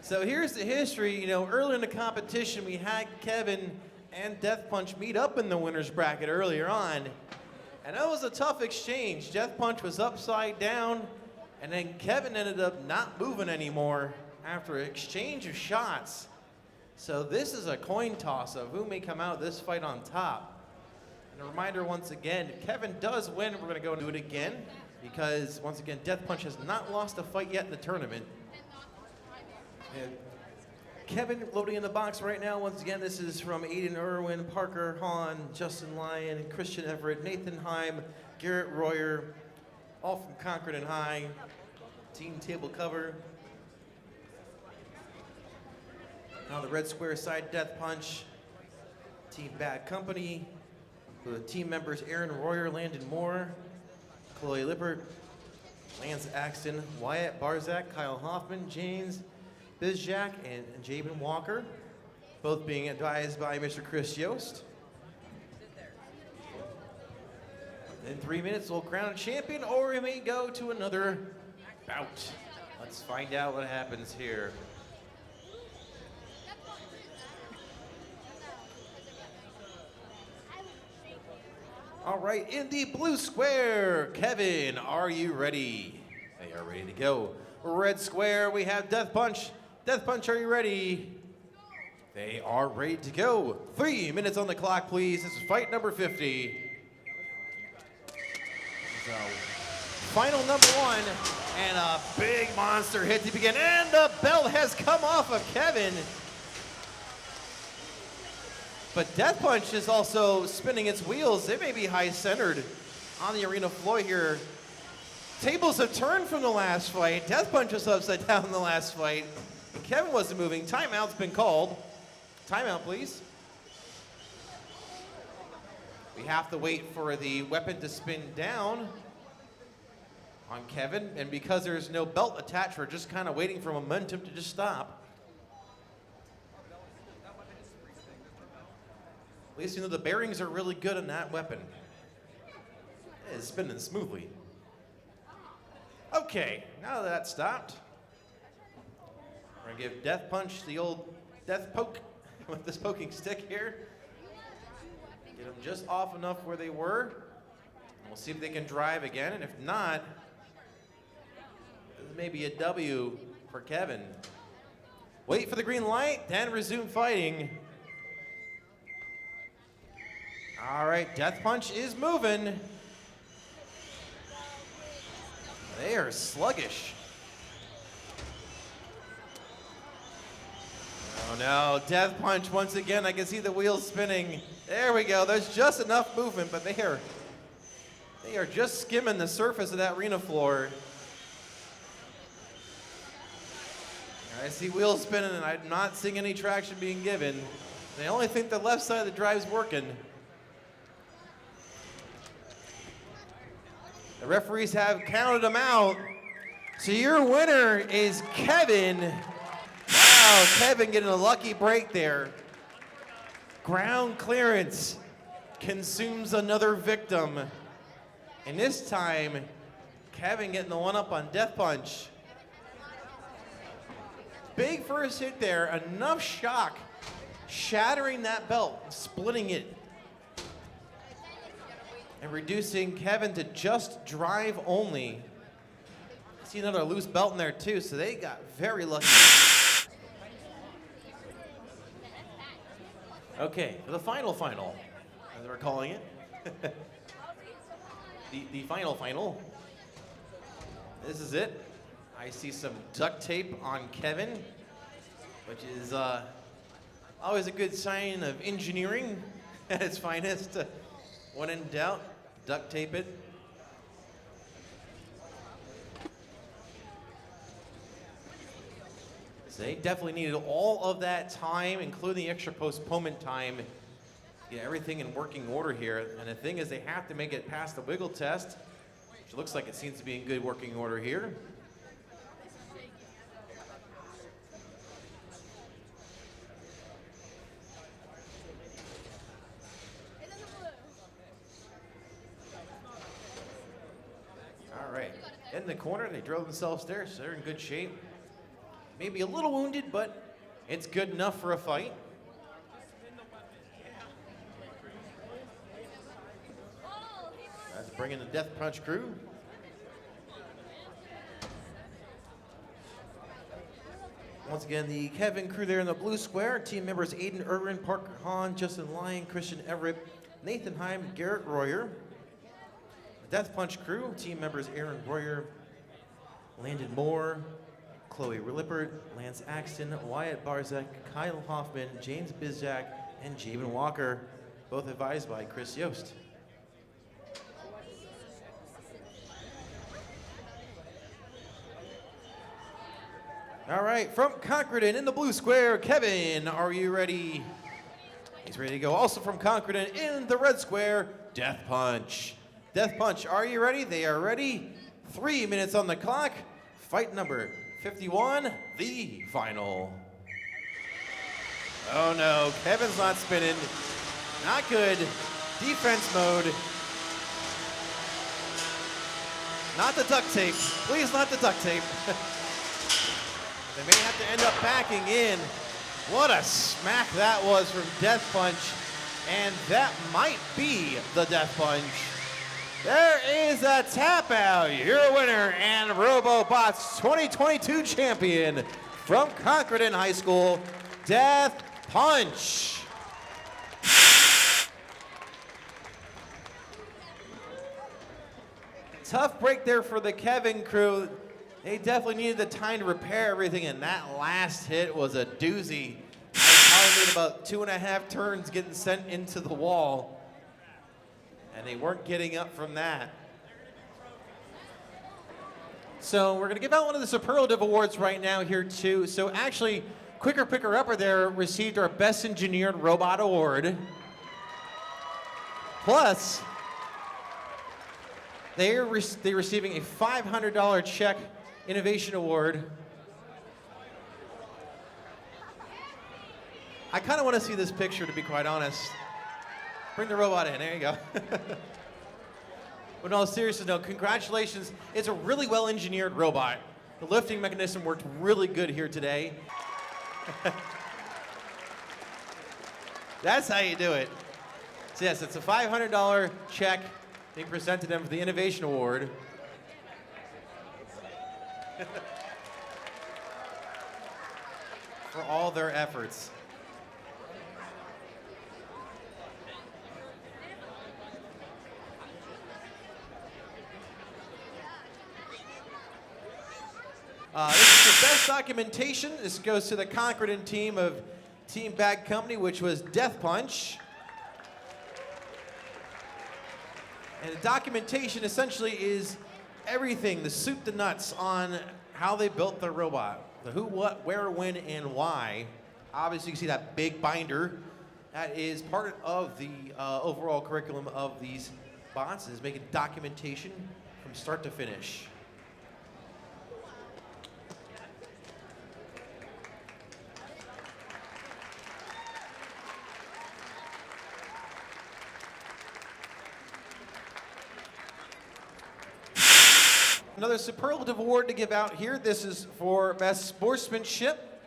So here's the history. You know, early in the competition, we had Kevin and Death Punch meet up in the winner's bracket earlier on. And that was a tough exchange. Death Punch was upside down, and then Kevin ended up not moving anymore after an exchange of shots. So this is a coin toss of who may come out this fight on top. And a reminder once again, if Kevin does win, we're gonna go and do it again, because once again, Death Punch has not lost a fight yet in the tournament. And Kevin loading in the box right now. Once again, this is from Aiden Irwin, Parker Hahn, Justin Lyon, Christian Everett, Nathan Heim, Garrett Royer, all from Concord and High. Team table cover. Now the red square side, Death Punch. Team Bad Company. The team members Aaron Royer, Landon Moore, Chloe Lippert, Lance Axton, Wyatt Barzak, Kyle Hoffman, James Bizjak, and Jabin Walker, both being advised by Mr. Chris Yost. In 3 minutes, we'll crown a champion, or we may go to another bout. Let's find out what happens here. All right, in the blue square, Kevin, are you ready? They are ready to go. Red square, we have Death Punch. Death Punch, are you ready? They are ready to go. 3 minutes on the clock, please. This is fight number 50. So, final number 1, and a big monster hit to begin, and the belt has come off of Kevin. But Death Punch is also spinning its wheels. It may be high-centered on the arena floor here. Tables have turned from the last fight. Death Punch was upside down in the last fight. Kevin wasn't moving. Timeout's been called. Timeout, please. We have to wait for the weapon to spin down on Kevin. And because there's no belt attached, we're just kind of waiting for momentum to just stop. At least you know the bearings are really good on that weapon. It's spinning smoothly. Okay, now that that's stopped, we're gonna give Death Punch the old death poke with this poking stick here. Get them just off enough where they were. We'll see if they can drive again, and if not, this may be a W for Kevin. Wait for the green light, then resume fighting. All right, Death Punch is moving. They are sluggish. Oh no, Death Punch once again. I can see the wheels spinning. There we go. There's just enough movement, but they are just skimming the surface of that arena floor. I see wheels spinning, and I'm not seeing any traction being given. They only think the left side of the drive's working. The referees have counted them out. So your winner is Kevin. Wow, Kevin getting a lucky break there. Ground clearance consumes another victim. And this time, Kevin getting the one up on Death Punch. Big first hit there, enough shock, shattering that belt, splitting it, and reducing Kevin to just drive only. See another loose belt in there too, so they got very lucky. Okay, for the final, as we're calling it. the final. This is it. I see some duct tape on Kevin, which is always a good sign of engineering at its finest. When in doubt, duct tape it. So they definitely needed all of that time, including the extra postponement time, to get everything in working order here. And the thing is, they have to make it past the wiggle test, which looks like it seems to be in good working order here. In the corner, they drove themselves there, so they're in good shape. Maybe a little wounded, but it's good enough for a fight. That's bringing the Death Punch crew. Once again, the Kevin crew there in the blue square. Team members Aiden Irwin, Parker Hahn, Justin Lyon, Christian Everett, Nathan Heim, Garrett Royer. Death Punch crew, team members Aaron Royer, Landon Moore, Chloe Lippert, Lance Axton, Wyatt Barzak, Kyle Hoffman, James Bizjak, and Javen Walker, both advised by Chris Yost. All right, from Concordan in the blue square, Kevin, are you ready? He's ready to go. Also from Concordan in the red square, Death Punch. Death Punch, are you ready? They are ready. 3 minutes on the clock. Fight number 51, the final. Oh no, Kevin's not spinning. Not good. Defense mode. Not the duct tape. Please, not the duct tape. They may have to end up backing in. What a smack that was from Death Punch. And that might be the Death Punch. There is a tap out, your winner and RoboBots 2022 champion from Concordan High School, Death Punch. Tough break there for the Kevin crew. They definitely needed the time to repair everything, and that last hit was a doozy. Probably made about 2.5 turns getting sent into the wall, and they weren't getting up from that. So we're gonna give out one of the superlative awards right now here too. So actually, Quicker Picker Upper there received our Best Engineered Robot Award. Plus, they're receiving a $500 check innovation award. I kind of want to see this picture, to be quite honest. Bring the robot in, there you go. But in all seriousness, no, congratulations. It's a really well-engineered robot. The lifting mechanism worked really good here today. That's how you do it. So yes, it's a $500 check being presented to them for the Innovation Award. For all their efforts. This is the best documentation. This goes to the Concordan team of Team Bad Company, which was Death Punch. And the documentation essentially is everything, the soup to nuts on how they built their robot. The who, what, where, when, and why. Obviously, you can see that big binder. That is part of the overall curriculum of these bots, is making documentation from start to finish. Another superlative award to give out here. This is for best sportsmanship.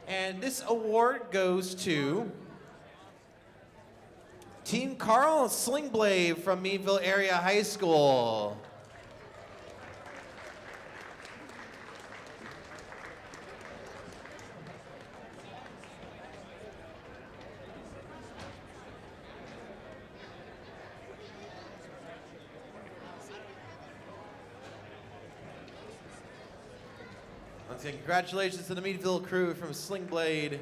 And this award goes to Team Carl Sling Blade from Meadville Area High School. Once again, congratulations to the Meadville crew from Sling Blade.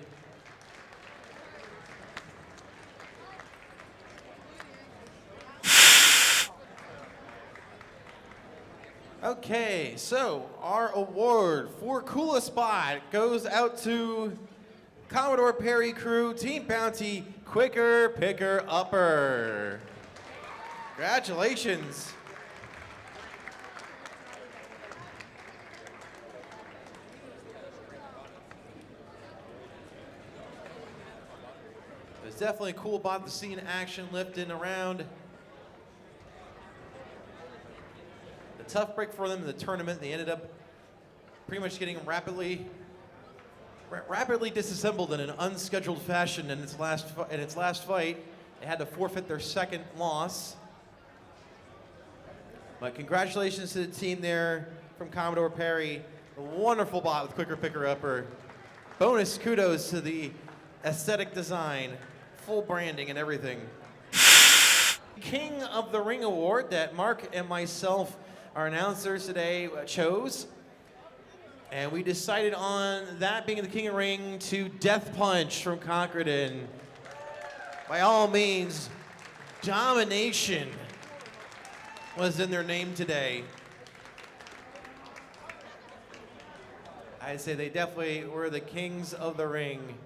Okay, so our award for coolest spot goes out to Commodore Perry crew, Team Bounty, Quicker Picker Upper. Congratulations. It's definitely a cool bot to see in action, lifting around. A tough break for them in the tournament. They ended up pretty much getting rapidly disassembled in an unscheduled fashion in its last fight. They had to forfeit their second loss. But congratulations to the team there from Commodore Perry. A wonderful bot with Quicker Picker Upper. Bonus kudos to the aesthetic design. Full branding and everything. King of the Ring Award that Mark and myself, our announcers today, chose. And we decided on that being the King of the Ring to Death Punch from Concordan. By all means, domination was in their name today. I'd say they definitely were the kings of the ring.